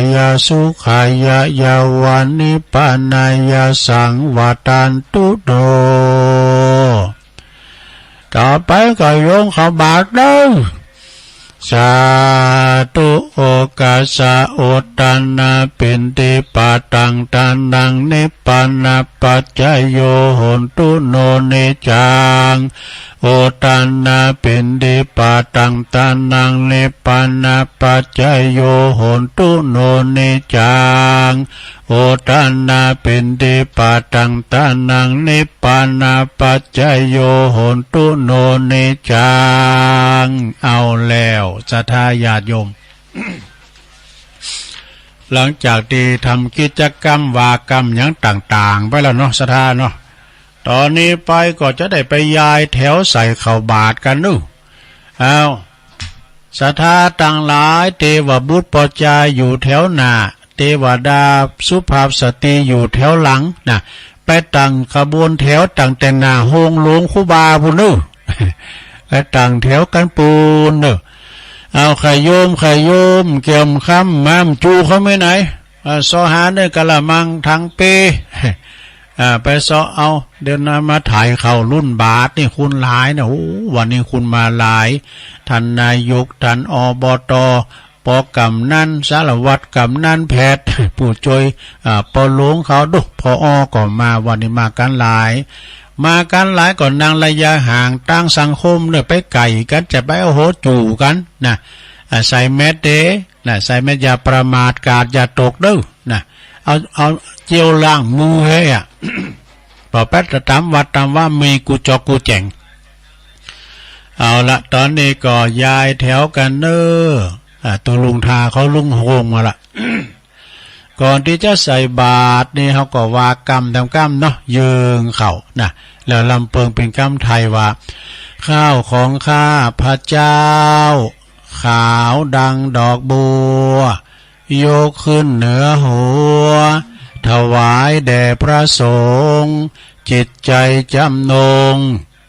ายาสุขายายาวานิพพานายาสังวตันตุโตต่อไปก็โยงเข้าบาทเด้อสาธุโอกาสะโอตันนาเป็นติปาตังตันนังนิพพานาปัจจโยโหนตุโนเนจังโอตันนาเป็นติปาตังตันนังนิพพานาปัจจโยโหนตุโนเนจังโอตันนาเป็นติปาตังตันนังนิพพานาปัจจโยโหนตุโนเนจังเอาแล้วศรัทธาญาติโยม หลังจากที่ทำกิจกรรมวากรรมอย่างต่างๆไปแล้วเนาะศรัทธาเนาะตอนนี้ไปก็จะได้ไปย้ายแถวใส่เข้าบาทกันนู่เอาศรัทธาต่างหลายเทวบุตรปจาอยู่แถวหน้าเทวดาสุภาพสตรีอยู่แถวหลังนะไปตั้งขบวนแถวตั้งแต่หน้าโฮงหลวงครูบาพุ่นนู่ ไปตั้งแถวกันปูนเนอะเอาไข่โยมเกี่ยมค้ำมามจูเขาไม่ไหนซอหาเนี่ยกะละมังทางเปไปซอเอาเดี๋ยวนะมาถ่ายเข่ารุ่นบาทนี่คุณหลายนะโอ้วันนี้คุณมาหลายท่านนายกท่านอบต.ปกำนันสารวัตรกำนันแพทย์ผู้ช่วยปหลวงเขาดุพอก็มาวันนี้มากันหลายก่อนนางระยะห่างตั้งสังคมเนี่ยไปไก่กันจะไปเอาโหจู่กันนะใส่แมสเด้นะใส่แมสอย่าประมาทกาดอย่าตกเด้อนะเอาเจียวล้างมือให้อ่ะ พอแป๊ดตามวัดตามว่ามีกูจอกกูแจงเอาละตอนนี้ก็ย้ายแถวกันเนอตัวลุงทาเขาลุงโฮงมาละ ก่อนที่จะใส่บาตรนี่เขาก็ว่ากรรมทำกรรมเนาะเยิงเข่านะแล้วลำเปิงเป็นกรรมไทยว่าข้าวของข้าพระเจ้าขาวดังดอกบัวยกขึ้นเหนือหัวถวายแด่พระสงฆ์จิตใจจำนง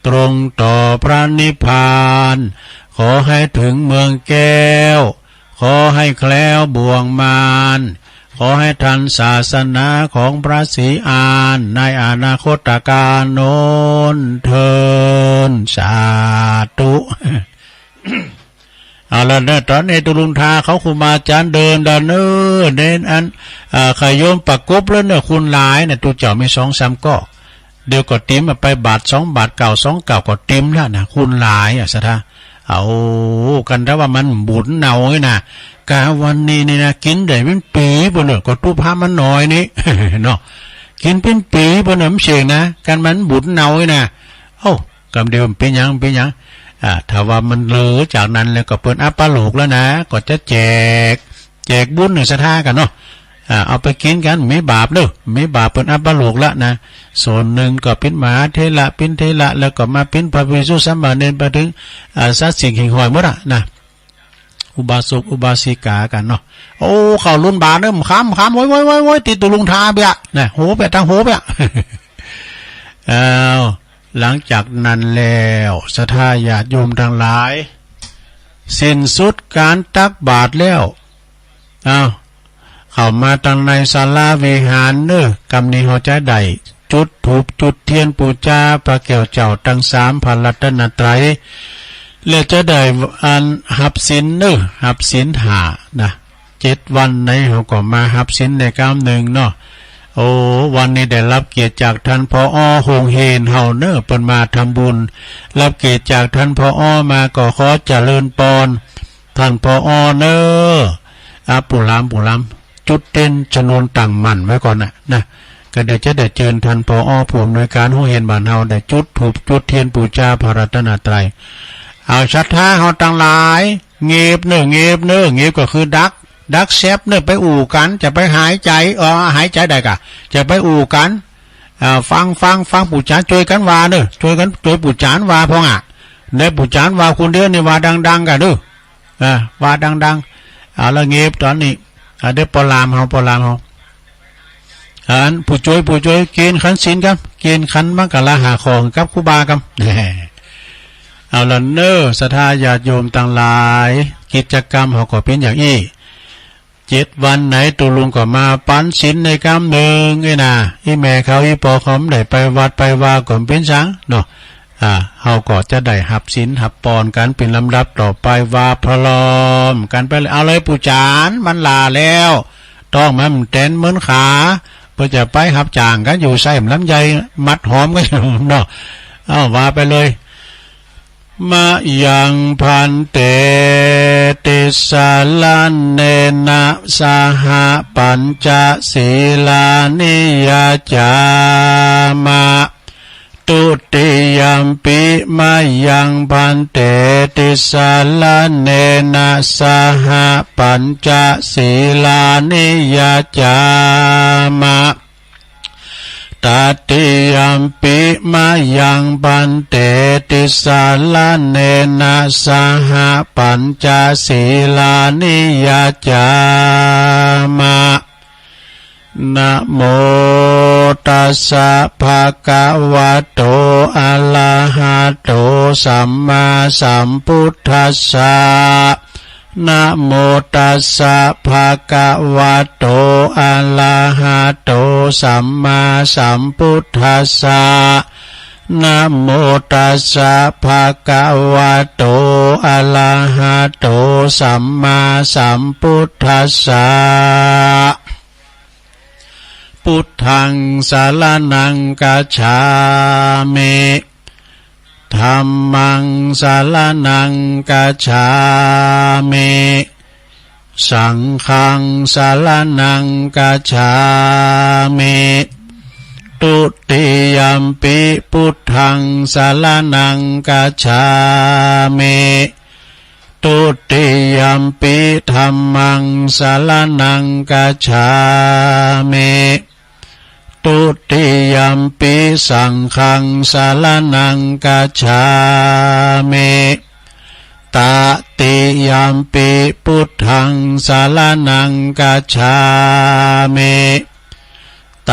ตรงต่อพระนิพพานขอให้ถึงเมืองแก้วขอให้แคล้วบ่วงมารขอให้ทันศาสนาของพระศรีอานในอนาคตการโน้นเทินสาธุ เอาละเนี่ยตอนนี้ตุลุงทาเขาคุมาจานเดินดานเนอเน้นอันขยมประกบแล้วเนี่ยคุณหลายเนี่ยตัวเจ้ามี2-3ก็เดี๋ยวก็ติ้มไปบาท2 บาทเก่า2 เก่าก็ติ้มแล้วนะคุณหลายสัทธาเอากันแต่ว่ามันบุญเนาไงนะกาวันนี้นี่นะกินได้เป็นปีบนเนอะก็ตู้ผ้ามันน้อยนี่เนาะกินเป็นปีบนเนอะมันเสียงนะกันมันบุญเนาไงนะโอ้กำเดียวเป็นยังถ้าว่ามันเหลือจากนั้นแล้วก็เปิดอัปปะโลกแล้วนะก็จะแจกบุญหนึ่งสัทธากันเนาะเอาไปกินกันไม่บาปเด้อไม่บาปเป็นอัปปะโลกละนะส่วนหนึ่งก็เป็นมหาเทระเป็นเทระแล้วก็มาเป็นพระภิกษุสามเณรไปถึงสัตว์สิ่งหิ่งหอยหมดอะนะอุบาสกอุบาสิกากันเนาะโอ้เขารุ่นบาเนิ่มค้ำโว้ยติดตุลุงทาเบียนะโหเบียตั้งโหเบียหลังจากนั้นแล้วศรัทธาญาติโยมทั้งหลายสิ้นสุดการตักบาตรแล้วเข้ามาทางในศาลาวิหารเนอกำนี้เขาจะได้จุดธูปจุดเทียนปูชาพระแก้วเจ้าทั้ง3พระรัตนตรัยแล้วจะได้อันหับศีลเนอหับศีล5นะ7 วันในเขาก็มาหับศีลใน1เนาะโอ้วันนี้ได้รับเกียรติจากท่านผอ.หงเฮนเฮาเนอเปิ้นมาทำบุญรับเกียรติจากท่านผอ.มาก็ขอเจริญพรท่านผอ.เนอปุรามจุดเต้นชนวนตั้งมั่นไว้ก่อนนะก็เดี๋ยวจะได้เชิญท่านผอ.ผู้อำนวยการหงเฮนบ้านเฮาได้จุดธูปจุดเทียนบูชาพระรัตนตรัยเอาศรัทธาเฮาตั้งหลายเงียบก็คือดักแซบเนี่ยไปอู่กันจะไปหายใจหายใจได้กะจะไปอู่กันฟังปู่จานช่วยกันว่าเนอะช่วยปู่จานว่าพ่ออ่ะได้ปู่จานว่าคุณเดียวนี่ว่าดังกันเด้อว่าดังแล้วเงียบตอนนี้เดี๋ยวปลามเฮาอันผู้ช่วยเกณฑ์ขันศีลครับเกณฑ์ขันมังกรหาของกับครูบาครับเอาละเนอศรัทธาญาติโยมต่างหลายกิจกรรมเขาก็เป็นอย่างนี้ 7 วันไหนตุลุงก็มาปันศีลในกำหนึ่งไอ้น่ะอีแม่เขาอีปอเขาได้ไปวัดไปว่าก่อนเป็นสังเนาะเฮาก็จะได้หับศีลหับปอนกันเป็นลำดับต่อไปว่าพลอมกันไปเอาเลยปู่จานมันลาแล้วต้องมันเต้นเหมือนขาเพื่อจะไปหับจางกันอยู่ใส่ลำไยมัดหอมกันเนาะเอาว่าไปเลยมายังพันเตติสาลันเนนะสหปัญจศีลานิยจามะตุติยัมปิมายังพันเตติสาลันเนนะสหปัญจศีลานิยจามะตติยัมปิมายังปันเตติสาลาเนนะสหปัญจศีลานิยจามะนะโมตัสสะภะคะวะโตอะระหะโตสัมมาสัมพุทธัสสะนะโมตัสสะภะคะวะโตอะระหะโตสัมมาสัมพุทธัสสะนะโมตัสสะภะคะวะโตอะระหะโตสัมมาสัมพุทธัสสะพุทธังสรณังกัจฉามิธัมมังสรณังกัจฉามิสังฆังสรณังกัจฉามิตุติยัมปิพุทธังสรณังกัจฉามิตุติยัมปิธัมมังสรณังกัจฉามิตุติยัมปิสังฆังสรณังกัจฉามิตติยัมปิพุทธังสรณังกัจฉามิต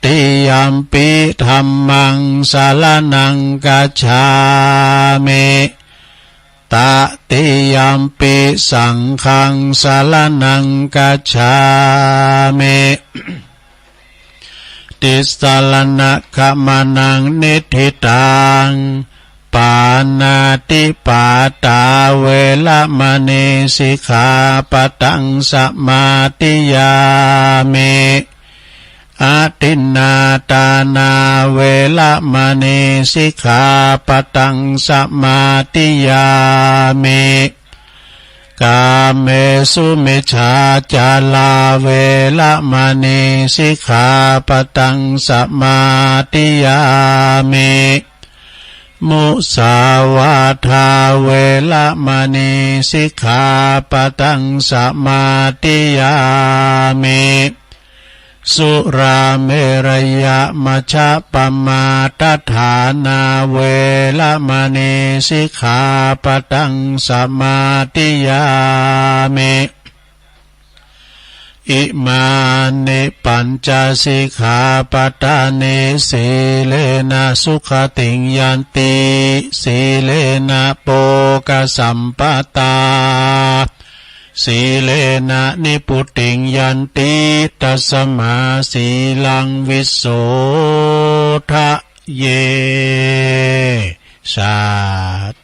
ติยัมปิธัมมังสรณังกัจฉามิตติยัมปิสังฆังสรณังกัจฉามิติสรณะขมานังนิธิตังปานาติปาตาเวละมณีสิกขาปตังสมาติยามิอาทินนาตานาเวละมณีสิกขาปตังสมาติยามิกาเมสุมิจฉาจาลาเวละมณีสิกขาปตังสมาติยามิมุสาวาทาเวละมณีสิกขาปตังสมาติยามิสุราเมรยะมัชฌะปมาทฐานาเวละมณีสิกขาปตังสมาติยามิอิมานิปัญจสิกขาปทานิสีเลนะสุขติงยันติสีเลนะโภคสัมปตาสีเลนะนิพุติงยันติตัสมาสีลังวิโสทะเยสา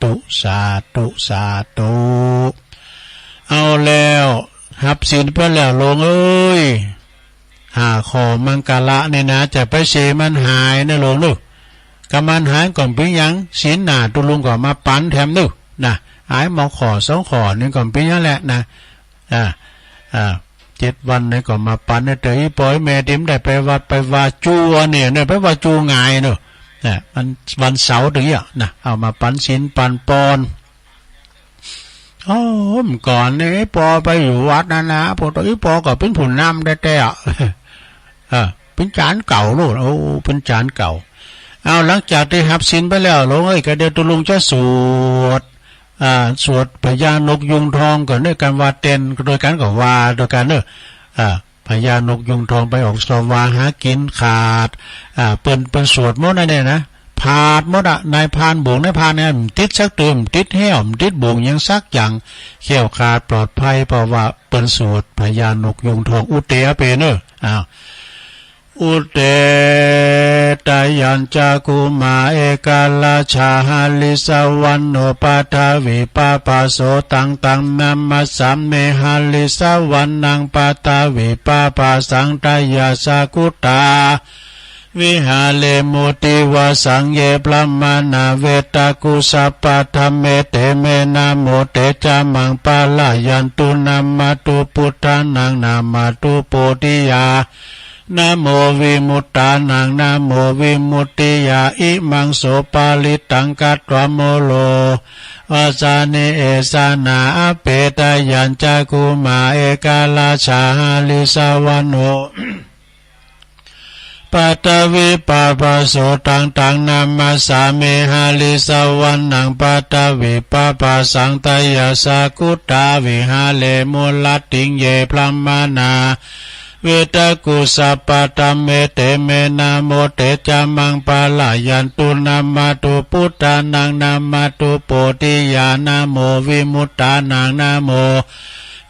ธุสาธุสาธุเอาแล้วหับศีลไปแล้วลงเอ้ยขอมังกละเนี่ยนะจะไปเสมันหายนะลงลูกกำมันหายก่อนปิ้งยังศีลหนาตุลุงก่อนมาปั้นแถมลูกนะหายมาขอ2 ขอนี่ก่อนปิ้งยังแหละนะ7 วันนี่ก่อนมาปั้นเนี่ยเตยปล่อยแม่ดิมได้ไปวัดไปว่าจูเนี่ยไปว่าจูงายเนาะมันวันเสาร์ถึงอ่ะนะเอามาปั้นศีลปั้นปอนก่อนนี่ปอไปอยู่วัดนะพอตอนนี้ปอก็เป็นผุนน้ำได้แต่เป็นจานเก่าลูกเป็นจานเก่าเอาหลังจากที่หับศีลไปแล้วลงก็เดี๋ยวตุลุงจะสวดพญานกยุงทองก่อนด้วยการว่าเต้นโดยการก็ว่าโดยการพญานกยุงทองไปออกสวาหากินขาดเป็นสวดมนต์นั่นเนี่ยนะไป พาดหมดอะนายพานบ่งนายพานเนี่ยติดสักเติมติดแห้วติดบ่งยังซักอย่างเขี้ยวขาดปลอดภัยเพราะว่าเปิ้นสวดพญานกยุงทองอุเตอเปเนอ้าวอุเตตยัญจักุมาเอกาลาชาหาลิสวันโนปาทาวิปาปาโสตังตังนัมมัสสัมเมหาลิสวันนังปาทาวิปาปาสังตายาสากุตาวิหาเลมุติวาสังเยปลัมมานาเวตากุสัปปะธรรมเมเตเมนาโมเตจามังปาลายันตุนัมมาตุพุทธานังนามาตุโพธิยานะโมวิมุตตานังนะโมวิมุตติยาอิมังโสปาลิตังกัตวโมโลอาสาเนเอสานาเปตยัญจักุมาเอกาลาชาลิสวันโนปัตตวิปาปโสตังตังนามาสาเมหาลิสวันนังปัตตวิปาปสังตยาสากุตาวิหาเลมุลติงเยพลัมมานาเวตากุสัปปะตัมเมเตเมนาโมเตจามังปาลายันตุนามาตุพุทธานังนามาตุโพธิญาณโมวิมุตตานังนาโม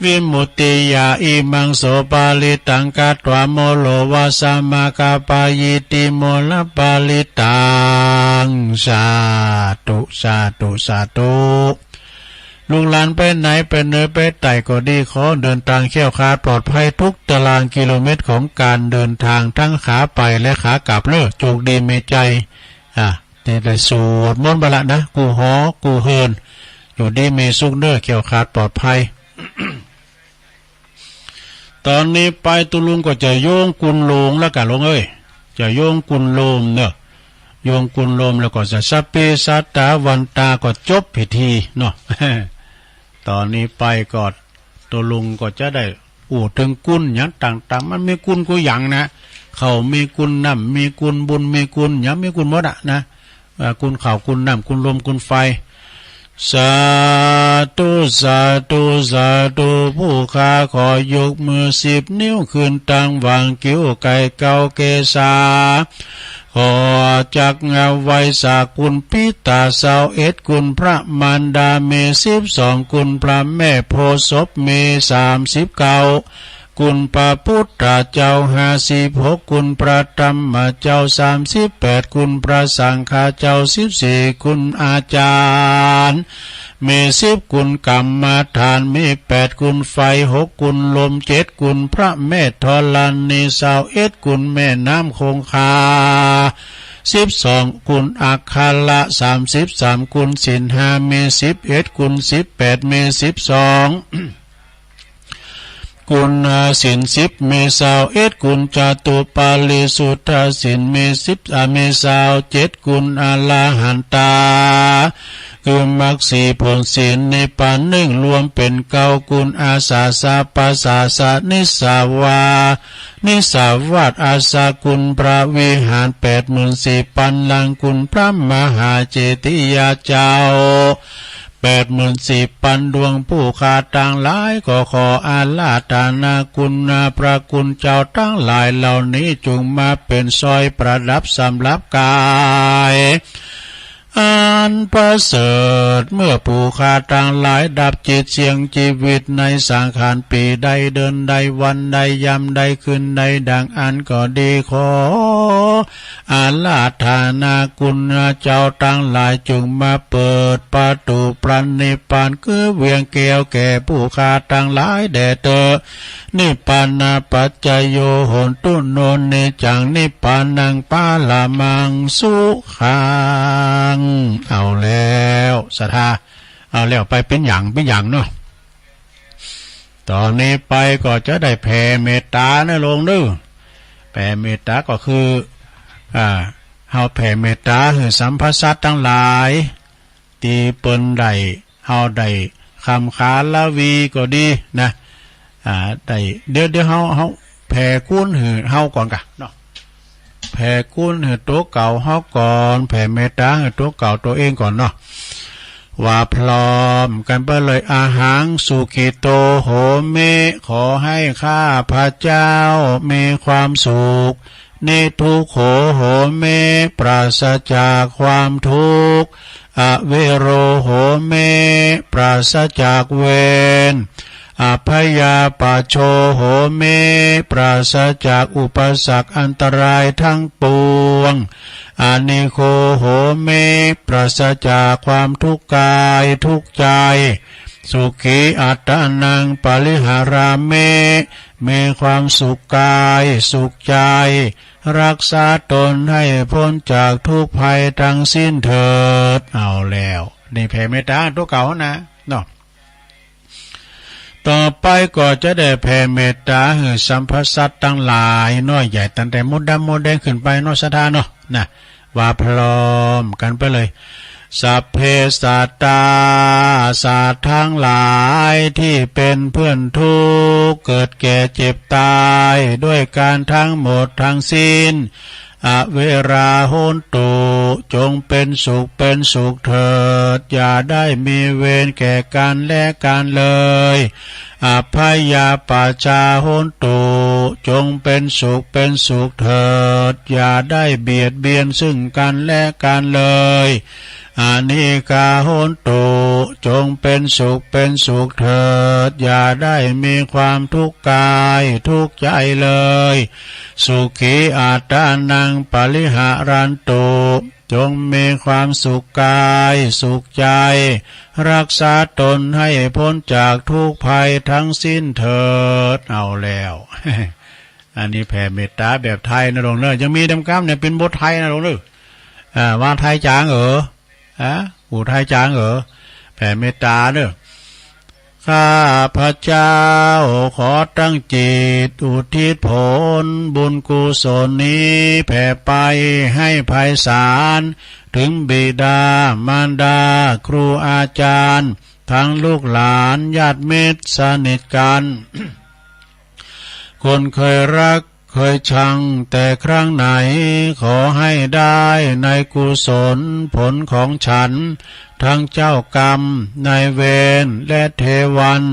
วิมุตติยาอิมังโสปาลิตังกัตวโมโลวาสามากาปายิติโมลปาลิตังสาธุสาธุสาธุลุงหลานไปไหนไปเนื้อไปไต่ก็ดีขอเดินทางเขี้ยวขาปลอดภัยทุกตารางกิโลเมตรของการเดินทางทั้งขาไปและขากลับเลิกโชคดีเมใจนี่ได้สวดมนต์บาละนะกูหอกูเฮินอยู่ดีเมสุกเนื้อเขี้ยวขาปลอดภัย ตอนนี้ไปตุลุงก็จะโยงกุนโลงแล้วกันลงจะโยงกุนโลมเนอะโยงกุนโลมแล้วก็จะสัพเพสัตตาวันตาก็จบพิธีเนาะ ตอนนี้ไปก็ตัวลุงก็จะได้ถึงกุนอย่างต่างๆมันมีกุนกูอย่างนะเขามีกุนน้ำมีกุนบุญมีกุนอย่างมีกุนหมดอะนะกุนเขากุนน้ำกุนลมกุนไฟสาธุสาธุสาธุผู้ข้าขอยกมือ10 นิ้วขึ้นตั้งวางกิ้วไก่เกาเกษาขอจักเงาไว้สากุลพิตาสาวกุลพระมารดาเม12กุลพระแม่โพศพเม39กุลพระพุทธเจ้า56กุลพระธรรมเจ้า38กุลพระสังฆเจ้า14กุลอาจารย์เม10กุลกรรมฐานเม8กุลไฟ6กุลลม7กุลพระแม่ธรณี21กุลแม่น้ำคงคา12กุลอัคคาละ33กุลศีล5เม11กุล18เม12กุลศีล10เม21กุลจตุปาลิสุทธศีลเม10เม27กุลอรหันตาคือมรรค4ผลศีลในปาน1รวมเป็น9กุลอาสาสะปัสสาสะนิสาวานิสาวาสอาสากุลพระวิหาร84,000ปันลังกุลพระมหาเจติยาเจ้า84,000ดวงผู้ขาดต่างหลายก็ขออาลาธนาคุณพระคุณเจ้าทั้งหลายเหล่านี้จงมาเป็นซอยประดับสำหรับกายอันประเสริฐเมื่อผู้ขาดต่างหลายดับจิตเสียงชีวิตในสังขารปีใดเดินใดวันใดยามใดคืนใดดังอันก็ดีขออาลาธนาคุณเจ้าทั้งหลายจงมาเปิดประตูพระนิพพานคือเวียงแก้วแก่ผู้ขาดทั้งหลายแด่เธอนิพพานาปัจจโยโหนตุโนเนจังนิพพานังปาลามังสุขังเอาแล้วศรัทธาเอาแล้วไปเป็นอย่างเนาะตอนนี้ไปก็จะได้แผ่เมตตานะลงนึแผ่เมตตาก็คือเฮาแผ่เมตตาให้สัมภสัตทั้งหลายตีเปิ้นได้เฮาได้คำขาละวีก็ดีนะได้เดี๋ยวเฮาแผ่คุ้นให้เฮาก่อนกะเนาะแผ่คุณให้ตัวเก่าเฮาก่อนแผ่เมตตาให้ตัวเก่าตัวเองก่อนเนาะว่าพร้อมกันไปเลยอาหังสุขิโตโหเมขอให้ข้าพระเจ้ามีความสุข นิทุกโขโหเมปราศจากความทุกข์อเวโรโหเมปราศจากเวรอภยาปโชโหเมปราศจากอุปสรรคอันตรายทั้งปวงอานิโคโหเมปราศจากความทุกข์กายทุกข์ใจสุขีอัตตานังปริหาราเมมีความสุขกายสุขใจรักษาตนให้พ้นจากทุกภัยทั้งสิ้นเถิดเอาแล้วนี่แผ่เมตตาตัวเก่านะเนาะต่อไปก็จะได้แผ่เมตตาให้สัมพสัตทั้งหลายน้อยใหญ่ตั้งแต่มดดำมดแดงขึ้นไปเนาะศรัทธาเนาะนะว่าพร้อมกันไปเลยสัพเพสัตตาสัตว์ทั้งหลายที่เป็นเพื่อนทุกข์เกิดแก่เจ็บตายด้วยการทั้งหมดทั้งสิ้นอเวราโหนตุจงเป็นสุขเถิดอย่าได้มีเวรแก่กันและกันเลยอภัยาปชาโหนตุจงเป็นสุขเถิดอย่าได้เบียดเบียนซึ่งกันและกันเลยอานิกาโหนตุจงเป็นสุขเถิดอย่าได้มีความทุกข์กายทุกข์ใจเลยสุขีอัตตานังปริหารันตุจงมีความสุขกายสุขใจรักษาตนให้พ้นจากทุกภัยทั้งสิ้นเถิดเอาแล้ว อันนี้แผ่เมตตาแบบไทยนะหลวงเนอะยังมีดำก้ามเนี่ยเป็นบทไทยนะหลวงเนอะว่าไทยจางอูไทยจางแผ่เมตตาเนอะข้าพระเจ้าขอตั้งจิตอุทิศผลบุญกุศลนี้แผ่ไปให้ไพศาลถึงบิดามารดาครูอาจารย์ทั้งลูกหลานญาติมิตรสนิทกัน คนเคยรักเคยชังแต่ครั้งไหนขอให้ได้ในกุศลผลของฉันทั้งเจ้ากรรมนายเวรและเทวัน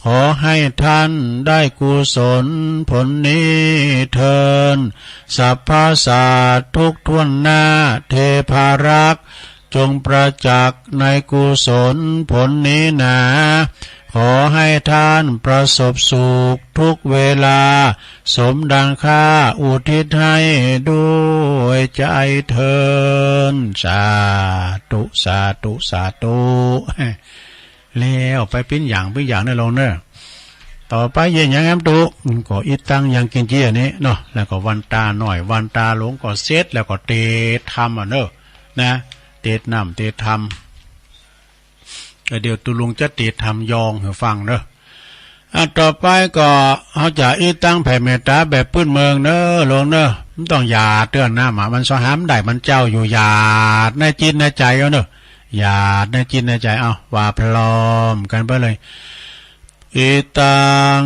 ขอให้ท่านได้กุศลผลนี้เทินสัพพสัตว์ทุกท่วนหน้าเทพารักษ์จงประจักษ์ในกุศลผลนี้หนาขอให้ท่านประสบสุขทุกเวลาสมดังข้าอุทิศให้ด้วยใจเทินสาธุแล้วไปปิ้นอย่างได้ลงเนอะต่อไปเย็นอย่างงั้นตุก็อีตังยังกินเจียนี้เนาะแล้วก็วันตาหน่อยวันตาหลงก็เซตแล้วก็เตทำเนอะนะเตน้ำเตทำเดี๋ยวตุลุงจะเตทำยองให้ฟังเนอะต่อไปก็เขาจะอีตั้งแผ่เมตตาแบบพื้นเมืองเนอะลงเนอะมันต้องหยาดเตือนหน้าหมามันสหามได้มันเจ้าอยู่หยาดในจิตในใจเอาเนอะหยาดในจิตในใจเอาว่าพร้อมกันไปเลยอิตัง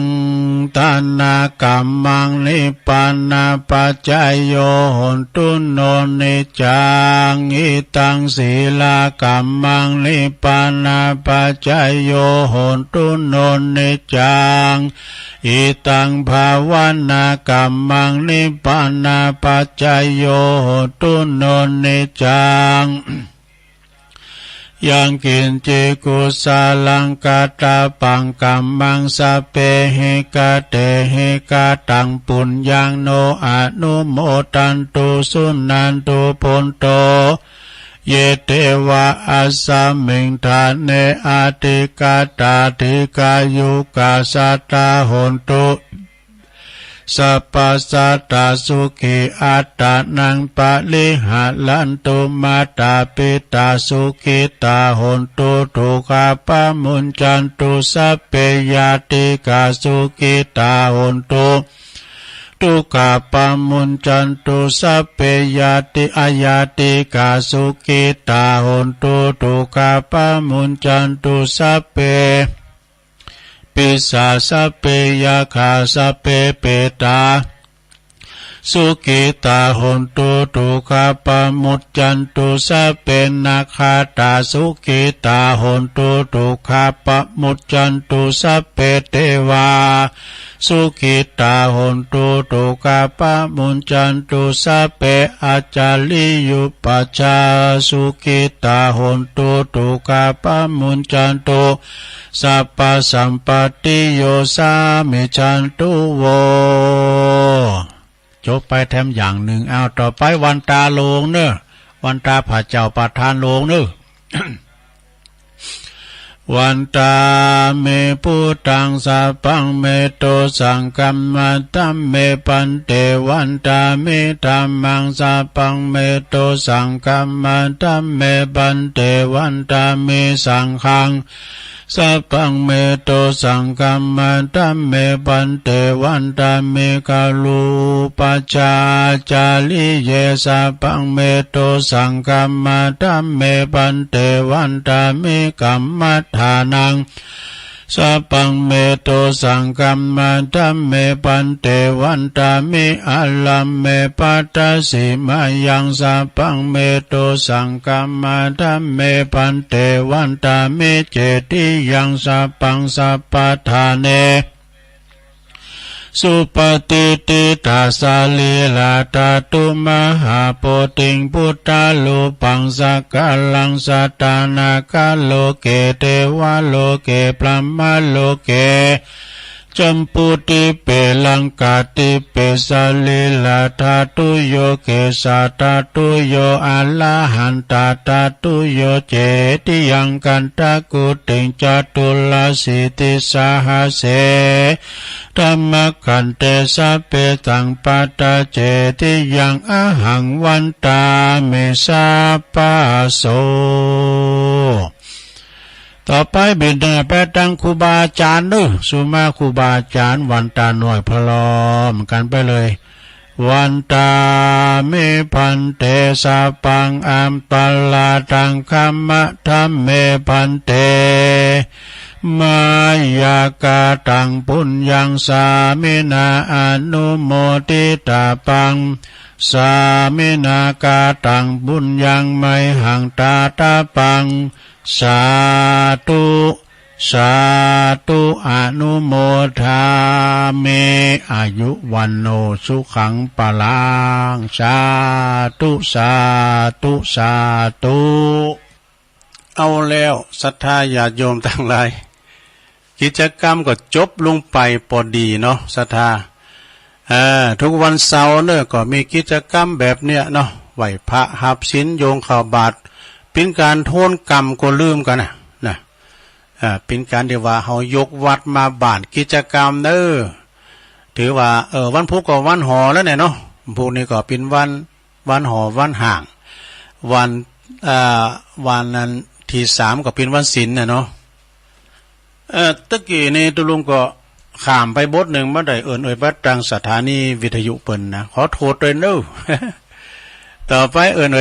ตานากัมมังนิปปานาปัจจายโยโหนตุโนนิจังอิตังศีลากัมมังนิปปานาปัจจายโยโหนตุโนนิจังอิตังภาวนากัมมังนิปปานาปัจจายโยโหนตุโนนิจังยังกินจิกุสาลังกาตาปังกัมมังสะเปหิกาเตหิกาตังปุญญังโนอนุโมตันตุสุนันตุพุนโตเยเตวะอัสสมิงทานเนอาติกาตาติกายุกาสัตตาโหนตุสัพพสัตตสุขีอัตตานังปะลิหะลันตุมาตาปิตาสุขิตาโหนตุทุกขาปะมุญจันตุสัพเพยติกาสุขิตาโหนตุทุกขาปะมุญจันตุสัพเพยติอายติกาสุขิตาโหนตุทุกขาปะมุญจันตุสัพเพปิสาสัพเพยาคาสัพเพเปตา สุกิตาหนตุทุกขปมุจจันตุสัพเพนาคาตาสุกิตาหนตุทุกขปมุจจันตุสัพเพเทวาสุขิตาหนตุทุกขปมุจจันตุสัพเพอาจาริยุปัชฌาสุขิตาหนตุทุกขปมุจจันตุสัพพสัมปติโยสามิจันตุโวจบไปแถมอย่างหนึ่งเอาต่อไปวันตาโลงเนอะวันตาพระเจ้าประทานโลงเนอะ วันตาเมพุตังสัพพังเมโตสังกัมมัตตัมเมปันเตวันตาเมธัมมังสัพพังเมโตสังกัมมัตตัมเมปันเตวันตาเมสังฆังสัพพังเมโตสังกัมมัตตัมเมปันเตวันตาเมกาลูปัจจาจาลิเยสัพพังเมโตสังกัมมัตตัมเมปันเตวันตาเมกัมมัฏฐานังสัพพังเมโตสังกัมมัตตัมเมปันเตวันตามิอัลลัมเมปัตตสิมายังสัพพังเมโตสังกัมมัตตัมเมปันเตวันตามิเจติยังสัพพังสัพพทาเนสุปฏิติตาสาลีลาตาตุมหาโพธิงพุทธาลูปังสักกาลังสัตตานาคาโลเกเทวาโลเกพรหมโลเกจัมปุติเปลังกาติเปสาลีลาธาตุโยเกสาธาตุโยอัลลาหันตาธาตุโยเจติยังกันตะกุติงจตุลาสิติสาหเสธัมมขันเตสัพเพตังปัตตาเจติยังอะหังวันตาเมสาปะโสต่อไปบิดาแปตังครูบาอาจารย์เด้อสุมาครูบาอาจารย์วันตาหน่อยพลอมกันไปเลยวันตาเมพันเตสัพพังอัมปัลลาตังคัมมะธัมเมพันเตมายากาตังปุญญังสามินาอนุโมทิตาปังสามินากาตังบุญยังไมหังตาตาปังสาธุสาธุอนุโมทาเมอายุวันโนสุขังปะลังสาธุสาธุสาธุเอาแล้วศรัทธาญาติโยมทั้งหลายกิจกรรมก็จบลงไปพอดีเนาะศรัทธาทุกวันเสาร์เนี่ยก็มีกิจกรรมแบบเนี้ยเนาะไหวพระหับศีลโยงข่าวบาทเป็นการโทษกรรมก็ลืมกันนะเป็นการที่ว่าเขายกวัดมาบ้านกิจกรรมถือว่าวันพุธก็วันหอแล้วเนี่ยเนาะพุธนี้ก็เป็นวันหอวันห่างวันนั้นที่3ก็เป็นวันศีลน่ะเนาะตะกี้นี่ตุลุงก็ข้ามไปบทหนึ่งเมื่อใดบัดตังสถานีวิทยุเปิ้นนะขอโทษด้วยเด้อ ต่อไป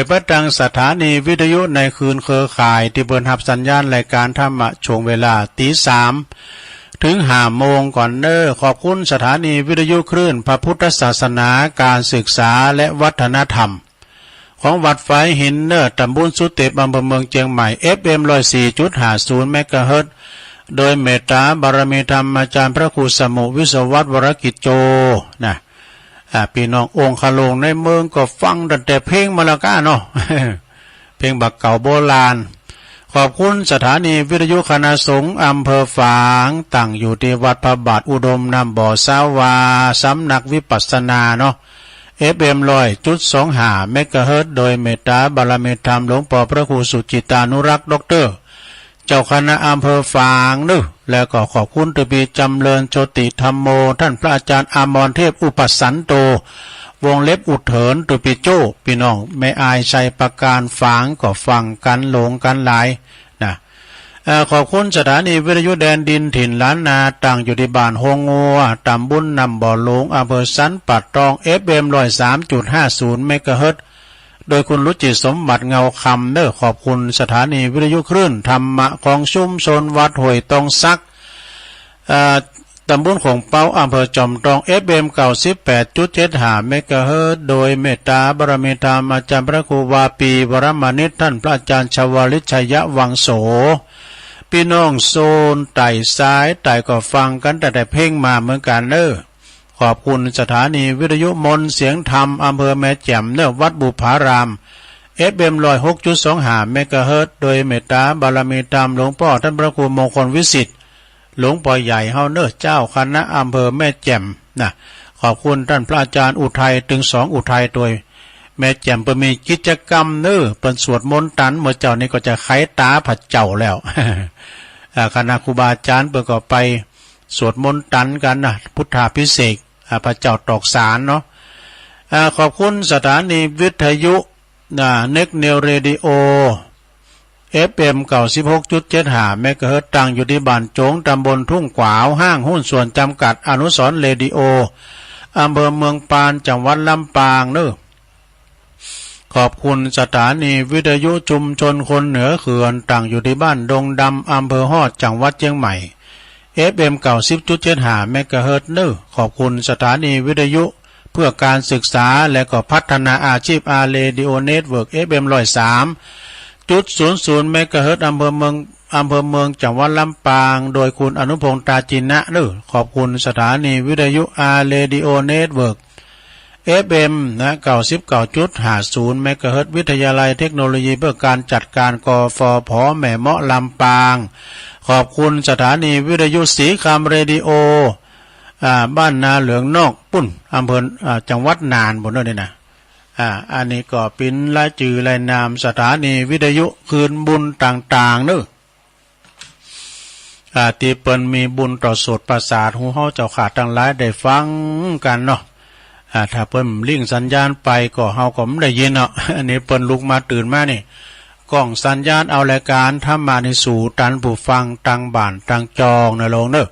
บัดตังสถานีวิทยุในคืนเครือข่ายที่เปิ้นรับสัญญาณรายการธรรมะช่วงเวลา 3:00 ถึง 5:00 นก่อนเด้อขอบคุณสถานีวิทยุคลื่นพระพุทธศาสนาการศึกษาและวัฒนธรรมของวัดไฟหินเนอร์ตำบลสุเตปอำเภอเมืองเชียงใหม่ FM 104.50 เมกะเฮิรตซ์โดยเมตตาบารมีธรรมอาจารย์พระครูสมุวิศวัตวรกิจโจนะพี่น้ององค์คาลงในเมืองก็ฟังแต่เพลงมาแล้วก้าเนาะ เพลงบักเก่าโบราณขอบคุณสถานีวิทยุคณะสงฆ์อำเภอฝางตั้งอยู่ที่วัดพระบาทอุดมนำบ่อสาวาสำนักวิปัสสนาเนาะ FM 100.25 เมกะเฮิรตซ์โดยเมตตาบารมีธรรมหลวงพ่อพระครูสุจิตานุรักษ์ด็อกเตอร์เจ้าคณะอำเภอฝางนึแล้วก็ขอบคุณตบีจำเริญโชติธรรมโมท่านพระอาจารย์อมรเทพอุปสันโตวงเล็บอุดเถินตบีโจ้พี่น้องไม่อายชัยประการฝางก็ฟังกันหลงกันหลายนะขอบคุณสถานีวิทยุแดนดินถิ่นล้านนาตั้งอยู่ที่บ้านโฮงงัวตำบลนำบ่อหลงอำเภอสันปัดตอง FM 103.50 เมกะเฮิรตซ์โดยคุณรุจิสมบัติเงาคำขอบคุณสถานีวิทยุคลื่นธรรมะของชุมชนวัดห้วยตองซัก ตำบลของเป้าอำเภอจอมทอง FM 98.75 เมกะเฮิรตซ์โดยเมตตาบารมีธรรมอาจารย์พระครูวาปีวรมานิตท่านพระอาจารย์ชวลิตชัยวังโสพี่น้องโซนไต่ซ้ายไต่ก็ฟังกันแต่เพ่งมาเหมือนกันเนอขอบคุณสถานีวิทยุมนเสียงธรรมอำเภอแม่แจ่มเนอวัดบุพาราม FM 106.25 เมกะเฮิรตซ์โดยเมตตาบารมีธรรมหลวงพ่อท่านพระครูมงคลวิสิทธิ์หลวงพ่อใหญ่เฮาเนอเจ้าคณะอำเภอแม่แจ่มนะขอบคุณท่านพระอาจารย์อุทัยถึง2อุทัยตัวแม่แจ่มเปิ่นมีกิจกรรมเนอเปิ่นสวดมนต์ตันเมื่อเจ้านี่ก็จะไขตาผัดเจ้าแล้ว คณะครูบาอาจารย์เปิ่นก็ไปสวดมนต์ตันกันนะพุทธาภิเษกพระเจ้าตอกสารเนาะขอบคุณสถานีวิทยุเน็กเนลเรดิโอFM 96.75 เมกะเฮิรตซ์ตั้งอยู่ที่บ้านโจงตำบลทุ่งขวาวห้างหุ้นส่วนจำกัดอนุสรณ์เรดิโออำเภอเมืองปานจังหวัดลำปางเนอะขอบคุณสถานีวิทยุชุมชนคนเหนือเขื่อนตั้งอยู่ที่บ้านดงดำอำเภอฮอดจังหวัดเชียงใหม่ FM 90.75 เมกะเฮิรตซ์เนอะขอบคุณสถานีวิทยุเพื่อการศึกษาและก็พัฒนาอาชีพเรดิโอเน็ตเวิร์ก FM 103.00 เมกะเฮิรตซ์อำเภอเมืองจังหวัดลำปางโดยคุณอนุพงษ์ตาจินะเนอะขอบคุณสถานีวิทยุเรดิโอเน็ตเวิร์ก FM 99.50 เมกะเฮิรตซ์วิทยาลัยเทคโนโลยีเพื่อการจัดการกฟผ.แม่เมาะลำปางขอบคุณสถานีวิทยุศรีคำเรดิโอบ้านนาเหลืองนอกปุ้นอำเภอจังหวัดน่านบนนั่นนี่นะอันนี้ก็เป็นรายชื่อรายนามสถานีวิทยุคืนบุญต่างๆเนอะที่เปิ้นมีบุญต่อโสตประสาทหูเฮาเจ้าขาดทั้งหลายได้ฟังกันเนาะถ้าเปิ้นลิงสัญญาณไปก็เฮาก็ไม่ได้ยินเนาะ อันนี้เปิ้นลุกมาตื่นมานี่กล้องสัญญาณเอารายการทำมาในสู่ตันผู้ฟังตังบ้านตังจองนะลงเนอะ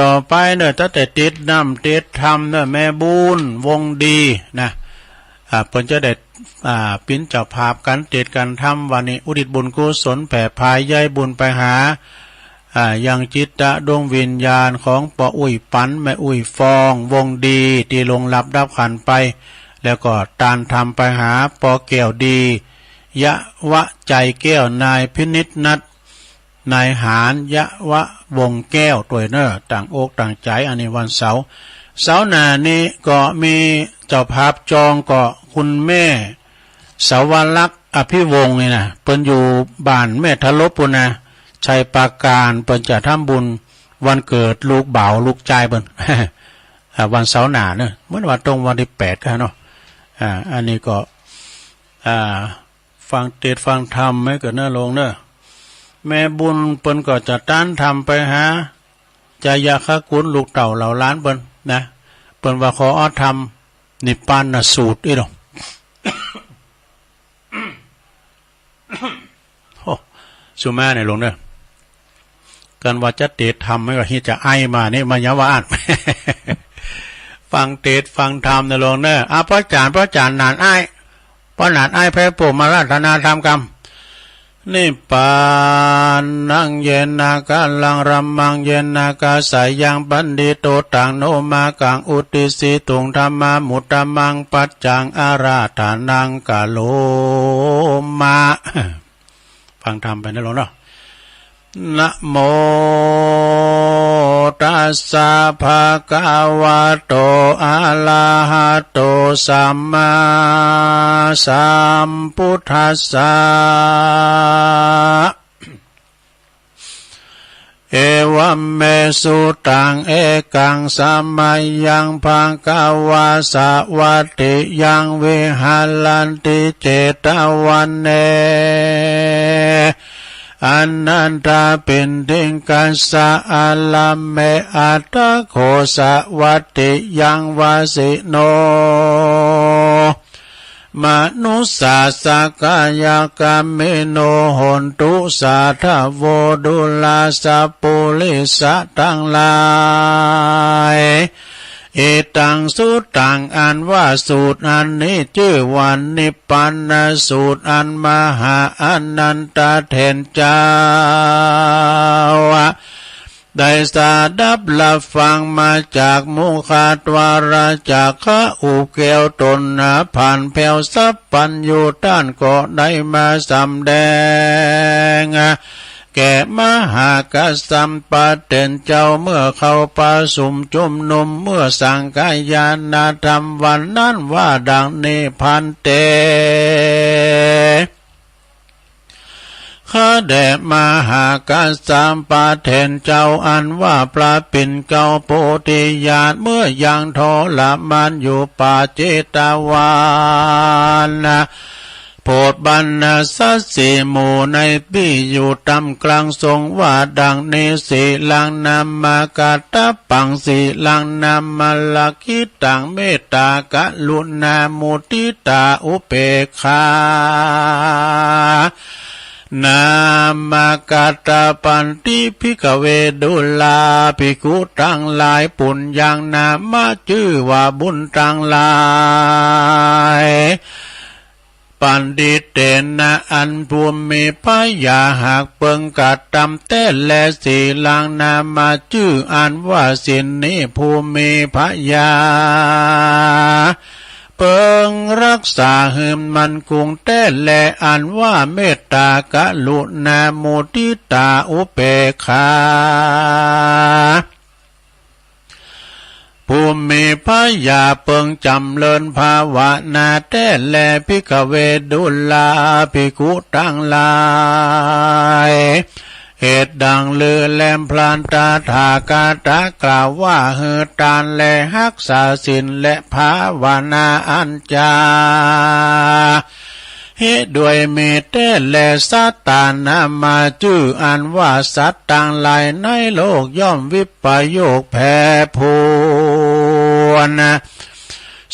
ต่อไปเนอะตั้งแต่ติดน้ำติดธรรมเนอะแม่บุญวงดีนะเพิ่นจะได้ปิ้นเจ้าภาพกันติดกันทำวันนี้อุทิศบุญกุศลแผ่พายย้ายบุญไปหายังจิตตะดวงวิญญาณของปออุ้ยปันแม่อุ้ยฟองวงดีที่ลงรับดับขันไปแล้วก็ตานทำไปหาปอแก้วดียะวะใจแก้วนายพินิจนัดนายหานยะวะวงแก้วตัวเนอต่างอกต่างใจอันนี้วันเสาร์หน้านี้ก็มีเจ้าภาพจองก็คุณแม่สาวลักษณ์อภิวงศ์นี่นะเปิ้นอยู่บ้านแม่ทะลบปุ่นนะชัยปราการเปิ้นจะทำบุญวันเกิดลูกบ่าวลูกชายเปิ้น วันเสาร์หน้าเนอะเมื่อวันตรงวันที่8กันเนาะอันนี้ก็ฟังเทศฟังธรรมไม่เกิดเนื้อลงเนอะแม่บุญเปิ้นก็จะต้านทำไปหาจายาคกุลลูกเต่าเหล่าล้านเปิ้นนะเปิ้นว่าขอทำนิพพานสูตรอีหรอ โอ้สุมาเนี่ยลงเนอะกันว่าจะเทศทำไม่ก็เฮ็ดจะไอมานี่มายาวาด ฟังเทศฟังธรรมเนี่ยลงเนอะพระอาจารย์นานไอพระนานไอแพ้ปู่มาราธนาธรรมกรรมนิพพานนังเยนากาลังรัมมังเยนากาสายยังบันดิโตตังโนมากังอุติสิตุงธรรมามุตตมังปัจจังอาราธานังกาโลมาฟังธรรมไปนะหลวงเนาะนะโมตัสสะภะคะวะโตอะระหะโตสัมมาสัมพุทธัสสะเอวัมเมสุตังเอกังสัมมายังภังกวาสะวัตติยังวิหาลันติเจตวันเนอนันตาเป็นดิงกัสสะอัลลัมเมอัตตะโคสะวัตติยังวาสิโนมนุสสาสกายกรรมิโนหนตุสาทโวดุลาสปุลิสะทั้งหลายเอตังสุตังอันว่าสูตรอันนี้ชื่อวันนิพพานสูตรอันมหาอนันตเถรเจ้า ได้สาดับละฟังมาจากมุขตวาราจากข้าอุเกวตนนาผ่านแผ่วซับปันอยู่ต้านก็ได้มาสำแดงแก่มหากษัตริย์ปะเต็นเจ้าเมื่อเข้าประสุมจุมนุมเมื่อสังกายานาธรรมวันนั้นว่าดังนี้พันเตข้าแด่มหากษัตริย์ปะเทนเจ้าอันว่าพระปิ่นเก่าโพธิญาณเมื่อยังทรมานอยู่ป่าเจตวานโปรดบรรณาสัสสีหมู่ในปีอยู่ตำกลางทรงว่าดังนี้สีลังนามากาตปังสีลังนามลักขิตังเมตตากะลุณามุติตาอุเปกขานามากาตาปันติภิกเวดุลาภิกขุตั้งหลายปุญญังนามาชื่อว่าบุญตั้งหลายปันดิเตนะอันภูมิพยาหากเปิงกัดตำแต่และสีลังนามาชื่ออันว่าสินนี้ภูมิพยาเปิงรักษาหืมมันกุงแต่แลอันว่าเมตตากะลุณามุทิตาอุเปกขาภูมิพยาเปิงจำเลินภาวนาแต่แลภิกขเวดุลาภิกขุตั้งหลายเหตุดังลือแลมพลานตาถากาตะกล่าวว่าเฮตานและหักษาศีลและภาวนาอัญจาเหตุด้วยเมตเตและสัตตานามาชื่ออันว่าสัตว์ต่างหลายในโลกย่อมวิปโยคแผ่พูน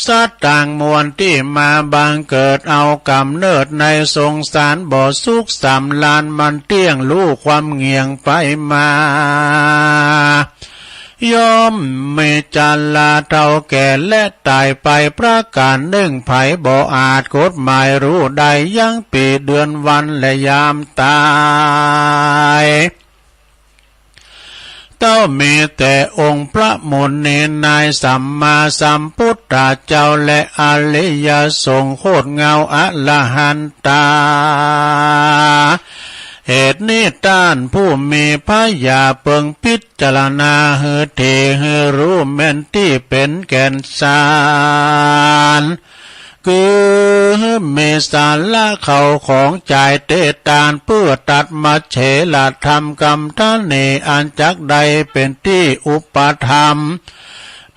สัตว์ต่างมวลที่มาบังเกิดเอากำเนิดในสงสารบ่อสุขสำลานมันเตี้ยงลู่ความเงียงไปมายอมไม่จันลาเท่าแก่และตายไปประการหนึ่งไผบ่อาจกฎหมายรู้ใดยังปีเดือนวันและยามตายเต้ามีแต่องค์พระมุนีนายสัมมาสัมพุทธเจ้าและอริยสงฆ์โคตรเงาอรหันตาเหตุนี้ต้านผู้มีพยาเปิงพิจารณาเฮเทเฮรู้แม่นที่เป็นแก่นสารคือเมสาละเขาของจ่ายเตตานเพื่อตัดมาเฉลธรรมกรรมท่านเนอันจักใดเป็นที่อุปธรรม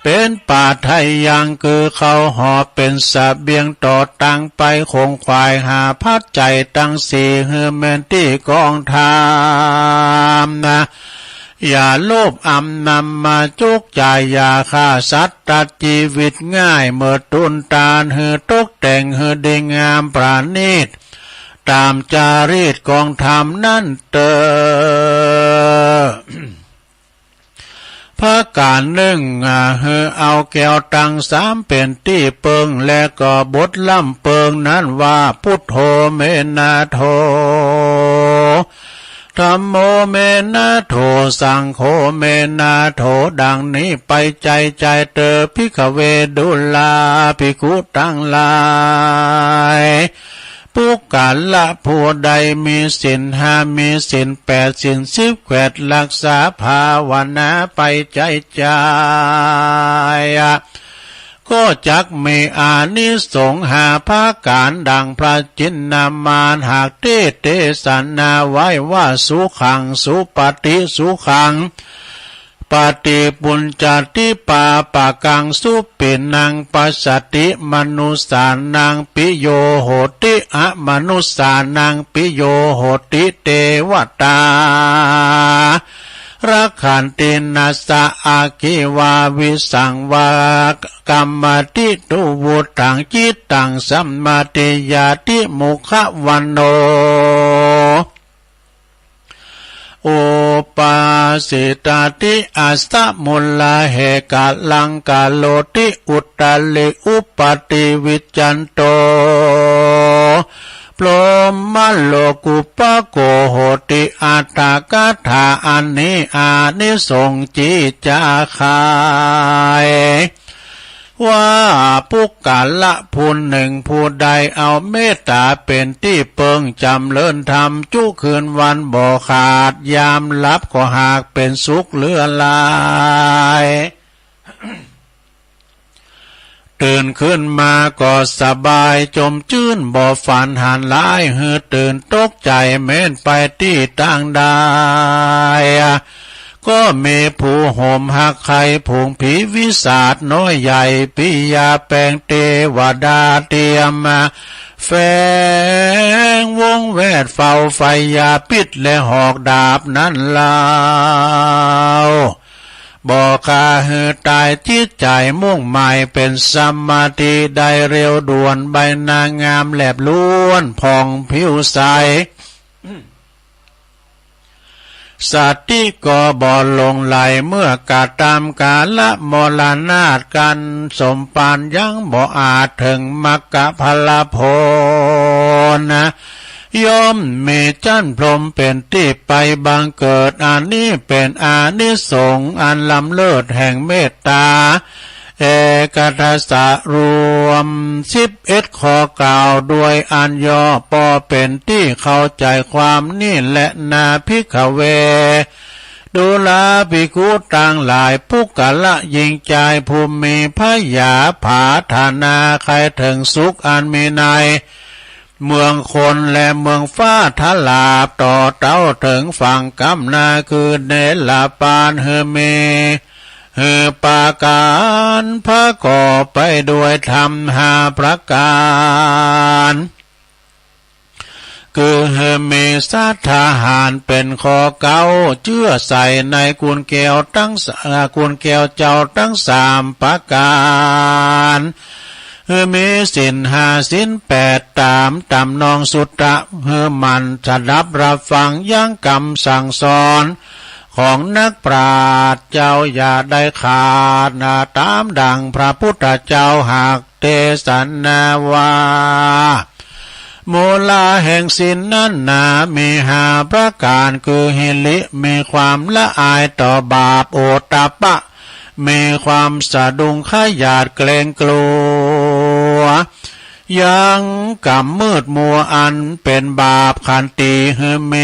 เป็นป่าไทยยังคือเขาหอเป็นสเบียงต่อตังไปคงควายหาพัดใจตั้งสี่เฮเมนที่กองทามนะอย่าโลภอำนำมาจุกใจอย่าฆ่าสัตว์ตัดชีวิตง่ายเมื่อตุนตาลเฮตกแต่งเฮดีงามปราณีตตามจารีตกองธรรมนั่นเตอพระการหนึ่งเอาแก้วตังสามเป็นที่เปิงและก็บทล่ำเปิงนั้นว่าพุทโธเมนาโธธัมโมเมนะโธสังโฆเมนะโธดังนี้ไปใจเตอภิกขเวดุลาภิกขุตั้งหลายผู้การละผู้ใดมีศีลห้ามีศีลแปดศีลสิบแขวดรักษาภาวนาไปใจก็จักมีอานิสงส์หาภาการดังพระจินนามานหากเทศนาไว้ว่าสุขังสุปฏิสุขังปฏิปุญจติปาปะกังสุปินังปัสสติมนุสานังปิโยโหติอะมนุสานังปิโยโหติเทวตารักขันตินัสสะอาคิวาวิสังวากรรมติตุวุตังจิตตังสัมมาติยาติมุขวันโนโอปาสิตาติอัสสะมุลลาเหกาลังกาโลติอุตตลิอุปติวิจันโต ปลมมัลโลกุปะโกโหติอัตตากถาอันนี้อานิสงส์จิจาคายว่าผู้กาละผู้หนึ่งผู้ใดเอาเมตตาเป็นที่เปิงจำเลินธรรมจุคืนวันบ่ขาดยามลับก็หากเป็นสุขเลือลายตื่นขึ้นมาก็สบายจมจื้นบ่ฝันหันหลายหือตื่นตกใจเม้นไปที่ต่างได้ก็มีผู้ห่มหักไข่ผงผีวิสาทน้อยใหญ่ปิยาแปลงเทวดาเตรียมมาแฝงวงแวดเฝ้าไฟยาพิษและหอกดาบนั้นลาวบอกคาหือตายจิตใจมุ่งหมายเป็นสมาธิได้เร็วด่วนใบหน้างามแหลบล้วนผ่องผิวใสสัตว์ที่ก็บ่ลงไหลเมื่อกาตามกาละมรณาฏกันสมปานยังบ่อาจถึงมรรคพลโพนะย่อมมีจันพรหมเป็นที่ไปบังเกิดอันนี้เป็นอานิสงส์อันล้ำเลิศแห่งเมตตาเอกทัสสะรวม11ข้อกล่าวด้วยอันย่อปอเป็นที่เข้าใจความนี่และนาภิกขเวดูลาภิกขุต่างหลายผู้กะละยิงใจภูมิพยาผาธานาใครถึงสุขอันมีในเมืองคนและเมืองฟ้าทลาบต่อเต้าถึงฝั่งกำนาคือเนลาปานเฮเมปาการพระก่อไปด้วยธรรม5ประการคือมีสัทธาหารเป็นข้อเก้าเชื่อใส่ในกุลแก้วทั้งกุลแก้วเจ้าทั้ง3ประการมีศีล5ศีล8ตามตำนองสุตตะมันสดับรับฟังยังกรรมสั่งสอนของนักปราชญ์เจ้าอย่าได้ขาดตามดังพระพุทธเจ้าหากเทศนาว่ามูลาแห่งศีลนั้นมี5ประการคือหิริมีความละอายต่อบาปโอตตัปปะมีความสะดุ้งขยาดเกรงกลัวยังกรรมมืดมัวอันเป็นบาปขันติเม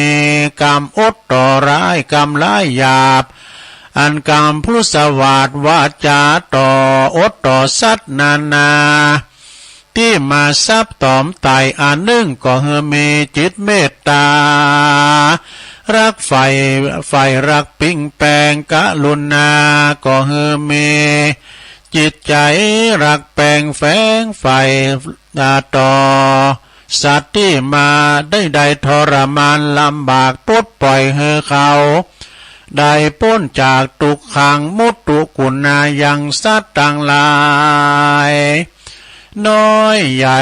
กรรมอดต่อร้ายกรรมร้ายหยาบอันกรรมพุสวาทวาจาต่ออดต่อสัตว์นานาที่มาซับตอมไตอันหนึ่งก็มีจิตเมตตารักไฟรักปิ้งแปงกะลุณาก็มีจิตใจรักแปลงแฝงไฟต่อสัตว์ที่มาได้ทรมานลำบากปลดปล่อยเขาได้พ้นจากทุกขังมุตตุกุณายังสัตว์ต่างหลายน้อยใหญ่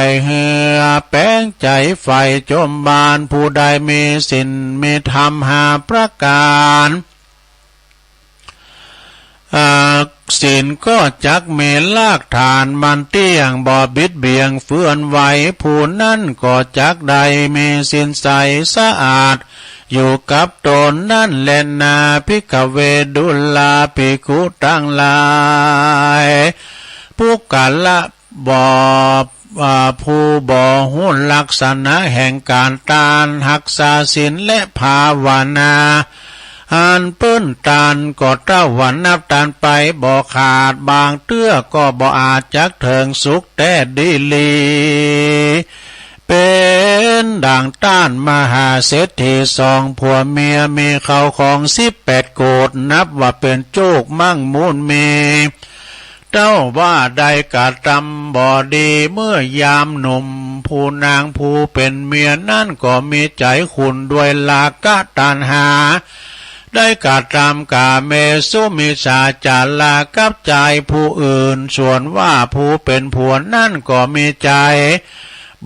แป้งใจไฟจมบานผู้ใดมีศีลมีธรรม5ประการศีลก็จักมีลากฐานมันเตี้ยงบ่บิดเบียงเฟื่อนไหวผู้นั้นก็จักใดมีศีลใสสะอาดอยู่กับตนนั่นแลนาภิกขเวดุลาภิกขุทั้งหลายผู้กาละผู้บ่หูลักษณะแห่งการตานหักษาศีลและภาวนาอันเปิ้นตานก็เต้าวันนับตานไปบ่ขาดบางเตื้อก็บ่อาจจักเถิงสุขแต่ดีลีเป็นดังต้านมหาเศรษฐี2ผัวเมียมีเขาของ18โกฏนับว่าเป็นโจกมั่งมูลมีเจ้าว่าได้กระทำบ่ดีเมื่อยามหนุ่มผู้นางผู้เป็นเมียนั่นก็มีใจขุ่นด้วยลากะตัณหาได้กระทำกาเมสุมิจฉาจารากับใจผู้อื่นส่วนว่าผู้เป็นผัวนั่นก็มีใจ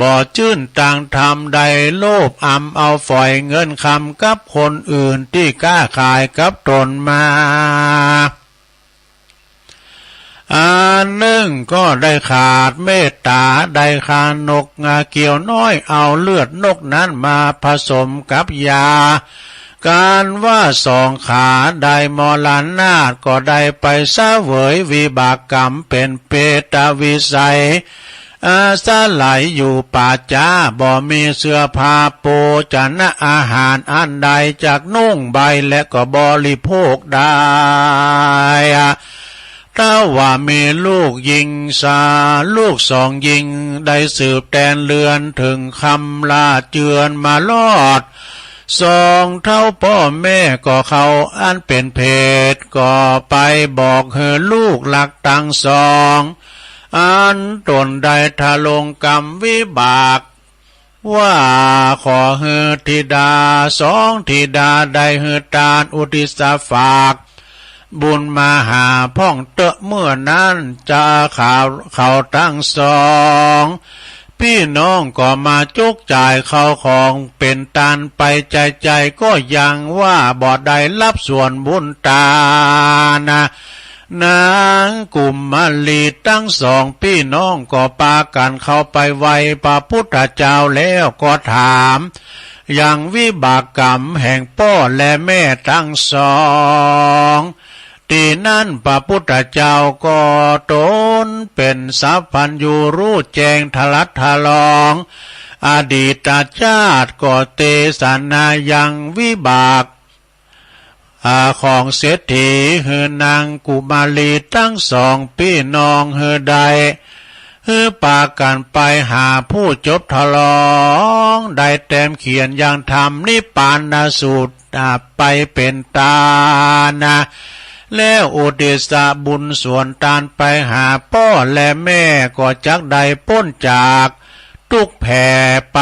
บ่ชื่นต่างทำใดโลภเอาฝอยเงินคำกับคนอื่นที่กล้าขายกับตนมา อันหนึ่งก็ได้ขาดเมตตาได้ขานกเกี่ยวน้อยเอาเลือดนกนั้นมาผสมกับยาการว่าสองขาได้มรณาถก็ได้ไปเสวยวิบากกรรมเป็นเปตวิสัยอาสาไหลอยู่ป่าจ้าบ่มีเสื้อผ้าโปจันอาหารอันใดจากนุ่งใบและก็บริโภคได้ถ้าว่ามีลูกยิงสาลูกสองยิงได้สืบแดนเลือนถึงคำลาเจือนมาลอดสองเท่าพ่อแม่ก็เขาอันเป็นเพศก็ไปบอกเฮลูกหลักตั้งสองอันตนได้ทะลงกรรมวิบากว่าขอเฮธิดาสองธิดาได้เฮตานอุทิศฝากบุญมาหาพ่องเตอะเมื่อนั้นจะเขาตั้งสองพี่น้องก็มาจุกจ่ายเข้าของเป็นตานไปใจก็ยังว่าบ่ได้รับส่วนบุญตานะนางกุมมาลีตั้งสองพี่น้องก็ปากันเข้าไปไวพระพุทธเจ้าแล้วก็ถามอย่างวิบากกรรมแห่งพ่อและแม่ทั้งสองตีนั้นพระพุทธเจ้าก็ตนเป็นสัพพัญญูรู้แจ้งทลัดทะลองอดีตชาติก็เตสนายังวิบากของเศรษฐีเฮือนางกุมารีทั้งสองพี่น้องเฮือใดเฮือปากันไปหาผู้จบทะลองได้แต้มเขียนยังทำนิพพานสูตรไปเป็นตานะแล้วอุทิศบุญส่วนตานไปหาพ่อและแม่ก็จักได้พ้นจากทุกแผ่ไป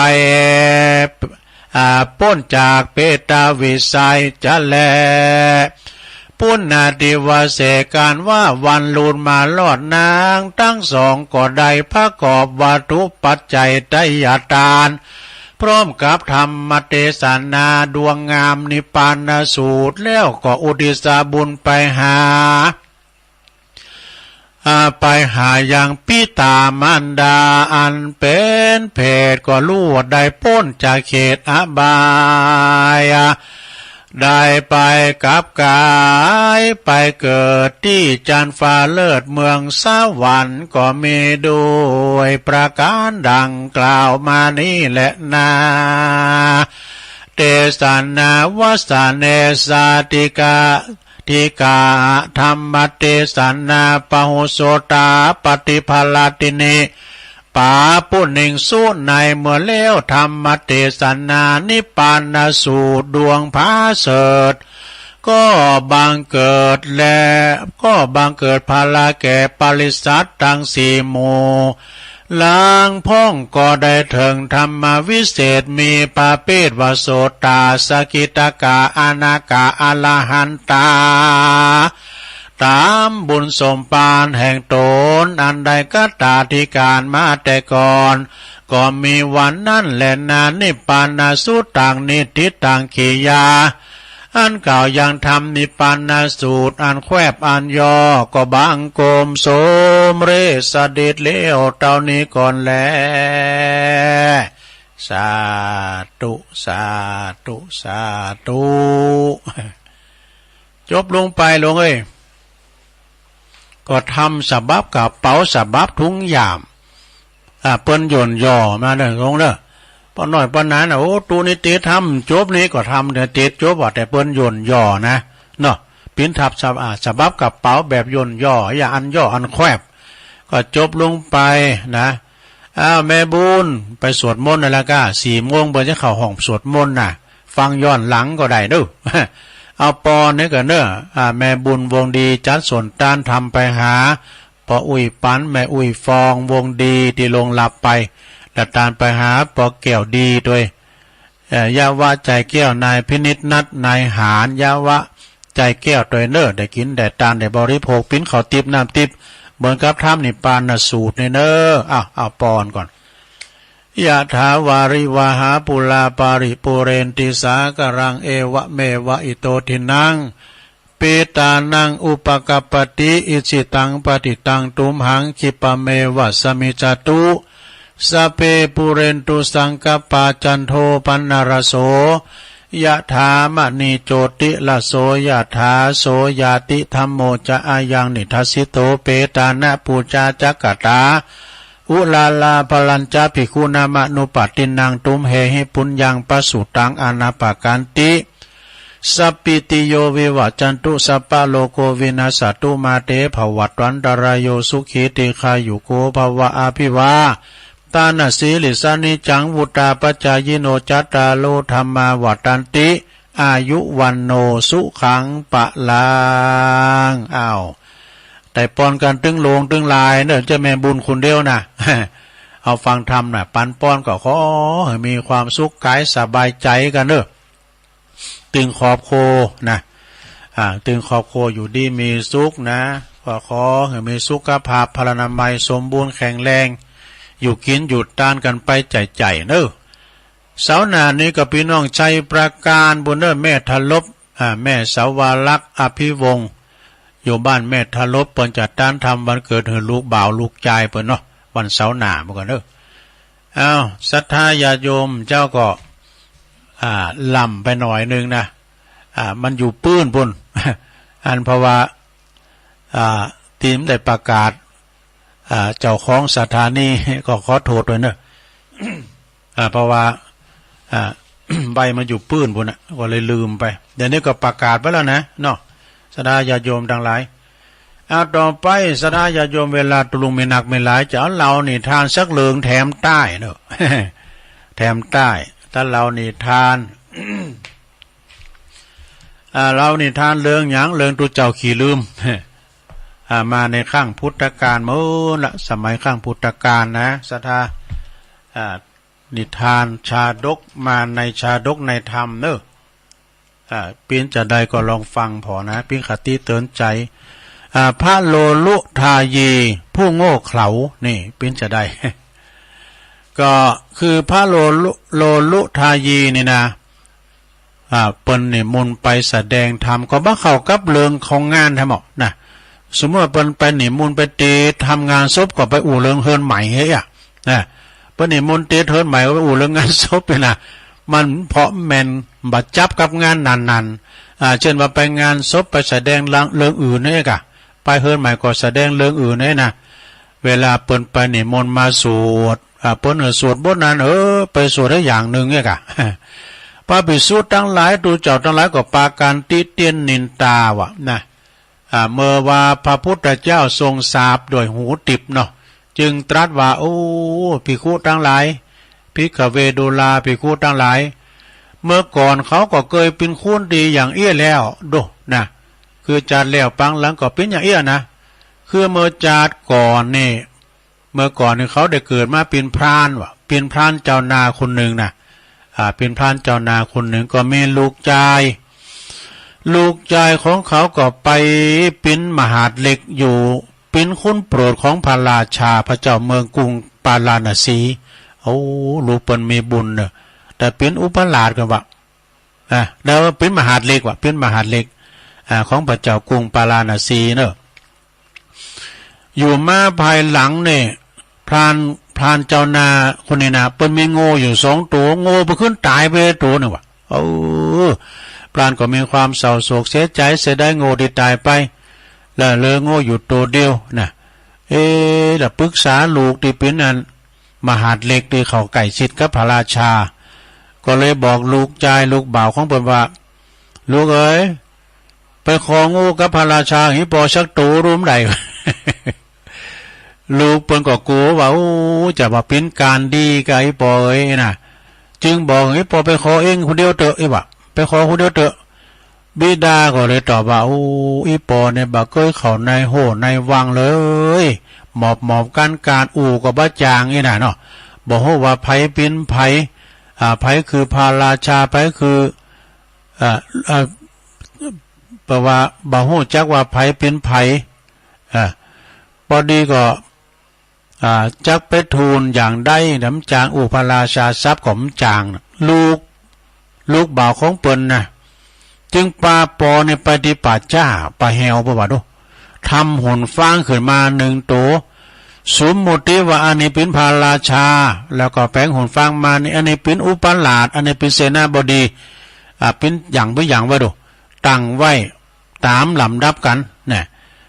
พ้นจากเปตวิสัยจะแลปุณณดิวเสการว่าวันลูนมาลอดนางทั้งสองก็ได้ประกอบวัตถุปัจจัยไตยทานพร้อมกับธรรมเทศนาดวงงามนิพพานสูตรแล้วก็อุทิศบุญไปหาอย่างปิตามารดาอันเป็นเพศก็รู้ได้พ้นจากเขตอบายได้ไปกับกายไปเกิดที่จันฟ้าเลิศเมืองสวรรค์ก็มีด้วยประการดังกล่าวมานี้แหละนาเตสนาวสเนสาติกาทิกาธรรมเทศนาปหุโสตาปฏิภลาตินีป่าปุหนิงสุในเมื่อเลี้ยวธรรมเทศนานิพพานสูตรดวงพาเสดก็บังเกิดและก็บังเกิดภาลาแก่ปริสัตตังสี่หมู่ล้างพ้องก็ได้ถึงธรรมวิเศษมีปาเปตวโสตาสกิตากาอานากาอลหันตาตามบุญสมปานแห่งตนอันใดก็ตาธิการมาแต่ก่อนก็มีวันนั้นแหละนานิพพานสุตังนิทิตังขียาอันเก่ายังทำนิพพานสูตรอันแควบอันย่อก็บังโกมโสมเรสเด็จเลี้ยวเท่านี้ก่อนแลสาธุสาธุสาธุจบลงไปลงก็ทำสบับกับเป๋าสบับทุงยามเปิ้นย่นย่อมาเด้อลงเด้อปอน้อยปอนนั้นโอ้ตูนี่เตทำจบนี้ก็ทำแต่เตจบว่าแต่เปิ้นย่นย่อนะเนาะปิ้นทับสบับกับเป๋าแบบย่นย่ออย่าอันย่ออันแคบก็จบลงไปนะแม่บุญไปสวดมนต์นั่นละก็4 โมงเปิ้นจะเข้าห้องสวดมนต์น่ะฟังย้อนหลังก็ได้เด้อเอาปอนี่ก็เด้อแม่บุญวงดีจัดส่วนต้านทำไปหาปออุ้ยปันแม่อุ้ยฟองวงดีที่ลงหลับไปแล้วตานไปหาปอแก้วดีด้วยยาวะใจแก้วนายพินิจนัดนายหารยาวะใจแก้วตัวเนอได้กินได้ตานได้บริโภคปิ้นเขาติบน้ำติบเหมือนกับทำนิพพานสูตรเนอเอาปอนก่อนยะถาวาริวหาปุลาปาริปุเรนติสากรังเอวะเมวะอิโตทินังเป ตานังอุปกัปปติอิจิตังปฏิตังตุมหังคิปะเมวัสมิจตุสเปปุเรนตุสังกปาจันโทปันนรโสยะถามณีโจติละโสยะถาโสยาติธัมโมจะอายังนิทัสสิโตเปตานะปูจาจักกตาอุลาลาพลัญจาภิกขุนามนุปตินังตุมเหหิปุญญังปสุตังอนาปกันติสัพพิติโยวิวัจจันตุสัพพะโลโกวินาศตุมาเตภวัตวันตรายโยสุขีติคายุโกภวะอาภิวาตานะสีลิสานิจังวุตาปัจจายโนจัตตาโลธรรมาวัตันติอายุวันโนสุขังปะลังอ้าวแต่ปอนกันตึงโลงตึงลายเนอะจะแม่บุญคุณเดียวนะ เอาฟังธรรมนะปันป้อนก็ขอให้มีความสุขกายสบายใจกันเนอะตึงขอบโคนะตึงขอบโคอยู่ดีมีสุขนะก็ขอให้มีสุขภาพพลานามัยสมบูรณ์แข็งแรงอยู่กินอยู่ต้านกันไปใจเนอะเสาหน้านี้กับพี่น้องชัยประการบุญเนอะแม่ทลบแม่สาวาลักษ์อภิวงศ์อยู่บ้านแม่ทลบเปิ้นจัดต้านทำวันเกิดให้ลูกบ่าวลูกชายเปิ้นเนาะวันเสาร์หน้าเหมือนกันเนอะอ้าวศรัทธาญาติโยมเจ้าก็ล่ำไปหน่อยนึงนะมันอยู่ปื้นพุ่น อันเพราะว่าทีมได้ประกาศเจ้าของสถานีก็ขอโทษด้วยเนอะ เพราะว่าใบมันอยู่ปื้นพุ่นนะก็เลยลืมไปเดี๋ยวนี้ก็ประกาศไปแล้วนะเนาะศรัทธาญาติโยมทั้งหลายต่อไปศรัทธาญาติโยมเวลาตุลุงไม่หนักไม่หลายจะเอาเรานี่ทานสักเลืองแถมใต้เนอะ แถมใต้ถ้าเรานี่ทาน เรานี่ทานเลืองหยังเลืองตุเจ้าขี่ลืม มาในข้างพุทธกาลเมื่อละสมัยข้างพุทธกาลนะศรัทธานิทานชาดกมาในชาดกในธรรมเนอะปิ้นจะได้ก็ลองฟังพอนะปิ้นคติเตือนใจพระโลลุทายีผู้โง่เขลานี่ปิ้นจะได้ ก็คือพระโลลุทายีนี่นะเปิ้นนี่มนไปแสดงธรรมก็บ่เข้ากับเรื่องของงานทั้งหมดนะสมมติว่าเปิ้นไปนิมนต์ไปเตทำงานศพก็ไปอู่เรื่องเฮิรนใหม่เฮ้ยนะเปิ้นนิมนต์เตเฮิรนใหม่ก็ไปอู่เรื่องงานศพนี่นะมันเพราะแม่นบัดจับกับงานนั้นๆเช่นว่าไปงานศพไปแสดงเรื่องอื่นนี่กะไปเฮิรนใหม่ก็แสดงเรื่องอื่นนี่นะเวลาเปิ้นไปนิมนต์มาสวดเปิ้นสวดบทนั้นไปสวดได้อย่างนึงนี่กะพระภิกษุทั้งหลายดูเจ้าทั้งหลายก็ปาการติเตียนนินตาวะนะเมื่อว่าพระพุทธเจ้าทรงสาบโดยหูติบเนาะจึงตรัสว่าโอ้ภิกขุทั้งหลายภิกขเวดุลาภิกขุทั้งหลายเมื่อก่อนเขาก็เคยเป็นคนดีอย่างเอี้ยแล้วดูนะคือจัดแล้วปังหลังก็เป็นอย่างเอี้ยนะคือเมื่อจัดก่อนนี่เมื่อก่อนนี่เขาได้เกิดมาเป็นพรานวะเป็นพรานเจ้านาคนหนึ่งนะเป็นพรานเจ้านาคนหนึ่งก็มีลูกชายของเขาก็ไปเป็นมหาดเล็กอยู่เป็นคนโปรดของพระราชาพระเจ้าเมืองกรุงปาลาณสีโอ้ลูกเปิ้นมีบุญเนอะแต่เป็นอุปราชกันวะแล้วเป็นมหาดเล็กวะเป็นมหาดเล็กของพระเจ้ากรุงปาลาณสีเนอะอยู่มาภายหลังเนี่ยพรานเจ้านาคนนี้นะเปิ้นมีโง่อยู่2 ตัวโง่ไปขึ้นตายไปตัวนึงวะพรานก็มีความเศร้าโศกเสียใจเสียได้โง่ที่ตายไปแล้วเหลือโง่อยู่ตัวเดียวนะแล้วปรึกษาลูกที่เป็นอันมหาดเล็กที่เขาไก่ชิดกับพระราชาก็เลยบอกลูกชายลูกบ่าวของเปิ้นว่าลูกเอ้ยไปขอโง่กับพระราชาหิปอชักตูรู้มใด ลูกเปิ้นก็กลัวว่าจะว่าเป็นการดีกับหิปอเอ้ยนะจึงบอกหิปอไปขอเองคนเดียวเถอะว่าไปขอคนเดียวเถอะบิดาก็เลยตอบว่าอีปอเนี่ยบ่เคยเข้าในโหในวังเลยหมอบกันการก็บ่จางนี่น่ะเนาะบ่ฮู้ว่าไผเป็นไผไผคือพระราชาไผคือแปลว่าบ่ฮู้จักว่าไผเป็นไผพอดีก็จักไปทูลอย่างใดน้ำจางพระราชาทรัพย์ของจางลูกบ่าวของเปิ้นนะ จึงปาปอในปฏิปัติจ้าปะแหวประวัติทำหุ่นฟางขึ้นมา1ตัวสมมุติว่าอันนี้เป็นพระราชาแล้วก็แปลงหุ่นฟางมานี่อันนี้เป็นอุปราชอันนี้เป็นเสนาบดีเป็นอย่างไปอย่างว่าดูตั้งไว้ตามลำดับกันนะ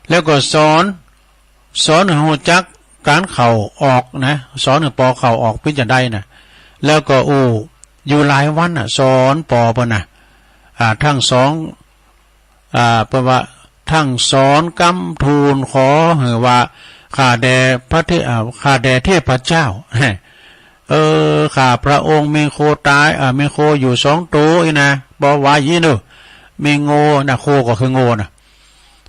แล้วก็สอนให้รู้จักการเข่าออกนะสอนให้ปอเข่าออกเพื่อจะได้นะแล้วก็อยู่หลายวันสอนปอเพิ่นทั้งสองเพราะว่าทั้งสอนกำทูลขอให้ว่าข้าแด่เทพเจ้าข้าพระองค์มีโคตายมีโคอยู่2ตัวนะบ่ว่ายีเนอะมีโง่นะโคก็คือโง่นะ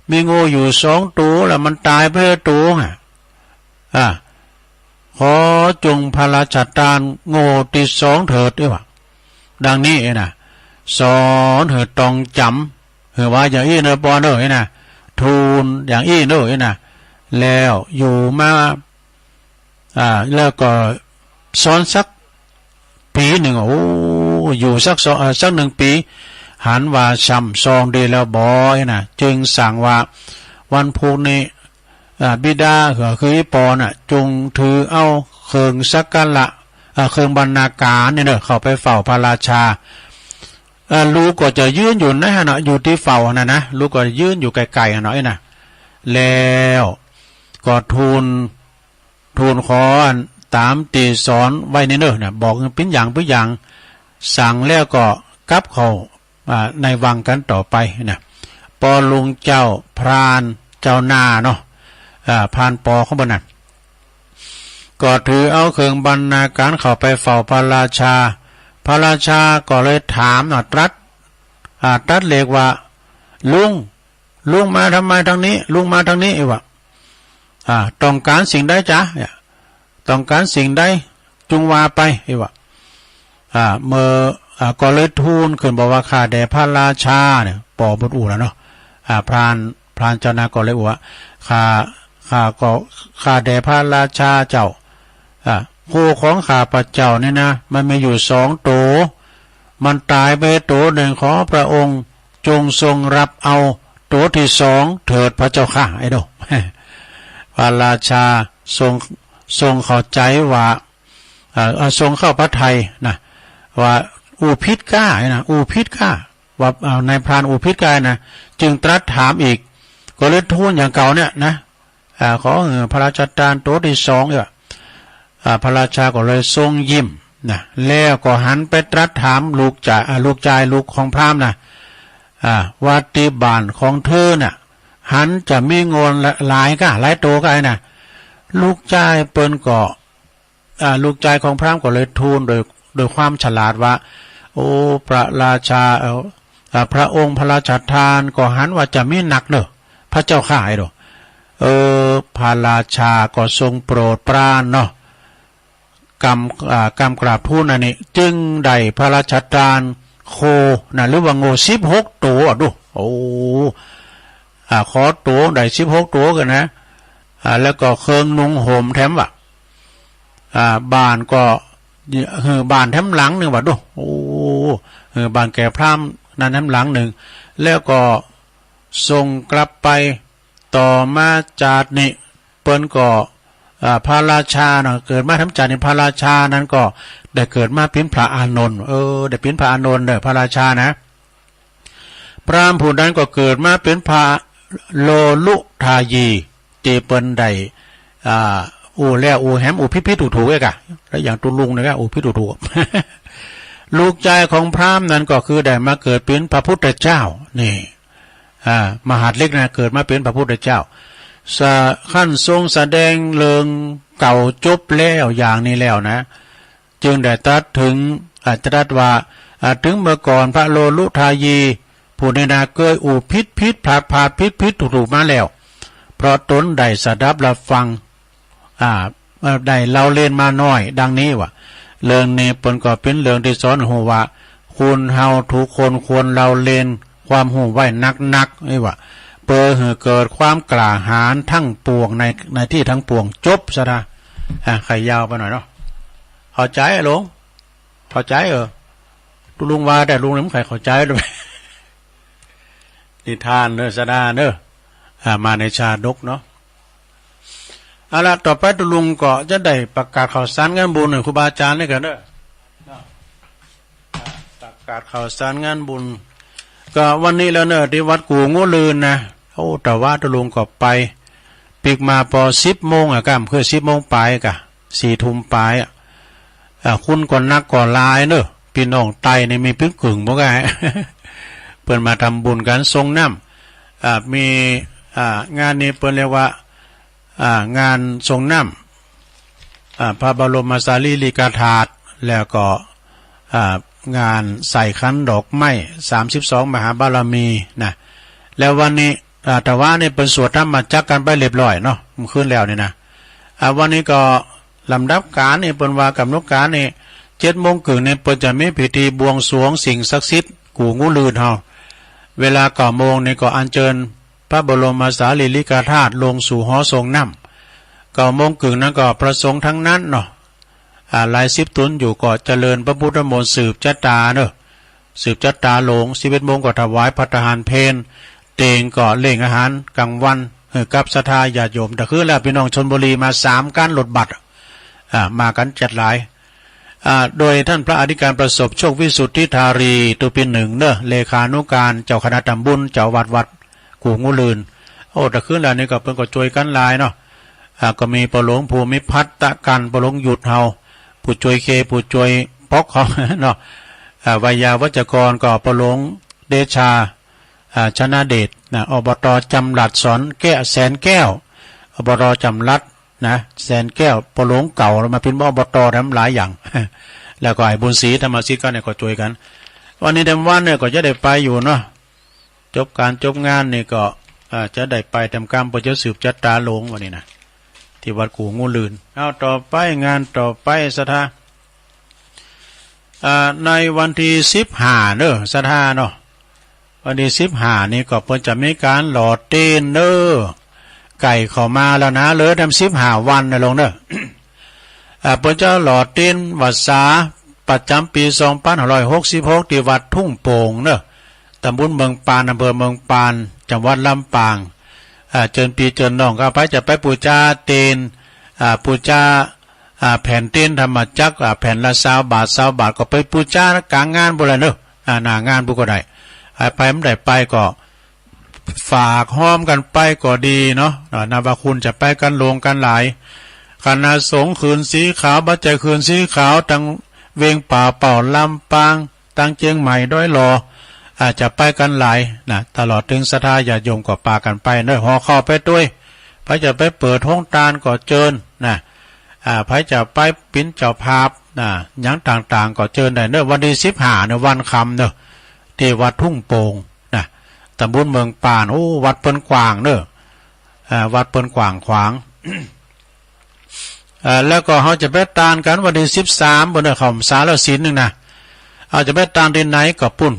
มีโง่อยู่2ตัวแล้วมันตายไปตัวขอจงพระราชทานโง่ที่2เถิดด้วยว่าดังนี้นะสอนเถิดต้องจำเหือว่าอย่างอี้เนอะปอเนอะนะทูลอย่างอี้เนอะนะแล้วอยู่มาแล้วก็สอนสักปีหนึ่งอยู่สัก1 ปีหันว่าช้ำซองดีแล้วบอยนะจึงสั่งว่าวันพุธนี้บิดาคือปอน่ะจงถือเอาเครื่องสักการะเครื่องบรรณาการเนี่ยเนอะเข้าไปเฝ้าพระราชาลูกก็จะยืนอยู่นะฮะเนาะอยู่ที่เฝ้านะลูกก็ยืนอยู่ไกลๆหน่อยนะแล้วก็ทูลขอตามตีสอนไว้ในเนอะเนี่ยบอกเป็นอย่างสั่งแล้วก็กลับเข้าในวังกันต่อไปนะปอลุงเจ้าพรานเจ้านาเนาะพรานปอของบนนั้นก็ถือเอาเครื่องบรรณาการเข้าไปเฝ้าพระราชาก็เลยถามตรัสเรียกว่าลุงมาทำไมทางนี้ลุงมาทางนี้วะต้องการสิ่งใดจ๊ะต้องการสิ่งใดจุงว่าไปวะเมื่อก็เลยทูลขึ้นบอกว่าข้าแด่พระราชาเนี่ยปอบนอู่แล้วเนาะพรานเจ้านาก็เลยว่าข้าแด่พระราชาเจ้าโคของข้าพระเจ้าเนี่ยนะมันมีอยู่2ตัวมันตายไปตัวหนึ่งขอพระองค์จงทรงรับเอาตัวที่2เถิดพระเจ้าข้าไอ้ดอกพระราชาทรงเข้าใจว่าทรงเข้าพระทัยนะว่าอูพิษก้านะอูพิษก้าว่าในพรานอูพิษก้านะจึงตรัสถามอีกก็เลยทูลอย่างเก่าเนี่ยนะขอพระราชทานตัวที่2เนี่ยพระราชาก็เลยทรงยิ้มนะแล้วก็หันไปตรัสถามลูกของพราหมณ์นะวัติบานของเธอน่ะหันจะมีเงินหลายโตก็ไอ้น่ะลูกชายเปิ้นก็ลูกชายของพราหมณ์ก็เลยทูลโดยความฉลาดว่าโอ้พระราชาพระองค์พระราชทานก็หันว่าจะมีหนักเนอะพระเจ้าข้าไอ้ดอกพระราชาก็ทรงโปรดปรานเนาะกรราบทูลอันนี้จึงได้พระราชทานโคนะหรือว่าโง่16ตัวดูขอตัวได้16ตัวกันนะแล้วก็เครื่องนุ่งห่มแถมว่าบ้านก็บ้านแถมหลังหนึ่งว่าดูบ้านแก่พราหมณ์นั้นแถมหลังหนึ่งแล้วก็ส่งกลับไปต่อมาจากนี้เปิ้นก็พระราชาเนาะเกิดมาทำจากในพระราชานั้นก็ได้เกิดมาเป็นพระอานนท์ได้เป็นพระอานนท์เด้อพระราชานะพราหมณ์ผู้นั้นก็เกิดมาเป็นพระโลลุทายีเตเปิ้นได้แล้วแหมพิถูกๆกะแล้วอย่างตุลุงนะครับพิถูกลูกชายของพราหมณ์นั้นก็คือได้มาเกิดเป็นพระพุทธเจ้านี่มหาดเล็กนะเกิดมาเป็นพระพุทธเจ้าขั้นทรงแสดงเรื่องเก่าจบแล้วอย่างนี้แล้วนะจึงได้ตรัสถึงตรัสว่าถึงเมื่อก่อนพระโลลุทายีผู้ในนาเกยพิษผาดพิษถูกมาแล้วเพราะตนได้สดับรับฟังได้เล่าเล่นมาน้อยดังนี้ว่าเรื่องนี้เปิ้นก็เป็นเรื่องที่สอนหูว่าคุณเฮาทุกคนควรเล่าเล่นความหูไว้นักนี่ว่าเพื่อให้เกิดความกล้าหาญทั้งปวงในที่ทั้งปวงจบซะนะไข่ยาวไปหน่อยเนาะเข้าใจหลวงเข้าใจตุลุงว่าแต่ลุงนี่มันไข่เข้าใจด้วย นิทานเนอะสดาเนอะมาในชาดกเนาะเอาละต่อไปตุลุงก็จะได้ประกาศข่าวสารงานบุญหน่อยครูบาอาจารย์นี่กันเนอะประกาศข่าวสารงานบุญก็วันนี้แล้วเนอะที่วัดกูงูลืนนะโอ้แต่ว่าตุลุงก็ไปปีกมาพอ10 โมงก็คือ10 โมงปลายกะ4 ทุ่มปลายคุณก่อนนักก่อนลายเนอะพี่น้องไตนี่มีพึ่งกึ่งบ่กะเปิ้นมาทำบุญกันทรงน้ำมีงานนี้เปิ้นเรียกว่างานทรงน้ำพระบรมสารีริกธาตุแล้วก็งานใส่ขันดอกไม้32 มหาบารมีนะแล้ววันนี้แต่ว่านี่เป็นสวดธรรมจักกันไปเรียบร้อยเนาะมันขึ้นแล้วนี่นะวันนี้ก็ลำดับการนี่เปิ้นว่ากำหนดการนี่7 โมงครึ่งนี่เปิ้นจะมีพิธีบวงสรวงสิ่งศักดิ์สิทธิ์กูงูลืนเฮาเวลา9 โมงนี่ก็อัญเชิญพระบรมสารีริกธาตุลงสู่หอทรงน้ำ9 โมงครึ่งนั้นก็ประสงค์ทั้งนั้นเนาะหลาย10 ตุนอยู่ก็เจริญพระพุทธมนต์สืบจัตตาเนาะสืบจัตตาหลง11 โมงก็ถวายภัตตาหารเพลเตงก็เล่งอาหารกลางวันกับศรัทธาญาติโยมแต่คือแล้วพี่น้องชลบุรีมา3 การลดบัตรมากันจัดหลายโดยท่านพระอธิการประสบโชควิสุทธิธารีตุปิน1เนอะเลขานุการเจ้าคณะตำบลเจ้าวัดกูงูลืนโอ้แต่คือแล้วนี่ก็เพิ่นก็ช่วยกันหลายเนาะก็มีปหลวงภูมิพัฒน์ตะกันปหลวงหยุดเฮาผู้ช่วยเคผู้ช่วยปอกเขาเนาะวิยาวัจกรก็ปหลวงเดชาชนะเดชนะอบต.จำหลัดสอนแก้วแสนแก้วอบต.จำหลัดนะแสนแก้วปหลวงเก่ามาเป็นอบต.ทำหลายอย่างแล้วก็ไอ้บุญศรีธรรมศิษย์ก็เนี่ยก็ช่วยกันวันนี้เต็มวันเนี่ยก็จะได้ไปอยู่เนาะจบการจบงานนี่ก็จะได้ไปทำกรรมประจะสืบจัตตาหลงวันนี้นะที่วัดกูงูลืนเอาต่อไปงานต่อไปสถาในวันที่15เนอะสถาเนาะวันที่15นี่ก็เพิ่นจะมีการหล่อเต้นเนอะไก่เข้ามาแล้วนะเหลือทำ15 วันนะลงเนอะเพิ่นจะหล่อเต้นวัดสาประจำปี2566ที่วัดทุ่งโป่งเนอะตำบลเมืองปานอำเภอเมืองปานจังหวัดลำปางเจิญปีเจิญน้องก็ไปจะไปปูชาเตนปูชาแผ่นเต้นธรรมจักรแผ่นละ20 บาท20 บาทก็ไปปูชากลางงานบ่ล่ะเนอะหน้างานบ่ก็ได้ไปไม่ได้ไปก็ฝากห้อมกันไปก็ดีเนาะนาบาคุณจะไปกันลงกันหลายคณะสงฆ์คืนสีขาวบัจจัยคืนสีขาวตั้งเวงป่าเป่าลำปางตั้งเจียงใหม่ด้อยรออาจจะไปกันหลายนะตลอดถึงศรัทธาญาติโยมก็ปากันไปเนอะห่อข้าวไปด้วยพระจะไปเปิดห้องตาลก็เจิญนะพระจะไปปิ้นเจ้าภาพนะอย่างต่างๆก็เจิญได้เนอะวันที่15เนอะวันคำเนอะที่วัดทุ่งโป่งนะตำบลเมืองปานโอ้วัดเปิ้นกวางเนอะวัดเปิ้นกวางขวาง แล้วก็เขาจะไปตานกันวันที่13บนเนอะเขาสารสินนึงนะเอาจะไปตานที่ไหนก็ปุ่น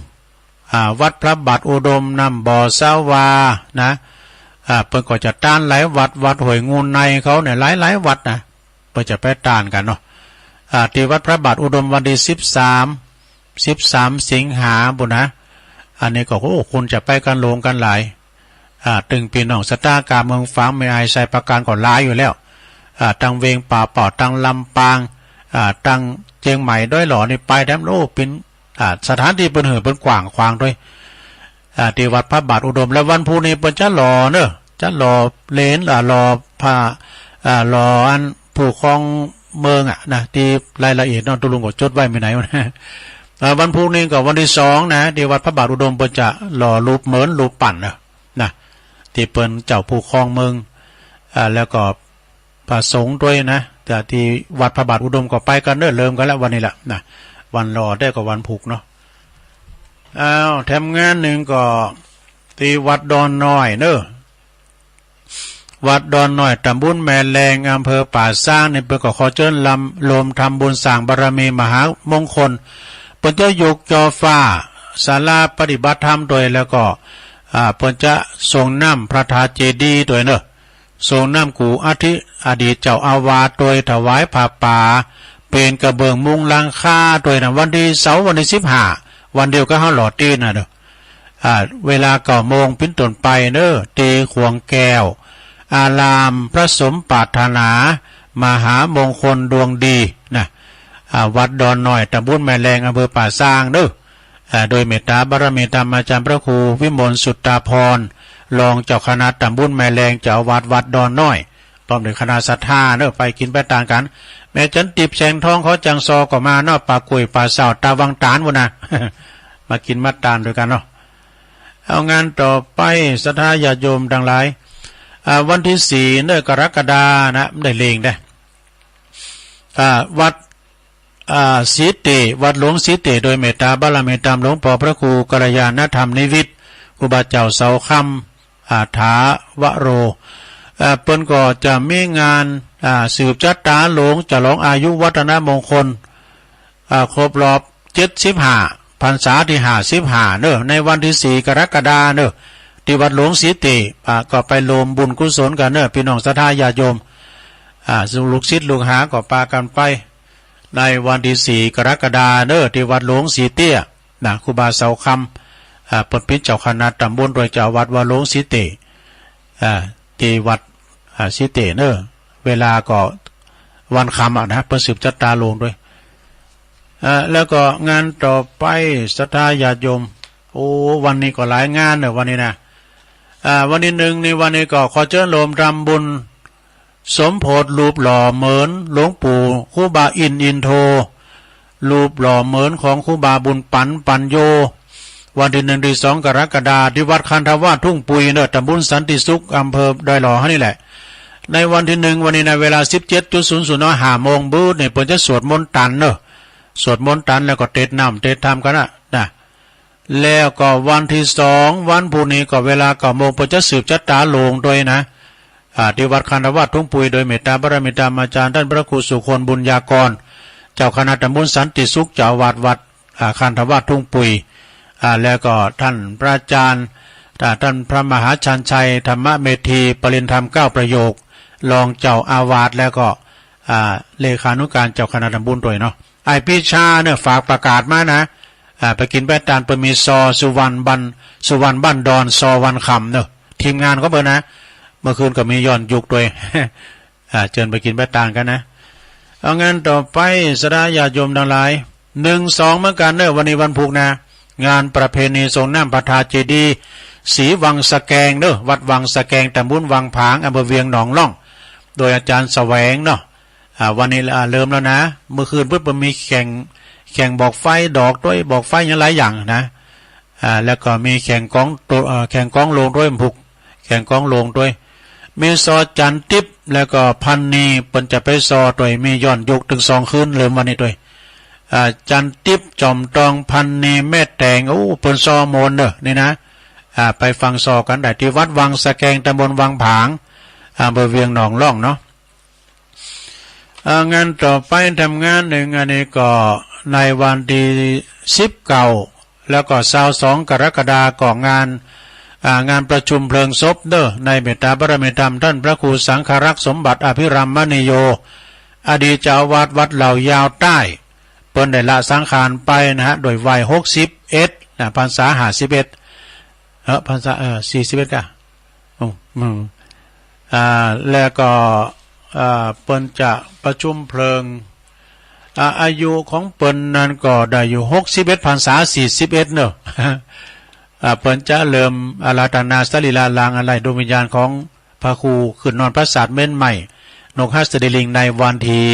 วัดพระบาทอุดมนำบ่อสาวานะเพิ่นก็จะต้านหลายวัดหวยงูในเขาเนี่ยหลายวัดนะเพิ่นจะไปต้านกันเนาะที่วัดพระบาทอุดมวันที่13 สิงหาบุญนะอันนี้ก็โอ้คุณจะไปกันลงกันหลายตึงปีน้องสตากาเมืองฟ้าไม่อายใส่ประการก่อนหลายอยู่แล้วตังเวงป่าปอดตังลำปางตังเจียงใหม่ด้วยหล่อนี่ไปแถมโลเป็นสถานที่เป็นเหือเป็นกว้างขวางด้วยที่วัดพระบาทอุดมแล้ววันพุธนี้เป็นจะหล่อเนอะจะหล่อเลนหล่อผ้าหล่ออันผู้ครองเมืองนะที่รายละเอียดน้องตุลุงก็จดไว้ไม่ไหนวะวันพุธนี้กับวันที่2นะที่วัดพระบาทอุดมเป็นจะหล่อรูปเหมือนรูปปั่นนะที่เป็นเจ้าผู้ครองเมืองแล้วก็พระสงฆ์ด้วยนะแต่ที่วัดพระบาทอุดมก็ไปกันเริ่มกันแล้ววันนี้แหละนะวันรอได้กับวันผูกเนาะทำงานหนึ่งก็ที่วัดดอนน้อยเนอะวัดดอนน้อยตำบลแม่แรงอำเภอป่าสร้างนี่เปิดก็ขอเชิญลมทำบุญสร้างบารมีมหามงคลเปิดจะยกจอฟ้าศาลาปฏิบัติธรรมโดยแล้วก็เปิดจะทรงน้ำพระธาตุเจดีย์โดยเนอะทรงน้ำกูอดีตเจ้าอาวาสโดยถวายผ้าป่าเป็นกระเบื้องมุงหลังคาโดยนะวันที่เสาร์วันที่15วันเดียวก็เขาหล่อตีนนะเด้อ เวลา9 โมงเป็นต้นไปเนตีขวงแก้วอารามพระสมปรารถนามหามงคลดวงดีนะวัดดอนน้อยตำบลแม่แรงอำเภอป่าซางเด้อโดยเมตตาบารมีธรรมอาจารย์พระครูวิมลสุตตาพรรองเจ้าคณะตำบลแม่แรงเจ้าวัดดอนน้อยพร้อมด้วยคณะศรัทธาเนอะไปกินไปต่างกันแม่จันติบแสงทองเขาจังซอก็มาเนาะปลากล้วยปลาเสาตาวังตานวะนะ มากินมัดตานด้วยกันเนาะเอางานต่อไปศรัทธาญาติโยมดังหลายวันที่4เดือนกรกฎานะได้เลงได้วัดสีเตวัดหลวงสีเตโดยเมตตาบารมีธรรมหลวงพ่อพระครูกัลยาณธรรมนิวิทย์ครูบาเจ้าเสาคำถาวโรเปิ้นก็จะมีงานสืบจัตตาหลวงจะร้องอายุวัฒนมงคลครบรอบ75 พรรษาที่55เนอะในวันที่4 กรกฎาคมเนอะที่วัดหลวงสีเตก็ไปรวมบุญกุศลกันเนอะพี่น้องศรัทธาญาติโยมลูกศิษย์ลูกหาก็ปากันไปในวันที่4 กรกฎาคมเนอะที่วัดหลวงสีเตี้ยนะครูบาเสาคำปนพิจเจ้าคณะตำบลโดยเจ้าวัดหลวงสีเตที่วัดสีเตเนอะเวลาก็วันคำนะเปิดสืบจัตตาลงด้วยแล้วก็งานต่อไปศรัทธาญาติโยมโอ้วันนี้ก็หลายงานเนอะวันนี้นะวันที่1ในวันนี้ก็ขอเชิญโลมรำบุญสมโพธิรูปหล่อเหมือนหลวงปู่ครูบาอินโทรูปหล่อเหมือนของครูบาบุญปัญโยวันที่1 ที่ 2 กรกฎาคมที่วัดคันธวาสทุ่งปุยเนอะตำบลสันติสุขอำเภอดอยหล่อนี่แหละในวันที่1วันนี้ในเวลา 17:00 น5 โมงบูธเนี่ยเปิดจะสวดมนต์ตันเนอะสวดมนต์ตันแล้วก็เทศน้ำเทศธรรมกันนะแล้วก็วันที่2วันพรุ่งนี้ก็เวลา9 โมงเปิดจะสืบจัตตาลงด้วยนะที่วัดคันธวาสทุ่งปุยโดยเมตตาบารมีธรรมอาจารย์ท่านพระครูสุคนบุญญากรเจ้าคณะตำบลสันติสุขเจ้าวัดคันธวาสทุ่งปุยแล้วก็ท่านพระอาจารย์ท่านพระมหาชันชัยธรรมเมธีปริญธรรม9 ประโยครองเจ้าอาวาสแล้วก็เลขานุการเจ้าคณะตำบลด้วยเนาะไอพี่ชาเนี่ยฝากประกาศมานะไปกินแป้ตานเปิดมีสุวรรณบ้านดอนวันคำเนอะทีมงานก็เบอร์นะเมื่อคืนก็มีย้อนยุกด้วย เชิญไปกินแป้ตานกันนะเอางั้นต่อไปศรัทธาญาติโยมทั้งหลาย1 2เหมือนกันเนอะวันนี้วันพุธนะงานประเพณีส่งน้ำพระธาตุเจดีย์ศรีวังสะแกงเนอะวัดวังสะแกงตำบลวังผางอำเภอเวียงหนองล่องโดยอาจารย์แสวงเนาะวันนี้เริ่มแล้วนะเมื่อคืนเพิ่งมีแข่งบอกไฟดอกด้วยบอกไฟอย่างหลายอย่างนะแล้วก็มีแข่งกองลงด้วยผูกแข่งกองลงด้วยมีซอจันทิพย์แล้วก็พันนีเปิ้นจะไปซอด้วยมีย้อนยุกถึง2 คืนเริ่มวันนี้ด้วยจันทิพย์จอมตองพันนีแม่แตงโอ้เปิ้นซอโมนเนอะนี่นะไปฟังซอกันได้ที่วัดวังสะแกงตำบลวังผางอำเภอเวียงหนองล่องเนาะงานต่อไปทำงานหนึ่งอันนี้ก็ในวันที่19แล้วก็22 กรกฎาคมก็งานประชุมเพลิงศพเด้อในเมตตาบารมีธรรมท่านพระครูสังฆรักษ์สมบัติอภิรัมมณีโยอดีตเจ้าอาวาสวัดเหล่ายาวใต้เปิ้นได้ละสังขารไปนะฮะโดยวัย61นะพรรษา51พรรษา41ก่ะแล้วก็เปิ้นจะประชุมเพลิงอายุของเปิ้นนั้นก็ได้อยู่61 พรรษา41เนอะเปิ้นจะเริ่มอาราธนาสรีระลางอะไรดวงวิญญาณของพระครูขึ้นนอนพระศาสตร์เม่นใหม่นกฮัสเดลิงในวันที่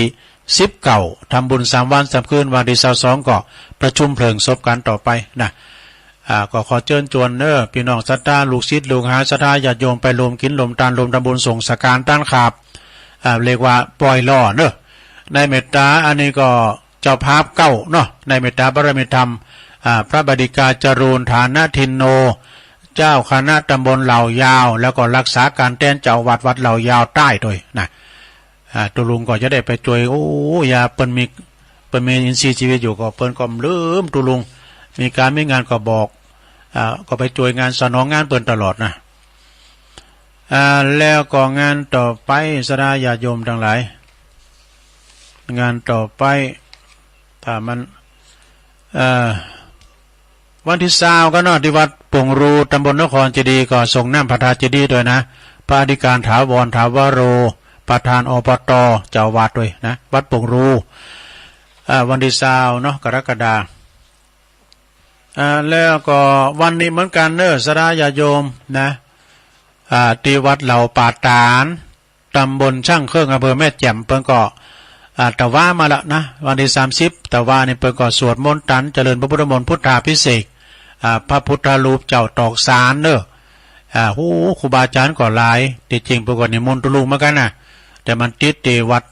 19ทำบุญ3 วัน3 คืนวันที่22ก็ประชุมเพลิงศพกันต่อไปนะก็ขอเชิญชวนเนอะพี่น้องศรัทธาลูกศิษย์ลูกหาศรัทธาญาติโยมไปรวมกินรวมทานรวมทำบุญส่งสการต้านขาบเรียกว่าปล่อยล่อเนอะในเมตตาอันนี้ก็เจ้าภาพเก้าเนาะในเมตตาบารมีธรรมพระบดิกาจรูนฐานะทินโนเจ้าคณะตำบลเหล่ายาวแล้วก็รักษาการแทนเจ้าวัดเหล่ายาวใต้ด้วยนะตุลุงก็จะได้ไปช่วยโอ้ยาเปิ้นมีอินทรีย์ชีวิตอยู่ก็เปิ้นก็ลืมตุลุงมีการมีงานก็บอกก็ไปช่วยงานสนองงานเปิ้นตลอดนะแล้วก็งานต่อไปศรัทธาญาติโยมทั้งหลายงานต่อไปถ้ามัน วันที่20ก็เนาะที่วัดปงรูตำบลนครเจดีย์ก็ส่งน้ำพระธาตุเจดีย์ด้วยนะพระอธิการถาวรถาวโรประธานอบต.เจ้าวาดด้วยนะวัดปงรูวันที่20เนาะกรกฎาแล้วก็วันนี้เหมือนกันเนอะสราญาโยมนะที่วัดเหล่าป่าตานตำบลช่างเครื่องอำเภอแม่แจ่มเปิ้นก็ตะว่ามาละนะวันที่30ตะว่านี่เปิ้นก็สวดมนต์ตันเจริญพระพุทธมนต์พุทธาภิเษกพระพุทธรูปเจ้าตอกสารเนอะครูบาอาจารย์ก็หลายที่จริงเปิ้นก็นิมนต์ตุลุงเหมือนกันนะแต่มันติดที่วัด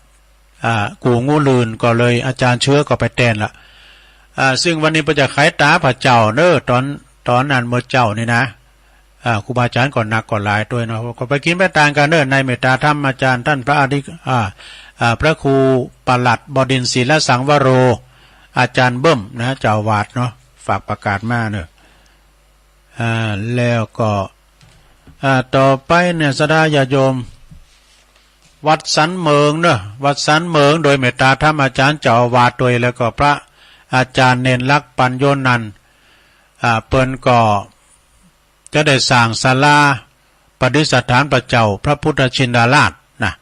กูงูลืนก็เลยอาจารย์เชื้อก็ไปแทนละซึ่งวันนี้เปิ้นจะไขตาพระเจ้าเนอะตอนนั้นเมื่อเจ้านี่นะครูบาอาจารย์ก่อนหนักก่อนหลายตัวเนาะก็ไปกินไปตางกันเนอะในเมตตาธรรมอาจารย์ท่านพระพระครูปลัดบดินทร์ศิลสังวโรอาจารย์เบิ้มนะเจ้าวาดเนาะฝากประกาศมาเนอะแล้วก็ต่อไปเนี่ยสดาญาโยมวัดสันเมืองเนอะวัดสันเมืองโดยเมตตาธรรมอาจารย์เจ้าวาดโดยแล้วก็พระอาจารย์เนนลักษณ์ปัญโยนันท์เปิ้นก็จะได้สร้างศาลาประดิษฐานพระเจ้าพระพุทธชินราชนะ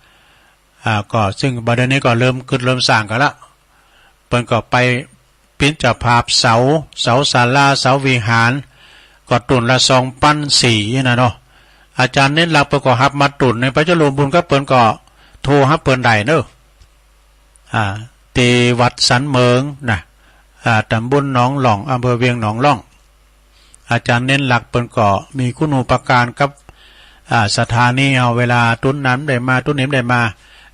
ก็ซึ่งบัดนี้ก็เริ่มสร้างกันละเปิ้นก็ไปปิ้นจะภาพเสาศาลาเสาวิหารก็ตุนละ2,400นะเนาะอาจารย์เน้นหลักประกอบหับมาตุนในพระเจ้าหลวงบุญก็เปิ้นก็โทรหาเปิ้นได้เนอะตีวัดสันเมืองนะตำบลหนองหล่องอำเภอเวียงหนองล่องอาจารย์เน้นหลักเปิ้นก็มีคุณูปการกับสถานีเอาเวลาตุ้นน้ำได้มาตุ้นน้ำได้มา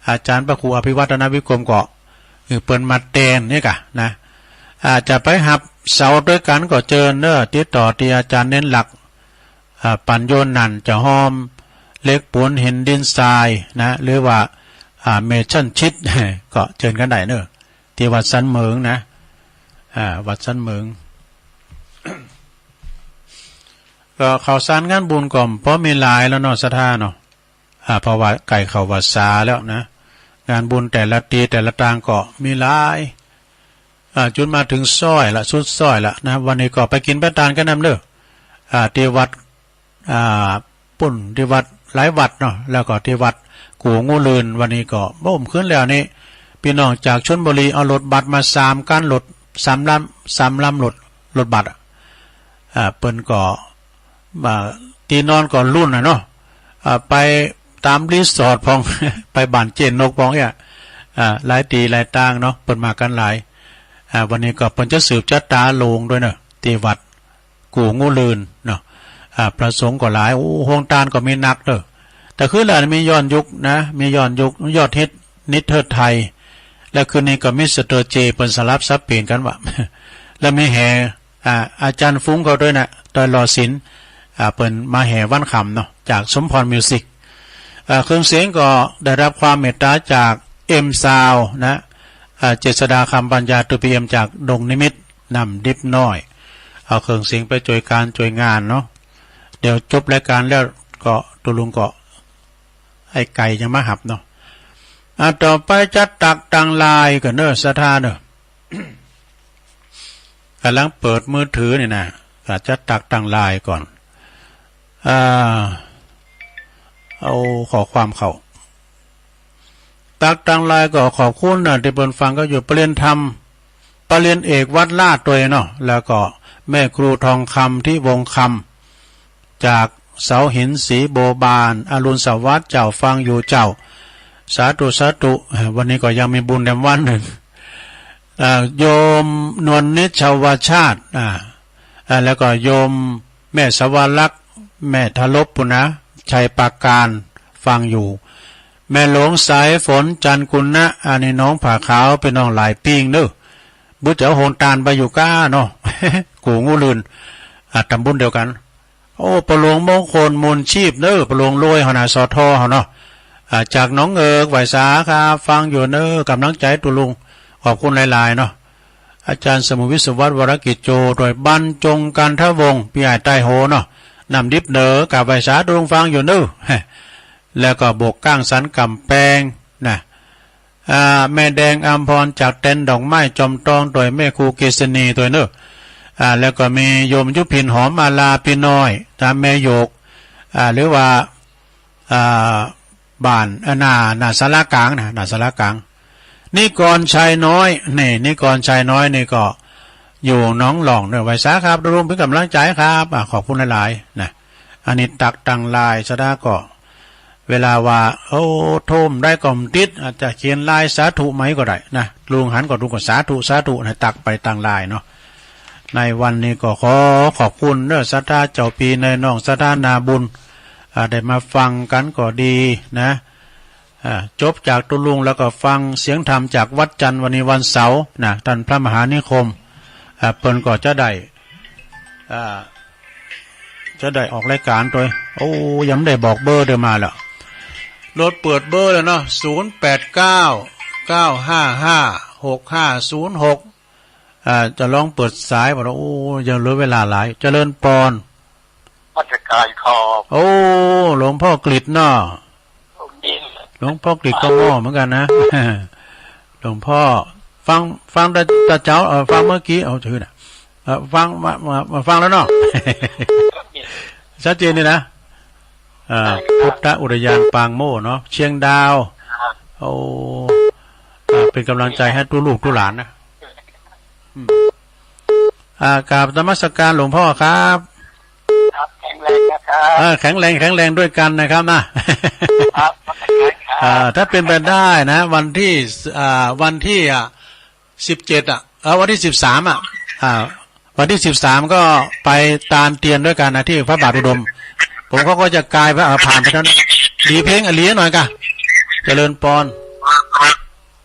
อาจารย์พระครูอภิวัฒนวิกรมก็เปิ้นมาเตนนี่กะนะจะไปหับเสาด้วยกันก็เจอเนอะติดต่อที่อาจารย์เน้นหลักปัญโยนันจะห้อมเล็กปูนหินดินทรายนะหรือว่าเมชั่นชิดก็เชิญกันได้เนอะที่วัดสันเมืองนะวัดสันเมือง ก็ข่าวสารงานบุญก่อมเพราะมีหลายแล้วเนาะสถานเนาะเพราะว่าไก่เข้าวัดสาแล้วนะงานบุญแต่ละตีแต่ละตางก็มีหลายจนมาถึงซ้อยละสุดซ้อยละนะวันนี้ก็ไปกินไปทานกันนำเด้อที่วัดปุ่นที่วัดหลายวัดเนาะแล้วก็ที่วัดกูงูลืนวันนี้ก็บ่มขึ้นแล้วนี่พี่น้องจากชลบุรีเอารถบัสมา3คันรถ3ลำรถบัสเปิ้นก็ตีนอนก่อนรุ่นเนาะไปตามรีสอร์ทพอง ไปบ้านเจนนกพองเนี่ยหลายตีหลายตางเนาะเปิ้นมากันหลายวันนี้ก็เปิ้นจะสืบจัดตาโลงด้วยเนาะที่วัดกูงูลืนเนาะพระสงฆ์ก็หลายโฮงตานก็มีนักเด้อแต่คือแล้วมีย้อนยุคนะมีย้อนยุคยอดฮิตนิเทศไทยแล้วคืนนี้ก็มิสเตอร์เจเปิ้นสลับซับเปลี่ยนกันว่า แล้วมีแห่อาจารย์ฟุ้งเขาด้วยนะโดยรอศิลป์เปิ้นมาแห่วันคำเนาะจากสมพรมิวสิกเครื่องเสียงก็ได้รับความเมตตาจากเอ็มซาวนะเจษฎาคำปัญญาตุปีเอ็มจากดงนิมิตนำดิบน้อยเอาเครื่องเสียงไปช่วยการช่วยงานเนาะเดี๋ยวจบรายการแล้วก็ตุลุงก็ไอ้ไก่ยังมาหับเนาะต่อไปจัดตักตังลายกับเนอสถานเนอะกำลังเปิดมือถือนี่นะจัดตักตังลายก่อนเอาขอความเขาตักตังลายก็ขอบคุณนะที่เปิดฟังก็อยู่ประเรียนธรรมประเรียนเอกวัดลาดตัวเนาะแล้วก็แม่ครูทองคำที่วงคำจากเสาหินสีโบบานอรุณสวัสดิ์เจ้าฟังอยู่เจ้าสาธุวันนี้ก็ยังมีบุญแดมวันหนึ่งโยมนวลนิชาวชาติแล้วก็โยมแม่สวรรค์แม่ทลบปุนะชัยปาการฟังอยู่แม่หลวงสายฝนจันกุณนะอันนี้น้องผ่าขาวเป็นน้องหลายปิ้งเด้อบุญเจ้าโหนตาลไปอยู่ก้าเนาะ กูงูลืนตำบุญเดียวกันโอ้ประหลวงมงคลมูลชีพเด้อประหลวงรวยหนาสอทอเนาะจากน้องเอิกไหวสาครับฟังอยู่เด้อกำลังใจตุลุงขอบคุณหลายๆเนาะอาจารย์สมุวิศวัตวรกิจโจโดยบรรจงกันทวงศ์พี่ใหญ่ใต้โหเนาะนำดิบเดอกับไหวสาตุลุงฟังอยู่เด้อแล้วก็บกก้างสันกำแพงนะแม่แดงอัมพรจากเต็นดอกไม้จอมตองโดยแม่ครูเกษณีตัวเนอะ แล้วก็มีโยมยุพินหอมมาลาปีน้อยตามแม่โยกหรือว่าบ้านนาสารกลางนะนาสารกลางนี่กรชัยน้อยนี่กรชัยน้อยนี่ก็อยู่น้องหลองเนี่ยไว้ซะครับรวมเป็นกำลังใจครับขอบคุณหลายๆนะอันนี้ตักตังลายสดาก็เวลาว่าโทมได้ก่อมติดอาจจะเขียนลายสาธุไหมก็ได้นะลุงหันก็ดูก็สาธุนะตักไปตังลายเนาะในวันนี้ก็ขอบคุณเด้อศรัทธาเจ้าปีในน้องศรัทธานาบุญได้มาฟังกันก็ดีนะจบจากตุลุงแล้วก็ฟังเสียงธรรมจากวัดจันทร์วันนี้วันเสาร์นะท่านพระมหานิคมเพิ่นก็จะได้ออกรายการตัวยังได้บอกเบอร์เดี๋ยวมาแล้วรถเปิดเบอร์แล้วเนาะ0899556506จะลองเปิดสายบอกว่ายังเหลือเวลาหลายเจริญปอนราชการขอบหลวงพ่อกฤษเนาะหลวงพ่อกฤษก็ง้อเหมือนกันนะหลวงพ่อฟังตาเจ้าฟังเมื่อกี้ถือนะฟังมาฟังแล้วเนาะชัดเจนนี่นะพุทธอุทยานปางโม่เนาะเชียงดาวเป็นกำลังใจให้ทุกลูกทุกหลานนะกราบนมัสการหลวงพ่อครับแข็งแรงนะครับแข็งแรงด้วยกันนะครับนะครับถ้าเป็นไปได้นะวันที่17วันที่13วันที่13ก็ไปตาลเตียนด้วยกันนะที่พระบาทอุดมผมก็จะกลายพระผ่านไปทั้งดีเพลงอเลียหน่อยกะเจริญปอน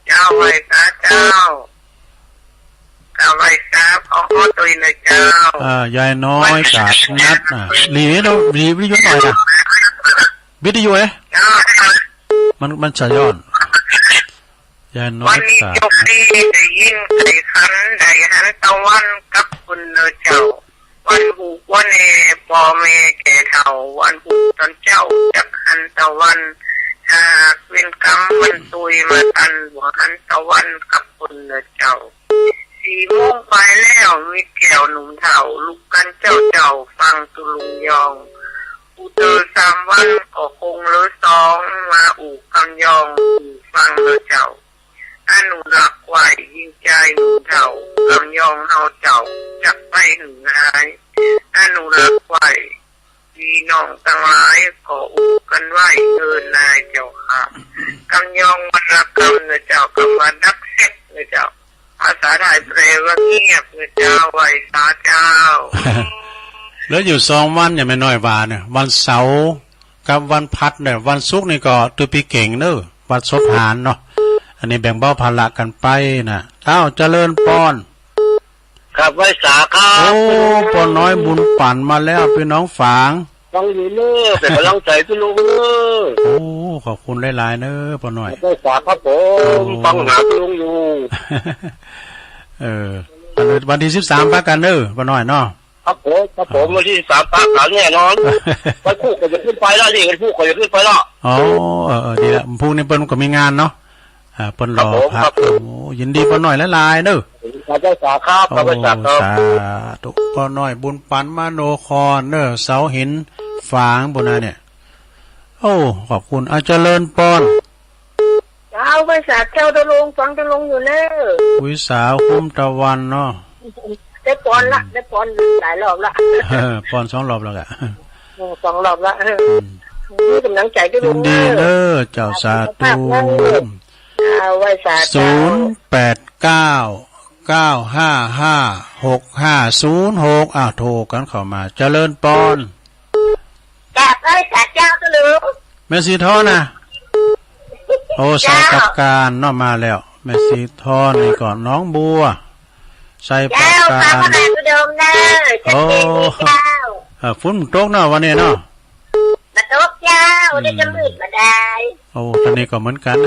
เจ้าไว้เจ้าไว้ครับพ่อตัวนะเจ้ายายน้อยกาดนัดหลีวิทยุหน่อยนะวิทยุมันจะย้อนยายน้อยกาดวันนี้จบดีได้ยินได้ขันได้หันตะวันกับคุณเจ้าวันบุกวันเอพ่อแม่แก่เฒ่าวันบุกตอนเจ้าจักหันตะวันหากเป็นกรรมมันตุยมาตันหันตะวันกับคุณเจ้า4 โมงไปแล้วมีแก้วหนุ่มเฒ่าลุกกันเจ้าฟังตุลุงยองอุเตอ3 วันก็คงเหลือ2มาอู่กำยองฟังเจ้าอนุรักษ์ไว้ยิ่งใจหนุ่มเฒ่ากำยองเฮาเจ้าจักไปหึงหายอนุรักษ์ไว้พี่น้องทั้งหลายก็อู่กันไว้นายเจ้าค่ะกำยองมันรักกำเจ้ากำมันรักเซ็ตเจ้าภาษาไทยแปลว่าเงียบเจ้าไว้สาเจ้าแล้วอยู่2 วันอย่าไม่น้อยว่าเนี่ยวันเสาร์กับวันพัดเนี่ยวันศุกร์นี่ก็ตัวพี่เก่งเนอะวันศพหานเนาะอันนี้แบ่งเบาภาระกันไปนะเจริญปอนครับไว้สาครับปอนน้อยบุญปั่นมาแล้วพี่น้องฝางต้องอยู่เนอะเป็นกำลังใจพี่ลุงเนอะขอบคุณหลายๆเนอะปอนน้อยไว้สาครับผมฟังหาพี่ลุงอยู่วันที่13พักกันเนอะปอนน้อยเนาะครับผมวันที่13พักกันแน่นอนวันพุธก็จะขึ้นไปแล้วนี่วันพุธก็จะขึ้นไปแล้วดีละพรุ่งนี้เปิ้นก็มีงานเนาะเปิ้นรอครับยินดีปอนน้อยหลายๆเด้อพระเจ้าสาครับพระเจ้าสาธุปอนน้อยบุญปันมโนครเด้อเสาหินฝางบุญนะเนี่ยขอบคุณเจริญปอนเอาไปสาเจ้าตะลงฟังตะลงอยู่แล้ววิสาวคุ้มตะวันเนาะได้ปอนหลายรอบละปอน2 รอบแล้วกะ2 รอบละนี่กำลังใจก็ดูดีเด้อเจ้าสาธุเอาไว้สาธุ0899556506โทรกันเข้ามาเจริญปอนจากไอ้สาเจ้าตะลุงแม่สีทอนะสายกับการเนาะมาแล้วแม่สีทอนี่ก่อนน้องบัวใส่ปากกาฝุ่นตกเนาะวันนี้เนาะมาตกเจ้าได้จะมืดมาได้ตอนนี้ก็เหมือนกัน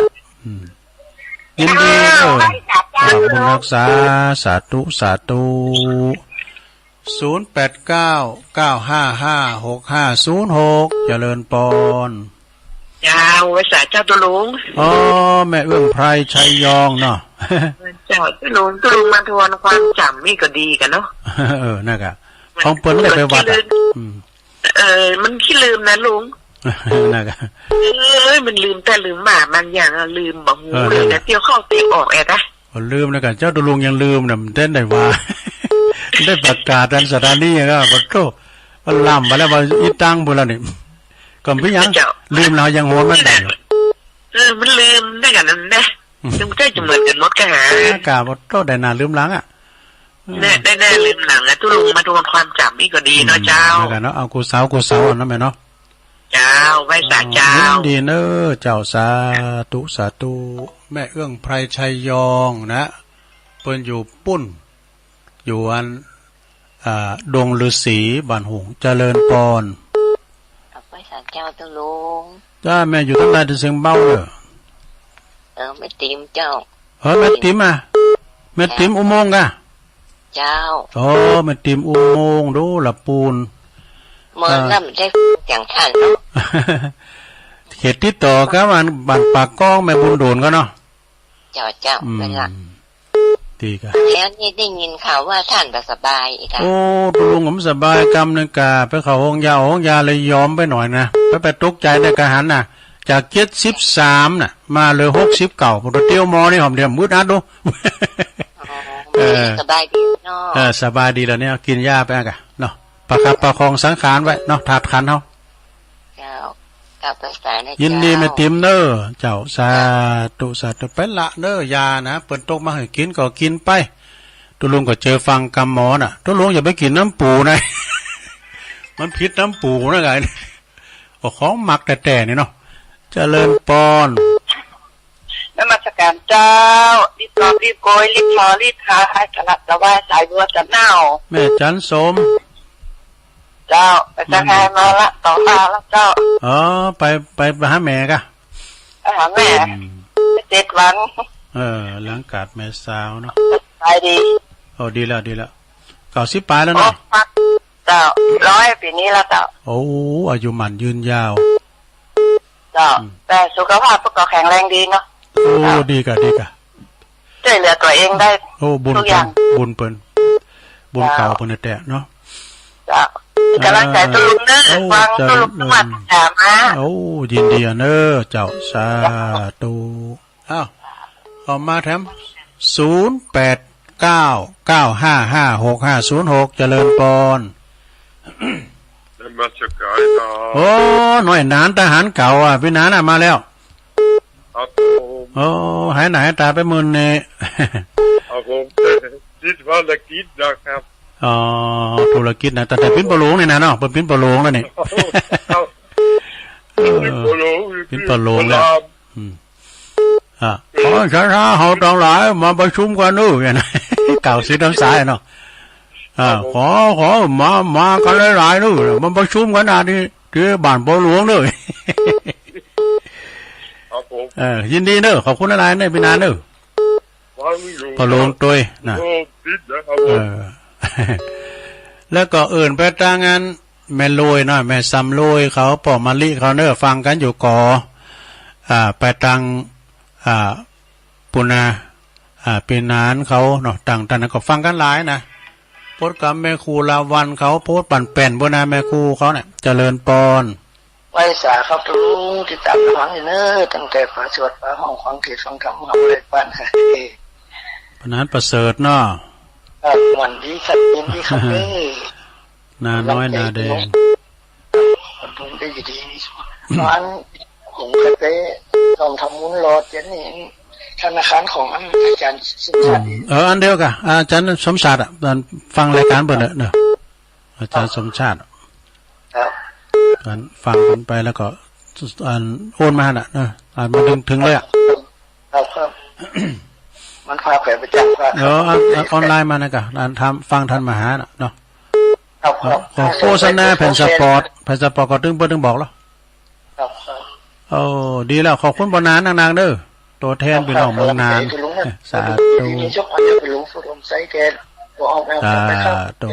ยินดีขอบคุณรักษาสาธุ0899556506เจริญปอน ยาวไว้สาเจ้าตุลุงอ๋อแม่เอื้องไพรชัยยองเนาะเจ้าตุลุงมาทวนความจำนี่ก็ดีกันเนาะนั่นกะของเปิ้นได้ไปวัดมันขี้ลืมนะลุงนั่นกะมันลืมแต่ลืมหมามันอย่างลืมบอกงูเลยนะเที่ยวเข้าเที่ยวออกแอดนะลืมนะกันเจ้าตุลุงยังลืมน่ะเต้นได้ว่าได้ประกาศทางสถานีก็บ่โตมันล่ำไปแล้วว่าอีตังพุ่นแล้วนี่ก็พี่ยังลืมแล้วยังโหมันได้มันลืมได้กันนั่นนะจึงได้จะเหมือนกันรถกะหากะบ่โตได้น่าลืมหลังอ่ะได้ลืมหลังแล้วตุลุงมาทวนความจำนี่ก็ดีเนาะเจ้ากันเนาะเอากูสาวเนาะแม่เนาะเจ้าไว้สาเจ้าดีเนอเจ้าสาธุแม่เอื้องไพรชัยยองนะเปิ้นอยู่ปุ้นอยู่อันดงฤาษีบ้านหงเจริญปอนไว้สาเจ้าตุลุงจ้าแม่อยู่ทั้งใดถึงเสียงเบาเด้อไม่ติมเจ้าแม่ติมอ่ะแม่ติมอุโมงค์กะเจ้าแม่ติมอุโมงค์ดูละปูนเมื่อน้ำได้อย่างท่านเนาะเขตติดต่อกับบ้านปากก้องแม่บุญโดนก็เนาะเจ้าเป็นหลักดีกะแล้วนี่ได้ยินข่าวว่าท่านสบายอีกค่ะตุลุงผมสบายกำนึงกะไปเข้าห้องยาเลยยอมไปหน่อยนะไปตกใจในกะหันน่ะจาก73น่ะมาเลย60เก่าพอเตี้ยวมอนี่หอมเดียวมืดอัดดูสบายดีเนาะสบายดีแล้วเนี่ยกินยาไปกะเนาะประคับประคองสังขารไว้เนาะถาดขันเฮายินดีแม่ติมเน้อเจ้าสาธุไปละเน้อยานะเปิ้นตกมาให้กินก็กินไปตุลุงก็เจอฟังกำหมอน่ะตุลุงอย่าไปกินน้ำปูนะมันผิดน้ำปูนะไงของหมักแต่นี่เนาะเจริญปอนนมัสการเจ้ารีบรอรีบโกยรีบทอรีบทาให้กระลับกระว่ายสายบัวจะเน่าแม่จันสมเจ้าไปจะแทนมาละต่อตาละเจ้าไปหาแม่กะหาแม่7 วันหลังกาดแม่สาวเนาะไปดีดีแล้ว90ปลายแล้วเนาะเจ้า100ปีนี้แล้วเจ้าอายุมันยืนยาวเจ้าแต่สุขภาพก็แข็งแรงดีเนาะดีกะช่วยเหลือตัวเองได้ทุกอย่างบุญเปิ้นบุญเก่าเปิ้นแต่เนาะเจ้ากำลังใจตุลุงเด้อฟังตุลุงมาถามมายินดีเด้อเจ้าสาธุเอามาแถม0899556506เจริญปอนมาจากไหนต่อหน่วยนานทหารเก่าพี่นานมาแล้วครับหายไหนตาไปมื้อนี้ผมคิดว่าละกิจนะครับธุรกิจนะแต่ปิ้นปลาโลงนี่นะเนาะปิ้นปลาโลงแล้วนี่ปิ้นปลาโลงแล้วช้าๆเฮาต้องหลายมาประชุมกันนู่นอย่างนั้นเก่าสิทางซ้ายเนาะขอมากันหลายๆนู่นมาประชุมกันนี่ที่บ้านปลาโลงเลยยินดีเด้อขอบคุณอะไรเนี่ยพี่นานเด้อปลาโลงตัวนะแล้วก็อื่นไปทางงานแม่ลอยเนาะแม่ซ้ำลอยเขาปอมะลิเขาเน้อฟังกันอยู่ก่อไปทางปุณาปีนานเขาเนาะต่างๆก็ฟังกันหลายนะโพสกับแม่ครูลาวันเขาโพสปั่นแป่นปุณาแม่ครูเขาเนี่ยเจริญปอนไว้สาครับทุกที่ตามฟังเน้อตั้งแต่ฝาสวดฝาห้องฟังเทศฟังธรรมเอาเลยปั้นปนันประเสริฐเนาะวันดีสัตว์เป็นดีครับนาน้อยนาแดงผมได้ยินดีวันผมเคยไปลองทำมุ้นรอเจนนี่ธนาคารของอาจารย์สมชาติอันเดียวกันอาจารย์สมชาติตอนฟังรายการเปิดเนอะอาจารย์สมชาติตอนฟังกันไปแล้วก็โอนมาน่ะมาถึงเลยครับมันพาแผลไปแจ้งว่าออนไลน์มานะกะทำฟังทันมาหาเนาะโฆษณาแผ่นสปอร์ตก็ตึงบอกแล้วดีแล้วขอบคุณบนานนางๆเด้อตัวแทนพี่น้องเมืองนานสาธุสาธุ สาธุ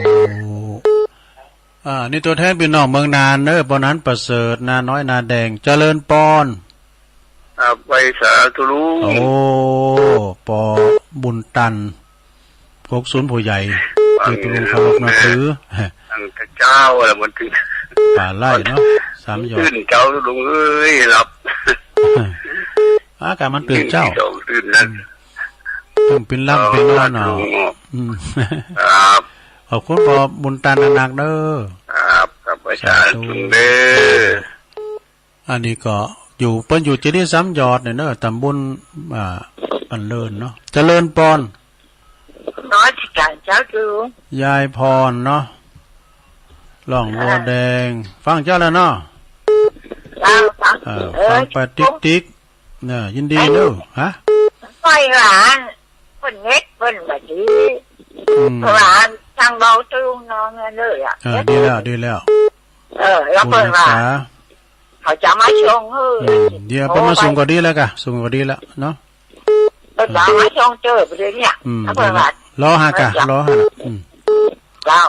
เ นี่ตัวแทนพี่น้องเมืองนานเนอะปอนั้นประเสริฐนาน้อยนาแดงเจริญปอนไปสาธุลุงโอ้ปอบุญตันพกศูนย์ผู้ใหญ่คือตุลุงเคารพนับถืออังเจ้าอะไรมันถึงป่าไล่เนาะ3หยอดตื่นเจ้าลุงเอ้ยหลับอากาศมันตื่นเจ้าตื่นนั่นต้องเป็นล่ำเป็นนอนเนาะครับขอบคุณปอบุญตันนักเด้อครับกับประชาชนเด้ออันนี้ก็อยู่เปิ้นอยู่จะได้3หยอดเนี่ยเนอะตำบลอันเลินเนาะเจริญปอนน้อยที่การเจ้าดูยายพรเนาะหล่องวัวแดงฟังเจ้าแล้วเนาะฟังไปติ๊กเนี่ยยินดีเนอะฮะไฟหลานเปิ้นเน็ตเปิ้นแบบนี้หลานทางเบาตู้น้องเลยอ่ะดีแล้วแล้วเปิ้นว่าเขาจะมาชงเดี๋ยวเปิ้นมาส่งก็ดีแล้วกะส่งก็ดีแล้วเนาะเปิ้นจะมาชงเจอไปเลยเนี่ยเปิ้นว่ารอหากะรอหาเจ้า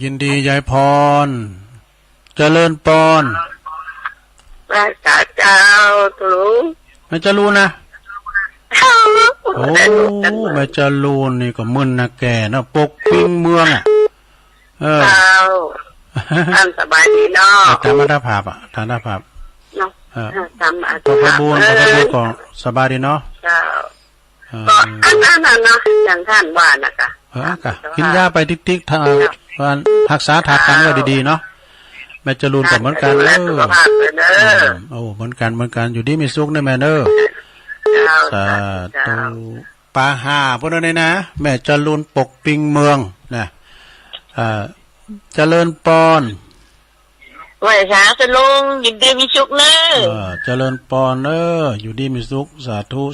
ยินดียายพรเจริญปอนพระเจ้าตุลุงไม่จะรู้นะโอ้แม่จรูนนี่ก็มึนนะแกนะปกปิ้งเมืองท่านสบายดีเนาะธรรมดาภาพธรรมดาภาพเนาะธรรมดาพระบุญก็สบายดีเนาะเจ้าก็อันนั้นเนาะอย่างท่านว่านะคะกินยาไปติ๊กๆทางรักษาถาดกันไว้ดีๆเนาะแม่จรูนก็เหมือนกันโอ้เหมือนกันอยู่ดีมีสุขนะแม่เด้อสาธุปาหาพวกนั้นนะแม่จรูนปกปิงเมืองนะเจริญปอนไหวสาธุลุงยินดีมีสุขเนอะเจริญปอนเนอะอยู่ดีมีสุขสาธุ089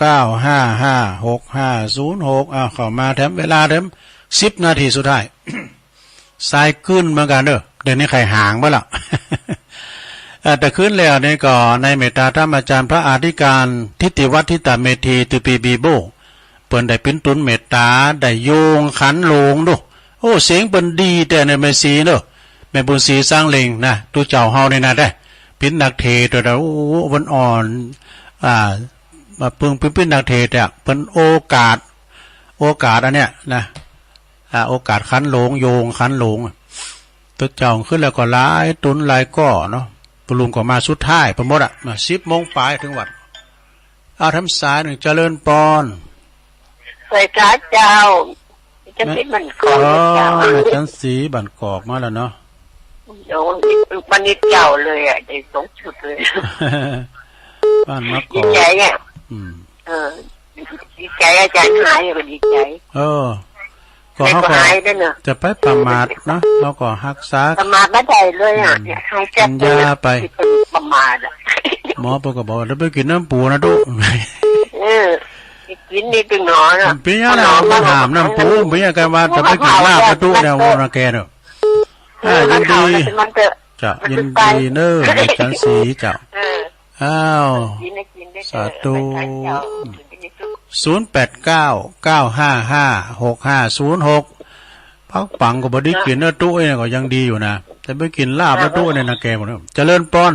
9556506เข้ามาแถมเวลาเถม10 นาทีสุดท้ายสายขึ้นเหมือนกันเด้อเดี๋ยวนี้ใครห่างบ่ล่ะ แต่ขึ้นแล้วนี่ก็ในเมตตาธรรมอาจารย์พระอธิการทิติวัฒน์ทิตเมธีตุปีบีโบเปิ้นได้เป็นตุนเมตตาได้โยงขันโลงดูโอ้เสียงเปิ้นดีแต่ในแม่สีเด้อแม่บุญศรีสร้างเลงนะตัวเจ้าเฮานี่นะได้เป็นนักเทศตัวโอ้วันอ่อนมาเพิ่งเป็นนักเทศอ่ะเปิ้นโอกาสอันเนี้ยนะโอกาสขันโลงโยงขันโลงตัวเจ้าขึ้นแล้วก็หลายตุนหลายก่อเนาะปลุงก็มาสุดท้ายประมดอ่ะมา10 โมงปลายถึงวัดเอาทำสาย1เจริญปอนใส่กาเจ้าจะเป็นบันกอกเจ้าจันสีบันกอกมาแล้วเนาะโดนบันนิดเจ้าเลยอ่ะได้2 ชุดเลยบ้านมะกอกดีใจอ่ะดีใจอาจารย์หายก็ดีใจก็เขาก็จะไปประมาทนะเราก็รักษาประมาทไม่ได้เลยอ่ะให้กินยาไปประมาทอ่ะหมอก็บอกแล้วไปกินน้ำปูนะทุกกินนี่เป็นหนอนอ่ะเป็นยังไงมาถามน้ำปูเป็นยังไงว่าจะไปกินลาบนะทุกเนี่ยวันละแกเนอะยินดีจะยินดีเนอะจันสีเจ้าสาธุ089 9556506ปังก็บ่ได้กินเนื้อตู้เนี่ยก็ยังดีอยู่นะแต่ไปกินลาบแล้วตู้เนี่ยนะแกหมดแล้วเจริญปอน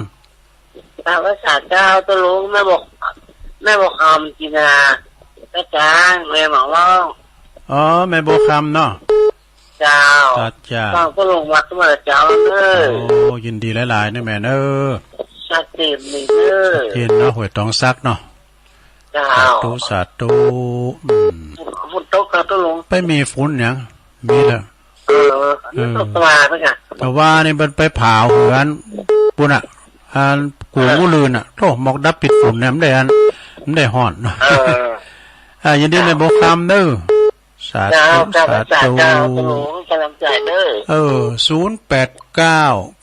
ภาษาเจ้าตัวลุงแม่บอกคำกินนะแม่จ้าแม่บอกว่าแม่บอกคำเนาะเจ้าฟังตัวลุงวัดตัวเจ้ายินดีหลายๆนะแม่เนอะชัดเจนเลยเนอะเห็นเนาะหวยตองซักเนาะสาธุฝนตกครับตัวลุงไปมีฝนยังมีแล้วตกมาไปค่ะแต่ว่านี่มันไปเผาเหือนปุ่นอ่ะกูงูลืนอ่ะโธ่หมอกดับปิดฝนเนี่ยมันได้ห่อนยินดีในบอกคำเด้อสาธุ089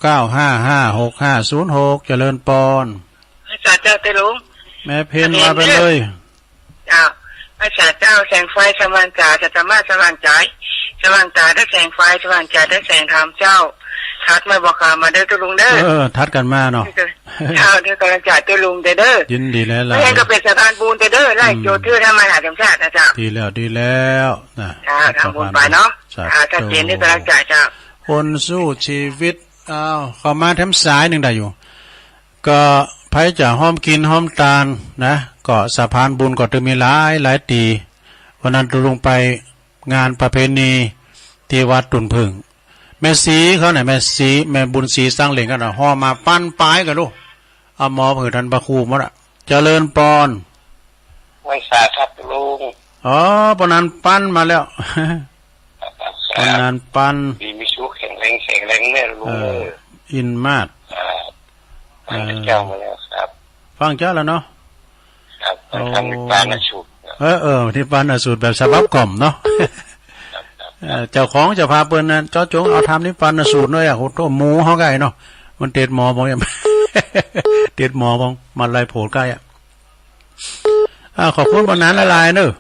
9556506เจริญปอนสาธุเตลุงแม่เพนมาไปเลยพระเจ้าแสงไฟสว่างจ่าจะสามารถสว่างใจสว่างจ่าได้แสงไฟสว่างจ่าได้แสงธรรมเจ้า ทักมาบอกข่าวมาเด้อตัวลุงเด้อทัดกันมาเนาะเด้อกำลังจ่ายตัวลุงเด้อยินดีแล้วล่ะไม่งั้นก็เป็นสะพานปูนเด้อไล่โจทย์เทื่อทำมาหาธรรมชาตินะจ๊ะดีแล้วนะทำบุญไปเนาะชัดเจนที่กำลังจ่ายจ้ะคนสู้ชีวิตเข้ามาแถมสายหนึ่งได้อยู่ก็ไผจะห้อมกินห้อมตาลนะก็สะพานบุญก็จะมีหลายตีวันนั้นลงไปงานประเพณีที่วัดตุนพึ่งแม่สีเขาไหนแม่สีแม่บุญศรีสร้างเหล่งกันห่อมาปั้นปลายกันลูกเอาหมอเผื่อทันประคูมั้งอะเจริญปอนไว้สาครับลุงปนันปั้นมาแล้วปนันปั้นมีชูแข็งแรงแม่ลุงอินมากฟังเจ้ามาแล้วครับฟังเจ้าแล้วเนาะครับทำปานสูตรที่ปานสูตรแบบฉบับกล่อมเนาะเจ้าของจะพาเปิ้นนั้นเจ้าจงเอาทำนี่ปานสูตรด้วยโหตัวหมูเฮาไก่เนาะมันเต็ดหมอบ่ยังเต็ดหมอบ่มาไล่โผล่ใกล้ขอบคุณปนนั้นหลายๆเด้อ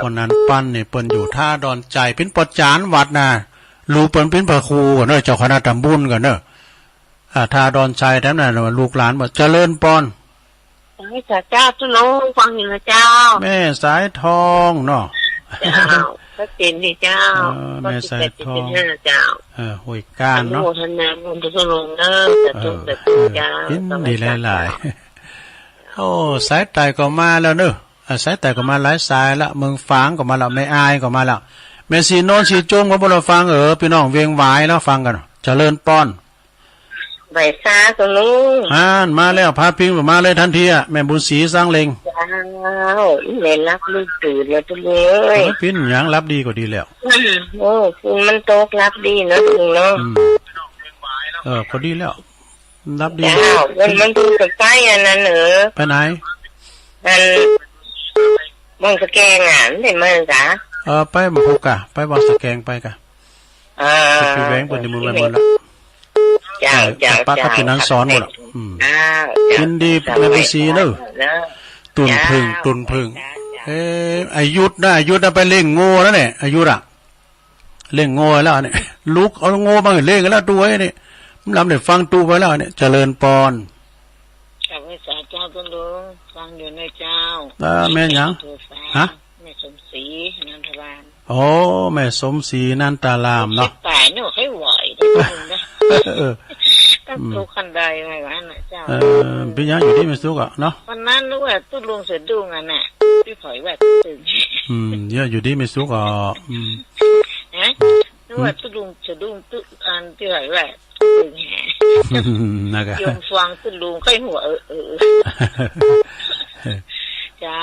ปนนั้นปั้นนี่เปิ้นอยู่ท่าดอนใจเป็นปอจานวัดน่ะรู้เปิ้นเป็นพระครูก่อนเด้อเจ้าคณะตำบุญก่อนเด้อท่าดอนใจแถมนั้นลูกหลานบ่เจริญปอนให้เจ้าตุลงฟังอยู่นะเจ้าแม่สายทองเนาะก็เป็นนี่เจ้าแม่สายทองเจ้าห้วยก้านเนาะโมทนาบุญตุลงเด้อแต่ตุ้เจ้าดีหลายๆสายไต่ก็มาแล้วเนอะสายไต่ก็มาหลายสายละเมืองฝางก็มาแล้วแม่อายก็มาแล้วแม่สีโนนสีจุ้งก็บ่เราฟังพี่น้องเวียงหวายแล้วฟังกันเจริญป้อนใบซาตัวลุงมาแล้วพาพิงมาเลยทันทีแม่บุญศรีสร้างเล็งเล่นรับลูกตื่นแล้วตัวเลยพินยังรับดีกว่าดีแล้วคุณมันโตกรับดีนะลุงเนาะพอดีแล้วรับดีมันดูกับใต้อันนั้นไปไหนมองสแกงได้มาจ้ะไปหมู่กะไปบอกสแกงไปกะไปแหวงบนในมือไปหมดแล้วป้าก็เป็นนังสอนหมดยินดีแม่บุญศรีเนอะตุนพึ่งอายุนะไปเล่งโง่แล้วเนี่ยอายุอะเล่งโง่แล้วเนี่ยลุกเอาโง่มาเล่งแล้วตัวเนี่ยลำเด็ดฟังตูไปแล้วเนี่ยเจริญปอนข้าพเจ้าเจ้าตุลงฟังอยู่ในเจ้าแม่ยังแม่สมศรีนันทรามแม่สมศรีนันตารามเนาะตายเนี่ยให้ไหวตั้งตัวคันใดไว้วันน่ะเจ้าพี่ยังอยู่ที่ไม่สุกเนาะวันนั้นรู้ว่าตุ้ลุงเสือดุงน่ะพี่ถอยแวดตึงเยอะอยู่ที่ไม่สุกรู้ว่าตุ้ลุงเสือดุงตุ้พี่ถอยแวดตึงนะครับยมฟังตุ้ลุงค่อยหัวเจ้า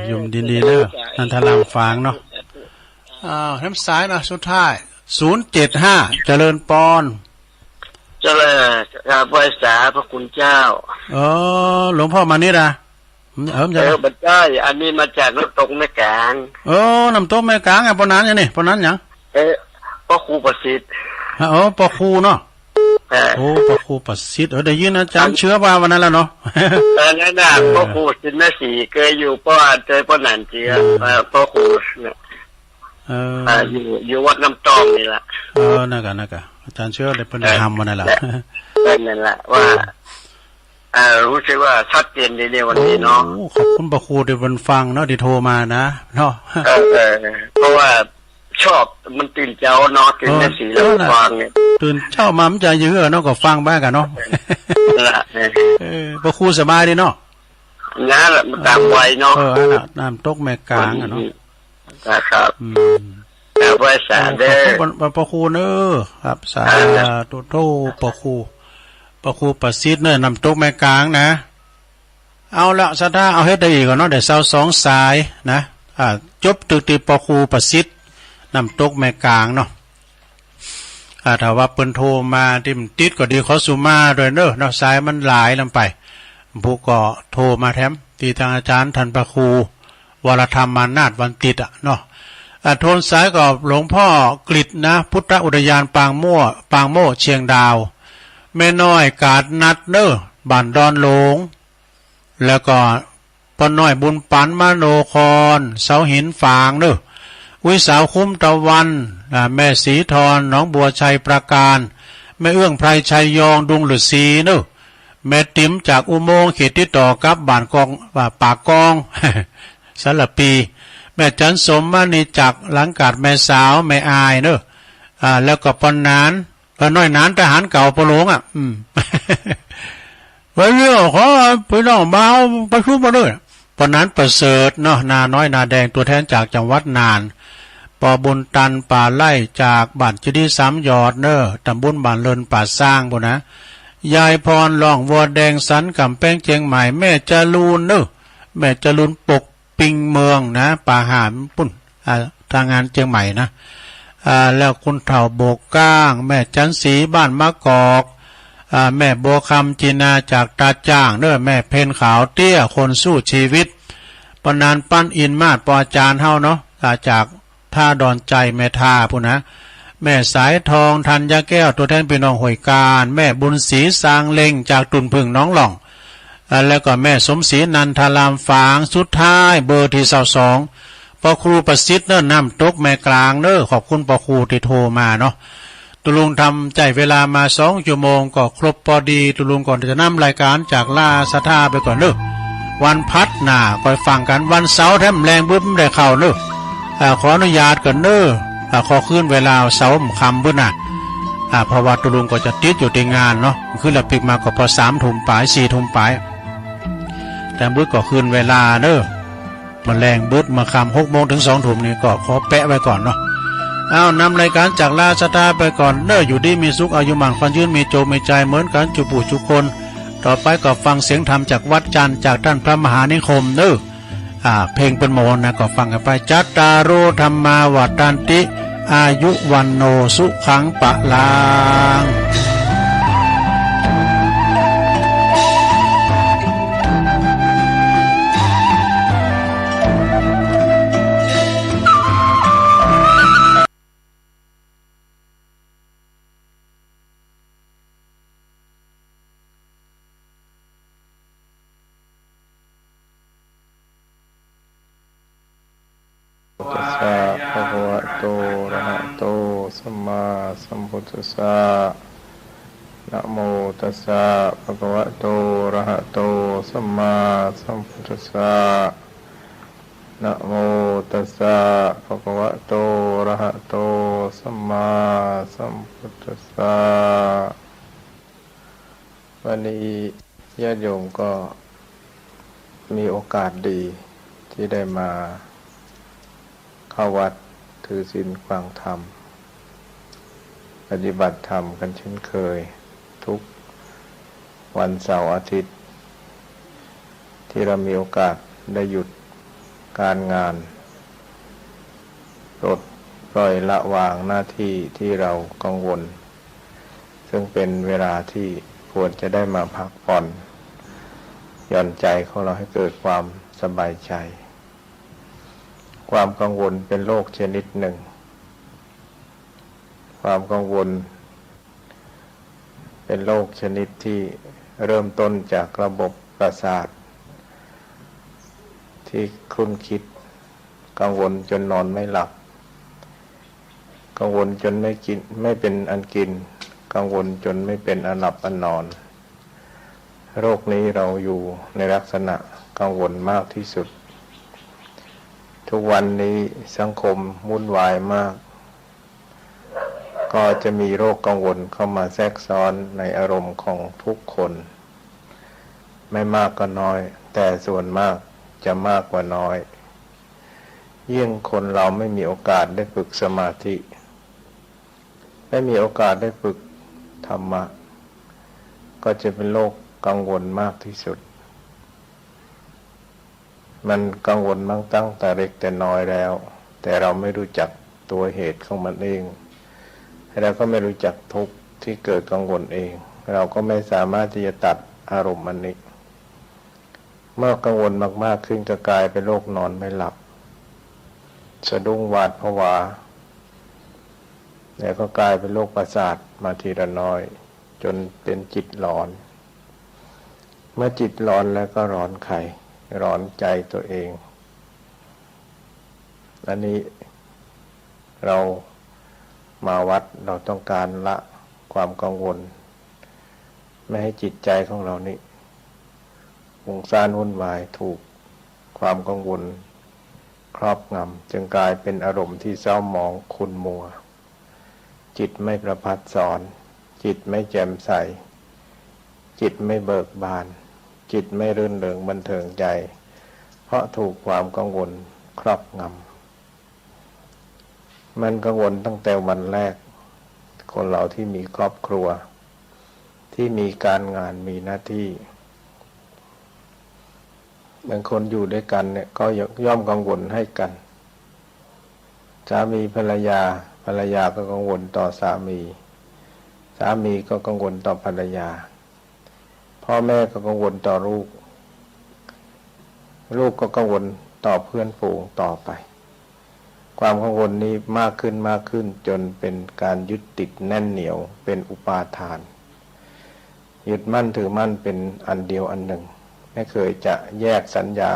ยมดีๆเด้อนันทรามฟางเนาะน้ำสายนะสุดท้าย075เจริญปอนเจริญพระสาพระคุณเจ้าหลวงพ่อมานี่นะบัดได้อันนี้มาจากน้ำตกแม่กลางน้ำตกแม่กลางปนนั้นยังนี่ปนนั้นยังพ่อครูประสิทธิ์พ่อครูเนาะพ่อครูประสิทธิ์ได้ยินอาจารย์เชื้อว่าวันนั้นแล้วเนาะนั่นน่ะพ่อครูสินแม่สีเคยอยู่ป้อนเจอป้อนหนานเจียพ่อครูเนี่ยอยู่วัดน้ำตองนี่แหละนั่นกันอาจารย์เชื่อได้เป็นทำมานั่นแหละนั่นแหละว่ารู้สึกว่าชัดเจนในวันนี้เนาะขอบคุณพระครูที่วันฟังเนาะที่โทรมานะเนาะเพราะว่าชอบมันตื่นเจ้าเนาะตื่นในสีแล้วฟังเนี่ยตื่นเจ้ามามันใจเยอะเนาะก็ฟังบ้างกันเนาะพระครูสบายดีเนาะนั่นแหละมันตามวัยเนาะน้ำตกแม่กลางอ่ะเนาะครับพระสาเด้อพระครูเนอะครับสาธุโตพระครูประสิทธิ์เนอะนำตกแม่กลางนะเอาละสัทธาเอาให้ได้อีกก่อนเนาะเดี๋ยว2สายนะจบติพระครูประสิทธิ์นำตกแม่กลางเนาะถ้าว่าเปิ้นโทรมาที่มันติดก็ดีขอสุมาด้วยเนอะสายมันหลายลงไปผู้ก็โทรมาแถมที่ทางอาจารย์ท่านพระครูวรธรรมมานาฏวันติดเนาะโทนสายกับหลวงพ่อกฤษนะพุทธอุทยานปางโม่เชียงดาวแม่น้อยกาดนัดเนอบ้านดอนหลงแล้วก็ปน้อยบุญปันมโนครเสาหินฝางเนอ วิสาวคุ้มตะวันแม่สีทรหนองบัวชัยประการแม่เอื้องไพรชัยยองดุงฤาษีเนอะแม่ติ๋มจากอุโมงค์เขตติดต่อกับบ้านกองปากกอง สารปีแม่จันสมมานีจากหลังกาดแม่สาวแม่อายเนอะแล้วก็ปนนานน้อยนานทหารเก่าปะโลงไปเรื่องขอไปน้องมาเอาประชุมมาด้วยปนนั้นประเสริฐเนาะนาน้อยนาแดงตัวแทนจากจังหวัดน่านปอบุญตันป่าไล่จากบ้านจุดีสามยอดเนอะตำบลบ้านเลินป่าสร้างบุนะยายพรล่องวัวแดงสันกำแป้งเชียงใหม่แม่จรูนเนอะแม่จรูนปกปิงเมืองนะป่าหามปุ่นทางงานเชียงใหม่นะแล้วคุณเถ่าโบกก้างแม่จันสีบ้านมะกอกแม่บัวคำจีนาจากตาจ้างเนอะแม่เพนขาวเตี้ยคนสู้ชีวิตปนานปั้นอินมาดปอาจารย์เฮาเนาะจากท่าดอนใจแม่ท่าพูนะแม่สายทองธัญแก้วตัวแทนพี่น้องห้วยการแม่บุญศรีสางเล็งจากตุนพึ่งน้องหล่องแล้วก็แม่สมศรีนันทารามฝางสุดท้ายเบอร์ที่22ปอครูประสิทธิ์เนอะนำตกแม่กลางเนอะขอบคุณปอครูที่โทรมาเนาะตุลุงทำใจเวลามา2 ชั่วโมงก็ครบพอดีตุลุงก่อนจะนำรายการจากลาสถาไปก่อนเนอะวันพัดหน้าคอยฟังกันวันเสาร์แถมแรงบึ้มได้เข้าเนอะขออนุญาตก่อนเนอะขอขึ้นเวลาเสาร์คำเพื่อนน่ะเพราะว่าตุลุงก็จะติดอยู่ในงานเนาะขึ้นละปิกมาก็พอ3 ทุ่มปลาย4 ทุ่มปลายแต่บึ้ก็ขึ้นเวลาเนอะมันแรงบึ้มาคำ6 โมงถึง2 ทุ่มนี่ก็ขอแปะไว้ก่อนเนาะนำรายการจากลาสตาไปก่อนเนอะอยู่ดีมีสุขอายุมั่นขวัญยืนมีโจมีใจเหมือนกันจุบุจุคนต่อไปก็ฟังเสียงธรรมจากวัดจันทร์จากท่านพระมหานิคมเนอะเพลงเป็นโมนนะก็ฟังกันไปจัตตาโรธรรมาวัฏันติอายุวันโนสุขังปะลางตัสสะภะคะวะโตอะระหะโตสัมมาสัมพุทธัสสะนะโมตัสสะภะคะวะโตอะระหะโตสัมมาสัมพุทธัสสะนะโมตัสสะภะคะวะโตอะระหะโตสัมมาสัมพุทธัสสะวันนี้ญาติโยมก็มีโอกาสดีที่ได้มาเข้าวัดถือศีลฟังธรรมปฏิบัติธรรมกันเช่นเคยทุกวันเสาร์อาทิตย์ที่เรามีโอกาสได้หยุดการงานปลดปล่อยละวางหน้าที่ที่เรากังวลซึ่งเป็นเวลาที่ควรจะได้มาพักผ่อนหย่อนใจของเราให้เกิดความสบายใจความกังวลเป็นโรคชนิดหนึ่งความกังวลเป็นโรคชนิดที่เริ่มต้นจากระบบประสาทที่ครุ่นคิดกังวลจนนอนไม่หลับกังวลจนไม่เป็นอันกินกังวลจนไม่เป็นอันหลับอันนอนโรคนี้เราอยู่ในลักษณะกังวลมากที่สุดทุกวันนี้สังคมวุ่นวายมากก็จะมีโรคกังวลเข้ามาแทรกซ้อนในอารมณ์ของทุกคนไม่มากก็น้อยแต่ส่วนมากจะมากกว่าน้อยยิ่งคนเราไม่มีโอกาสได้ฝึกสมาธิไม่มีโอกาสได้ฝึกธรรมะก็จะเป็นโรคกังวลมากที่สุดมันกังวลบ้างตั้งแต่เล็กแต่น้อยแล้วแต่เราไม่รู้จักตัวเหตุของมันเองเราก็ไม่รู้จักทุกข์ที่เกิดกังวลเองเราก็ไม่สามารถที่จะตัดอารมณ์อันนี้เมื่อกังวลมากๆขึ้นก็กลายเป็นโรคนอนไม่หลับสะดุ้งหวาดผวาแล้วก็กลายเป็นโรคประสาทมาทีละน้อยจนเป็นจิตหลอนเมื่อจิตร้อนแล้วก็ร้อนใครร้อนใจตัวเองอันนี้ เรามาวัดเราต้องการละความกังวลไม่ให้จิตใจของเรานี่ฟุ้งซ่านวุ่นวายถูกความกังวลครอบงำจึงกลายเป็นอารมณ์ที่เศร้าหมองขุ่นมัวจิตไม่ประภัสสอนจิตไม่แจ่มใสจิตไม่เบิกบานจิตไม่รื่นเริงบันเทิงใจเพราะถูกความกังวลครอบงำมันกังวลตั้งแต่วันแรกคนเราที่มีครอบครัวที่มีการงานมีหน้าที่บางคนอยู่ด้วยกันเนี่ยก็ย่อมกังวลให้กันสามีภรรยาก็กังวลต่อสามีก็กังวลต่อภรรยาพ่อแม่ก็กังวลต่อลูกก็กังวลต่อเพื่อนฝูงต่อไปความกังวลนี้มากขึ้นจนเป็นการยึดติดแน่นเหนียวเป็นอุปาทานยึดมั่นถือมั่นเป็นอันเดียวอันหนึ่งไม่เคยจะแยกสัญญา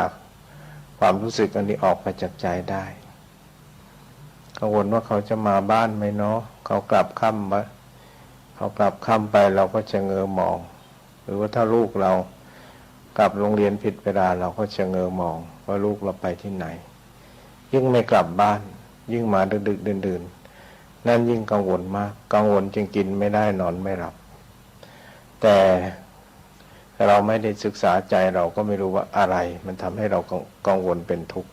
ความรู้สึกอันนี้ออกไปจากใจได้กังวลว่าเขาจะมาบ้านไหมเนาะเขากลับค่ำไปเราก็จะเงอมองหรือว่าถ้าลูกเรากลับโรงเรียนผิดเวลาเราก็จะเงอมองว่าลูกเราไปที่ไหนยิ่งไม่กลับบ้านยิ่งมาดึกดื่นนั่นยิ่งกังวลมากกังวลจึงกินไม่ได้นอนไม่หลับแต่เราไม่ได้ศึกษาใจเราก็ไม่รู้ว่าอะไรมันทำให้เรากังวลเป็นทุกข์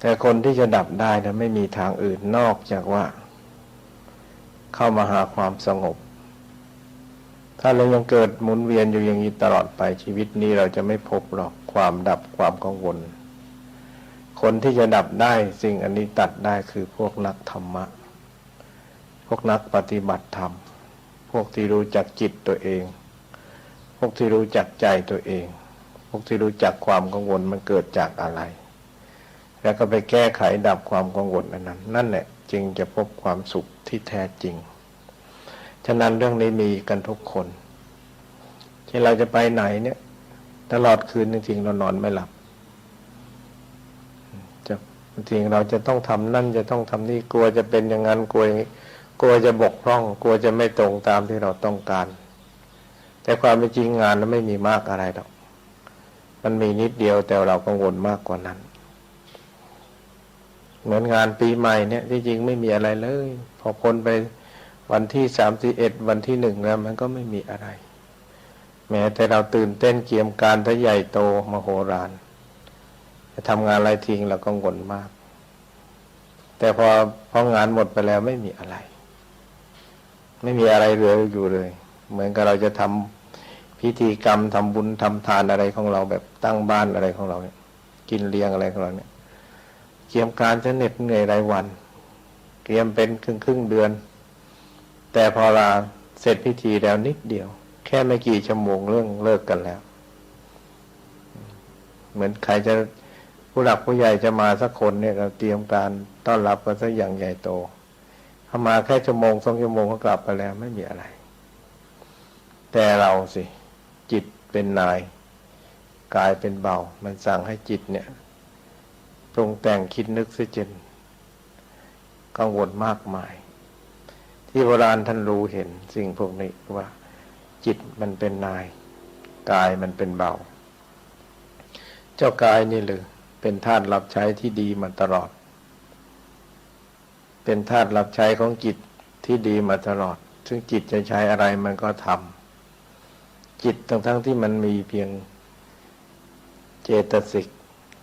แต่คนที่จะดับได้นะไม่มีทางอื่นนอกจากว่าเข้ามาหาความสงบถ้าเรายังเกิดหมุนเวียนอยู่อย่างนี้ตลอดไปชีวิตนี้เราจะไม่พบหรอกความดับความกังวลคนที่จะดับได้สิ่งอันนี้ตัดได้คือพวกนักธรรมะพวกนักปฏิบัติธรรมพวกที่รู้จักจิตตัวเองพวกที่รู้จักใจตัวเองพวกที่รู้จักความกังวลมันเกิดจากอะไรแล้วก็ไปแก้ไขดับความกังวลอันนั้นนั่นแหละจึงจะพบความสุขที่แท้จริงฉะนั้นเรื่องนี้มีกันทุกคนที่เราจะไปไหนเนี่ยตลอดคืนจริงๆเรานอนไม่หลับจริงเราจะต้องทำนั่นจะต้องทำนี่กลัวจะเป็นอย่างนั้นกลัวจะบกพร่องกลัวจะไม่ตรงตามที่เราต้องการแต่ความเป็นจริงงานนั้นไม่มีมากอะไรหรอกมันมีนิดเดียวแต่เรากังวลมากกว่านั้นเหมือนงานปีใหม่เนี่ยที่จริงไม่มีอะไรเลยพอพ้นไปวันที่31วันที่1แล้วมันก็ไม่มีอะไรแม้แต่เราตื่นเต้นเกียมการถ้าใหญ่โตมโหฬารจะทำงานอะไรทิ้งเรากังวลมากแต่พองานหมดไปแล้วไม่มีอะไรเหลืออยู่เลยเหมือนกับเราจะทำพิธีกรรมทำบุญทำทานอะไรของเราแบบตั้งบ้านอะไรของเราเนี่ยกินเลี้ยงอะไรของเราเนี่ยเกียมการจะเหน็ดเหนื่อยรายวันเตรียมเป็นครึ่งเดือนแต่พอเราเสร็จพิธีแล้วนิดเดียวแค่ไม่กี่ชั่วโมงเลิกกันแล้วเหมือนใครจะผู้หลักผู้ใหญ่จะมาสักคนเนี่ยเราเตรียมการต้อนรับกันซะอย่างใหญ่โตเข้ามาแค่ชั่วโมง2 ชั่วโมงก็กลับไปแล้วไม่มีอะไรแต่เราสิจิตเป็นนายกายเป็นเบามันสั่งให้จิตเนี่ยปรุงแต่งคิดนึกเสียจนกังวลมากมายที่โบราณท่านรู้เห็นสิ่งพวกนี้ว่าจิตมันเป็นนายกายมันเป็นเบาเจ้ากายนี่หรือเป็นธาตุรับใช้ที่ดีมาตลอดเป็นธาตุรับใช้ของจิตที่ดีมาตลอดซึ่งจิตจะใช้อะไรมันก็ทำจิตทั้งที่มันมีเพียงเจตสิก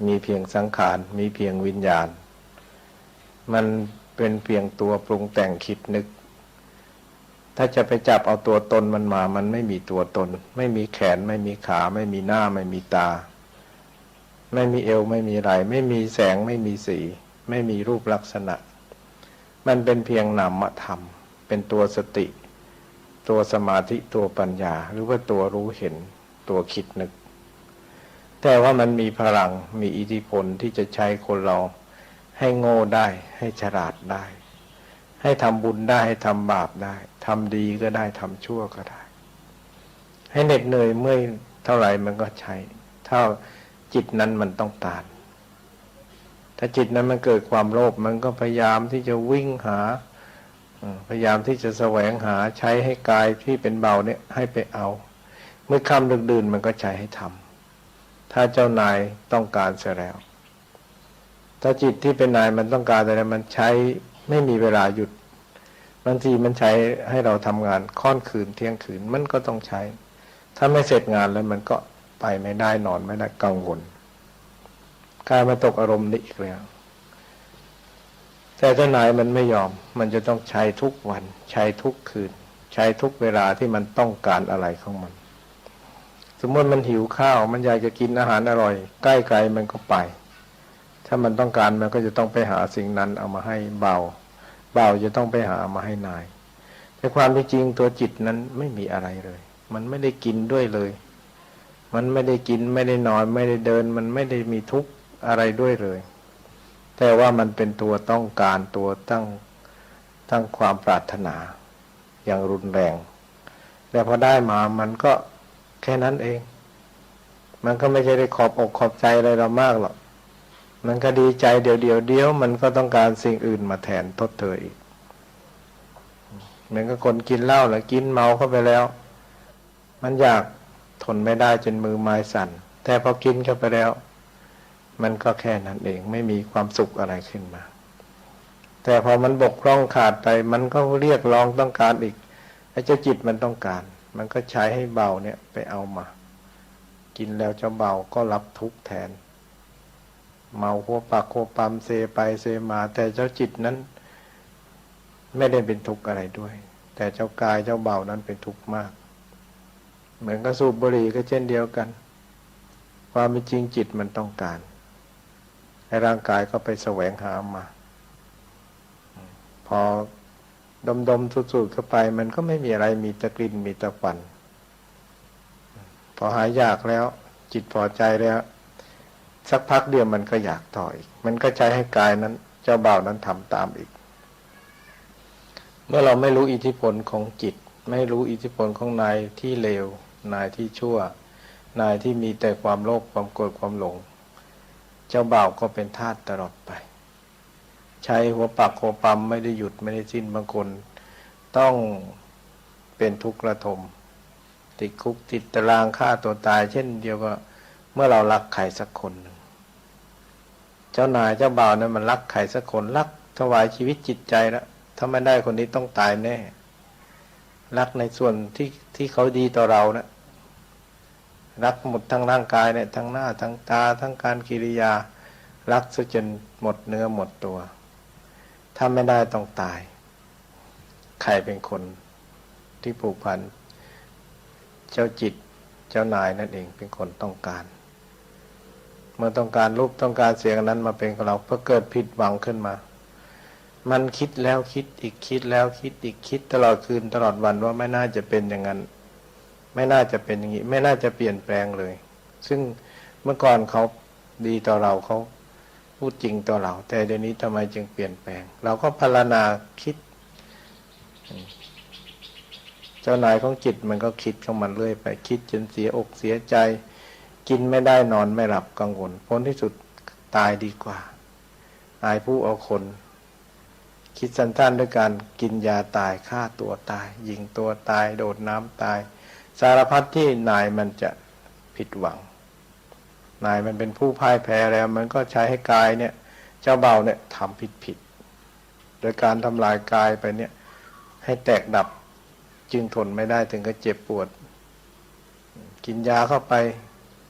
มีเพียงสังขารมีเพียงวิญญาณมันเป็นเพียงตัวปรุงแต่งคิดนึกถ้าจะไปจับเอาตัวตนมันมามันไม่มีตัวตนไม่มีแขนไม่มีขาไม่มีหน้าไม่มีตาไม่มีเอวไม่มีไหล่ไม่มีแสงไม่มีสีไม่มีรูปลักษณะมันเป็นเพียงนามธรรมเป็นตัวสติตัวสมาธิตัวปัญญาหรือว่าตัวรู้เห็นตัวคิดนึกแต่ว่ามันมีพลังมีอิทธิพลที่จะใช้คนเราให้โง่ได้ให้ฉลาดได้ให้ทำบุญได้ให้ทำบาปได้ทำดีก็ได้ทำชั่วก็ได้ให้เหน็ดเหนื่อยเมื่อยเท่าไหร่มันก็ใช้เท่าจิตนั้นมันต้องการ ถ้าจิตนั้นมันเกิดความโลภมันก็พยายามที่จะวิ่งหาพยายามที่จะแสวงหาใช้ให้กายที่เป็นเบาเนี่ยให้ไปเอาเมื่อค่ำดึกดื่นมันก็ใช้ให้ทำถ้าเจ้านายต้องการเสียแล้วถ้าจิตที่เป็นนายมันต้องการแต่มันใช้ไม่มีเวลาหยุดบางทีมันใช้ให้เราทำงานค่อนคืนเที่ยงคืนมันก็ต้องใช้ถ้าไม่เสร็จงานแล้วมันก็ไปไม่ได้นอนไม่ได้กังวลกายมาตกอารมณ์นี้อีกแล้วแต่เจ้านายมันไม่ยอมมันจะต้องใช้ทุกวันใช้ทุกคืนใช้ทุกเวลาที่มันต้องการอะไรของมันสมมติมันหิวข้าวมันอยากจะกินอาหารอร่อยใกล้ไกลมันก็ไปถ้ามันต้องการมันก็จะต้องไปหาสิ่งนั้นเอามาให้เบาจะต้องไปหามาให้นายแต่ความเป็นจริงตัวจิตนั้นไม่มีอะไรเลยมันไม่ได้กินด้วยเลยมันไม่ได้กินไม่ได้นอนไม่ได้เดินมันไม่ได้มีทุกข์อะไรด้วยเลยแต่ว่ามันเป็นตัวต้องการตัวตั้งความปรารถนาอย่างรุนแรงแต่พอได้มามันก็แค่นั้นเองมันก็ไม่ใช่ได้ขอบอกขอบใจอะไรเรามากหรอกมันก็ดีใจเดี๋ยวมันก็ต้องการสิ่งอื่นมาแทนทดเธออีกเหมือนกับคนกินเหล้าแล้วกินเมาเข้าไปแล้วมันอยากทนไม่ได้จนมือไม้สั่นแต่พอกินเข้าไปแล้วมันก็แค่นั้นเองไม่มีความสุขอะไรขึ้นมาแต่พอมันบกพร่องขาดไปมันก็เรียกร้องต้องการอีกไอ้เจ้าจิตมันต้องการมันก็ใช้ให้เบาเนี่ยไปเอามากินแล้วเจ้าเบาก็รับทุกข์แทนเมาหัวปากหัวปั๊มเซไปเซมาแต่เจ้าจิตนั้นไม่ได้เป็นทุกข์อะไรด้วยแต่เจ้ากายเจ้าเบานั้นเป็นทุกข์มากเหมือนกับสูบบุหรี่ก็เช่นเดียวกันความเป็นจริงจิตมันต้องการให้ร่างกายก็ไปแสวงหามาพอดมสูดเข้าไปมันก็ไม่มีอะไรมีแต่กลิ่นมีแต่ควันพอหายอยากแล้วจิตพอใจแล้วสักพักเดียวมันก็อยากต่ออีกมันก็ใช้ให้กายนั้นเจ้าบ่าวนั้นทำตามอีกเมื่อเราไม่รู้อิทธิพลของจิตไม่รู้อิทธิพลของนายที่เลวนายที่ชั่วนายที่มีแต่ความโลภความโกรธความหลงเจ้าบ่าวก็เป็นทาสตลอดไปใช้หัวปักหัวปั๊มไม่ได้หยุดไม่ได้สิ้นบางคนต้องเป็นทุกข์ระทมติดคุกติดตารางฆ่าตัวตายเช่นเดียวกับเมื่อเรารักใครสักคนหนึ่งเจ้านายเจ้าบ่าวนั้นมันรักใครสักคนรักถวายชีวิตจิตใจแล้วถ้าไม่ได้คนนี้ต้องตายแน่รักในส่วนที่เขาดีต่อเรานะรักหมดทั้งร่างกายเนี่ยทั้งหน้าทั้งตาทั้งการกิริยารักซะจนหมดเนื้อหมดตัวถ้าไม่ได้ต้องตายใครเป็นคนที่ผูกพันเจ้าจิตเจ้านายนั่นเองเป็นคนต้องการเมื่อต้องการรูปต้องการเสียงนั้นมาเป็นของเราเพื่อเกิดผิดหวังขึ้นมามันคิดแล้วคิดอีกคิดแล้วคิดอีกคิดตลอดคืนตลอดวันว่าไม่น่าจะเป็นอย่างนั้นไม่น่าจะเป็นอย่างนี้ไม่น่าจะเปลี่ยนแปลงเลยซึ่งเมื่อก่อนเขาดีต่อเราเขาพูดจริงต่อเราแต่เดี๋ยวนี้ทำไมจึงเปลี่ยนแปลงเราก็พารณาคิดเจ้านายของจิตมันก็คิดของมันเรื่อยไปคิดจนเสียอกเสียใจกินไม่ได้นอนไม่หลับกังวลผลที่สุดตายดีกว่าตายผู้เอาคนคิดสั้นๆด้วยการกินยาตายฆ่าตัวตายยิงตัวตายโดดน้ำตายสารพัดที่นายมันจะผิดหวังนายมันเป็นผู้พ่ายแพ้แล้วมันก็ใช้ให้กายเนี่ยเจ้าเบาเนี่ยทำผิดโดยการทำลายกายไปเนี่ยให้แตกดับจึงทนไม่ได้ถึงกับเจ็บปวดกินยาเข้าไป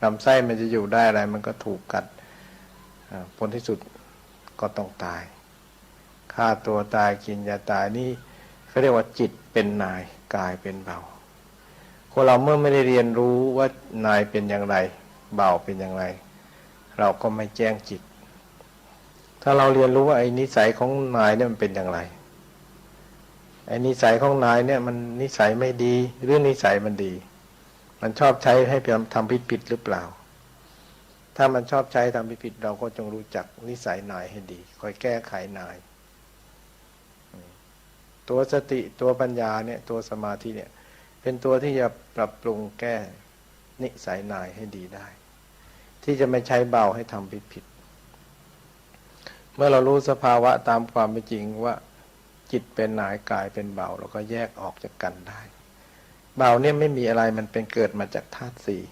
ลำไส้มันจะอยู่ได้อะไรมันก็ถูกกัดผลที่สุดก็ต้องตายฆ่าตัวตายกินยาตายนี่เขาเรียกว่าจิตเป็นนายกายเป็นเบาคนเราเมื่อไม่ได้เรียนรู้ว่านายเป็นอย่างไรเบาเป็นอย่างไรเราก็ไม่แจ้งจิตถ้าเราเรียนรู้ว่าไอ้นิสัยของนายเนี่ยมันเป็นอย่างไรไอ้นิสัยของนายเนี่ยมันนิสัยไม่ดีหรือนิสัยมันดีมันชอบใช้ให้ทำผิดหรือเปล่าถ้ามันชอบใช้ทำผิดเราก็จงรู้จักนิสัยนายให้ดีคอยแก้ไขนายตัวสติตัวปัญญาเนี่ยตัวสมาธิเนี่ยเป็นตัวที่จะปรับปรุงแก้นิสัยนายให้ดีได้ที่จะไม่ใช้เบาให้ทำผิด เมื่อเรารู้สภาวะตามความเป็นจริงว่าจิตเป็นนายกายเป็นเบาเราก็แยกออกจากกันได้เบาเนี่ยไม่มีอะไรมันเป็นเกิดมาจากธาตุสี่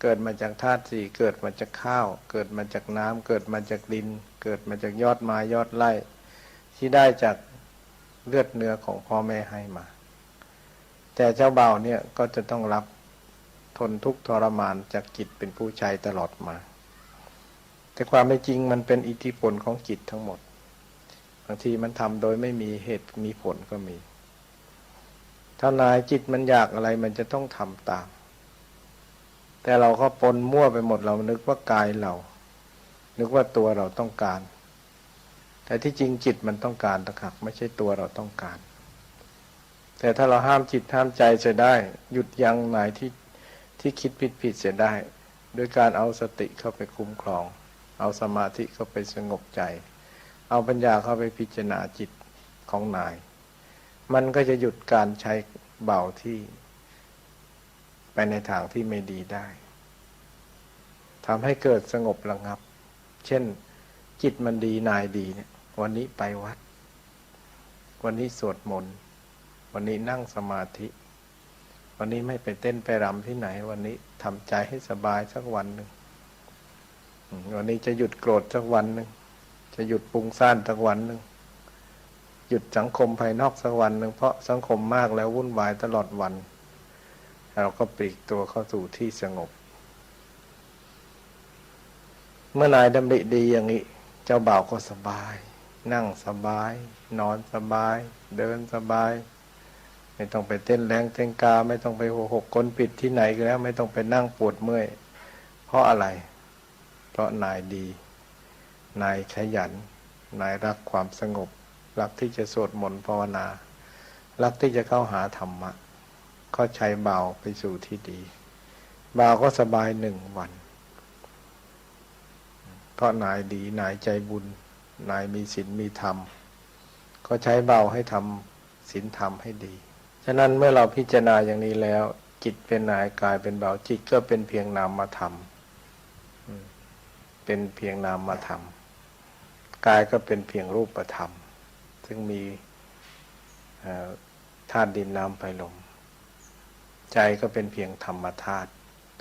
เกิดมาจากธาตุสี่เกิดมาจากข้าวเกิดมาจากน้ำเกิดมาจากดินเกิดมาจากยอดไม้ยอดไร่ที่ได้จากเลือดเนื้อของพ่อแม่ให้มาแต่เจ้าเบาเนี่ยก็จะต้องรับทนทุกข์ทรมานจากจิตเป็นผู้ใช้ตลอดมาแต่ความเป็นจริงมันเป็นอิทธิพลของจิตทั้งหมดบางทีมันทำโดยไม่มีเหตุมีผลก็มีถ้านายจิตมันอยากอะไรมันจะต้องทำตามแต่เราก็ปนมั่วไปหมดเรานึกว่ากายเรานึกว่าตัวเราต้องการแต่ที่จริงจิตมันต้องการต่างหากไม่ใช่ตัวเราต้องการแต่ถ้าเราห้ามจิตห้ามใจเสียได้หยุดยั้งนายที่คิดผิดเสียได้โดยการเอาสติเข้าไปคุ้มครองเอาสมาธิเข้าไปสงบใจเอาปัญญาเข้าไปพิจารณาจิตของนายมันก็จะหยุดการใช้เบาที่ไปในทางที่ไม่ดีได้ทำให้เกิดสงบระงับเช่นจิตมันดีนายดีเนี่ยวันนี้ไปวัดวันนี้สวดมนต์วันนี้นั่งสมาธิวันนี้ไม่ไปเต้นไปรำที่ไหนวันนี้ทำใจให้สบายสักวันหนึ่งวันนี้จะหยุดโกรธสักวันหนึ่งจะหยุดปุงซ่านสักวันหนึ่งหยุดสังคมภายนอกสักวันหนึ่งเพราะสังคมมากแล้ววุ่นวายตลอดวันเราก็ปลีกตัวเข้าสู่ที่สงบเมื่อนายดำริดีอย่างนี้เจ้าบ่าวก็สบายนั่งสบายนอนสบายเดินสบายไม่ต้องไปเต้นแรงเต้นกาไม่ต้องไปหกก้นปิดที่ไหนก็แล้วไม่ต้องไปนั่งปวดเมื่อยเพราะอะไรเพราะนายดีนายขยันนายรักความสงบรักที่จะสวดมนต์ภาวนารักที่จะเข้าหาธรรมะก็ใช้เบาไปสู่ที่ดีเบาก็สบาย1 วันเพราะนายดีนายใจบุญนายมีศีลมีธรรมก็ใช้เบาให้ทำศีลธรรมให้ดีฉะนั้นเมื่อเราพิจารณาอย่างนี้แล้วจิตเป็นนายกายเป็นเบาจิตก็เป็นเพียงนามธรรมเป็นเพียงนามธรรมกายก็เป็นเพียงรูปธรรมซึ่งมีธาตุดินน้ำไฟลมใจก็เป็นเพียงธรรมธาตุ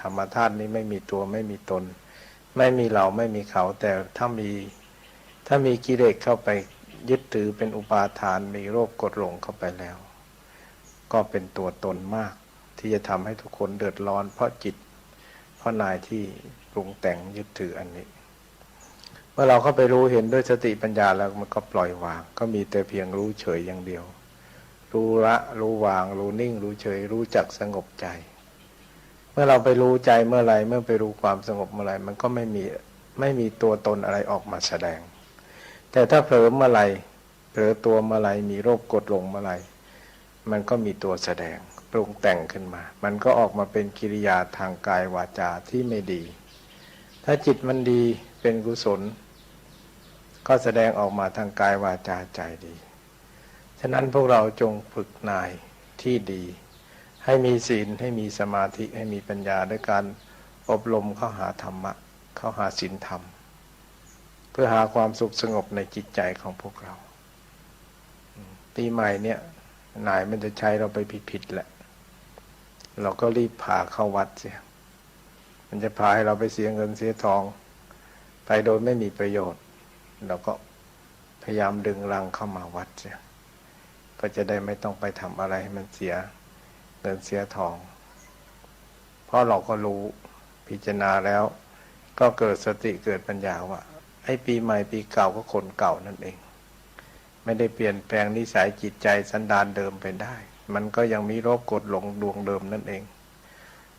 ธรรมธาตุนี้ไม่มีตัวไม่มีตนไม่มีเราไม่มีเขาแต่ถ้ามีกิเลสเข้าไปยึดถือเป็นอุปาทานมีโรคกดหลงเข้าไปแล้วก็เป็นตัวตนมากที่จะทำให้ทุกคนเดือดร้อนเพราะจิตเพราะนายที่ปรุงแต่งยึดถืออันนี้เมื่อเราเข้าไปรู้เห็นด้วยสติปัญญาแล้วมันก็ปล่อยวางก็มีแต่เพียงรู้เฉยอย่างเดียวรู้ละรู้วางรู้นิ่งรู้เฉยรู้จักสงบใจเมื่อเราไปรู้ใจเมื่อไรเมื่อไปรู้ความสงบเมื่อไรมันก็ไม่มีตัวตนอะไรออกมาแสดงแต่ถ้าเผลอเมื่อไรเผลอตัวเมื่อไรมีโรคกดหลงเมื่อไรมันก็มีตัวแสดงปรุงแต่งขึ้นมามันก็ออกมาเป็นกิริยาทางกายวาจาที่ไม่ดีถ้าจิตมันดีเป็นกุศลก็แสดงออกมาทางกายวาจาใจดีฉะนั้นพวกเราจงฝึกนายที่ดีให้มีศีลให้มีสมาธิให้มีปัญญาด้วยการอบรมเข้าหาธรรมะเข้าหาศีลธรรมเพื่อหาความสุขสงบในจิตใจของพวกเราปีใหม่เนี่ยนายมันจะใช้เราไปผิดๆแหละเราก็รีบพาเข้าวัดเสียมันจะพาให้เราไปเสียเงินเสียทองไปโดยไม่มีประโยชน์เราก็พยายามดึงรังเข้ามาวัดเสียก็จะได้ไม่ต้องไปทำอะไรให้มันเสียเงินเสียทองเพราะเราก็รู้พิจารณาแล้วก็เกิดสติเกิดปัญญาว่าไอ้ปีใหม่ปีเก่าก็คนเก่านั่นเองไม่ได้เปลี่ยนแปลงนิสัยจิตใจสันดานเดิมไปได้มันก็ยังมีโรคกดหลงดวงเดิมนั่นเอง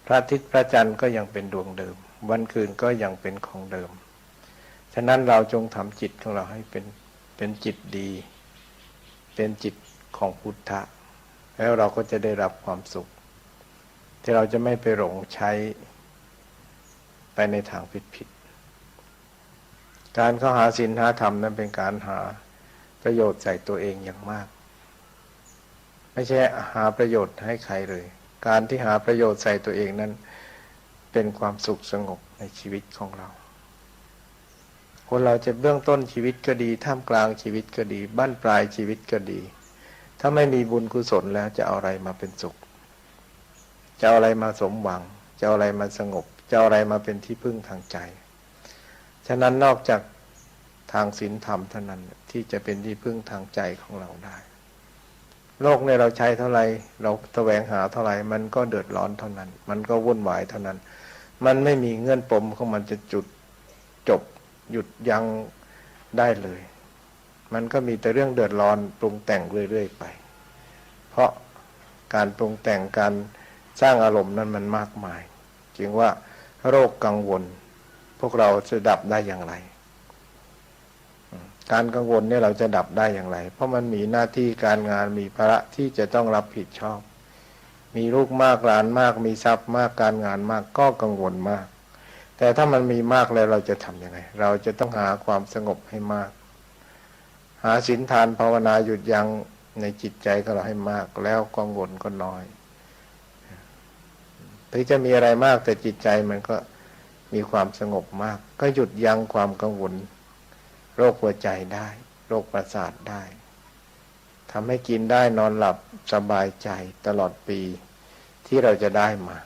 พระอาทิตย์พระจันทร์ก็ยังเป็นดวงเดิมวันคืนก็ยังเป็นของเดิมฉะนั้นเราจงทำจิตของเราให้เป็นจิตดีเป็นจิตของพุทธะแล้วเราก็จะได้รับความสุขที่เราจะไม่ไปหลงใช้ไปในทางผิดๆการเข้าหาศีลหาธรรมนั้นเป็นการหาประโยชน์ใส่ตัวเองอย่างมากไม่ใช่หาประโยชน์ให้ใครเลยการที่หาประโยชน์ใส่ตัวเองนั้นเป็นความสุขสงบในชีวิตของเรา คนเราจะเบื้องต้นชีวิตก็ดีท่ามกลางชีวิตก็ดีบั้นปลายชีวิตก็ดีถ้าไม่มีบุญกุศลแล้วจะเอาอะไรมาเป็นสุขจะเอาอะไรมาสมหวังจะเอาอะไรมาสงบจะเอาอะไรมาเป็นที่พึ่งทางใจฉะนั้นนอกจากทางศีลธรรมเท่านั้นที่จะเป็นที่พึ่งทางใจของเราได้โลกเนี่ยเราใช้เท่าไรเราแสวงหาเท่าไรมันก็เดือดร้อนเท่านั้นมันก็วุ่นวายเท่านั้นมันไม่มีเงื่อนปมของมันจะจุดจบหยุดยั้งได้เลยมันก็มีแต่เรื่องเดือดร้อนปรุงแต่งเรื่อยๆไปเพราะการปรุงแต่งการสร้างอารมณ์นั้นมันมากมายจึงว่าโรคกังวลพวกเราจะดับได้อย่างไรการกังวลเนี่ยเราจะดับได้อย่างไรเพราะมันมีหน้าที่การงานมีภาระที่จะต้องรับผิดชอบมีลูกมากหลานมากมีทรัพย์มากการงานมากก็กังวลมากแต่ถ้ามันมีมากแล้วเราจะทำยังไงเราจะต้องหาความสงบให้มากหาศีลทานภาวนาหยุดยั้งในจิตใจของเราให้มากแล้วกังวลก็น้อยถึงจะมีอะไรมากแต่จิตใจมันก็มีความสงบมากก็หยุดยั้งความกังวลโรคหัวใจได้โรคประสาทได้ทำให้กินได้นอนหลับสบายใจตลอดปีที่เราจะได้มา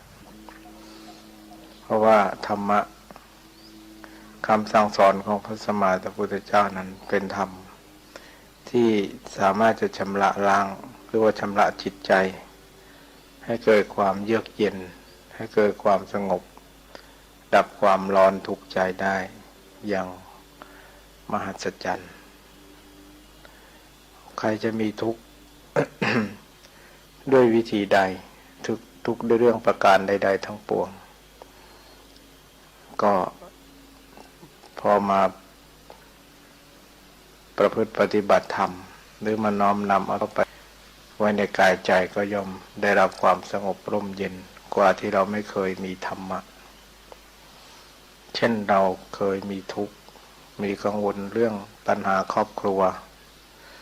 เพราะว่าธรรมะคำสั่งสอนของพระสัมมาสัมพุทธเจ้านั้นเป็นธรรมที่สามารถจะชำระล้างหรือว่าชำระจิตใจให้เกิดความเยือกเย็นให้เกิดความสงบดับความร้อนทุกข์ใจได้อย่างมหัศจรรย์ใครจะมีทุกข์ ด้วยวิธีใดทุกข์ด้วยเรื่องประการใดๆทั้งปวงก็พอมาประพฤติปฏิบัติธรรมหรือมาน้อมนำเอาไปไว้ในกายใจก็ย่อมได้รับความสงบร่มเย็นกว่าที่เราไม่เคยมีธรรมะเช่นเราเคยมีทุกข์มีกังวลเรื่องปัญหาครอบครัว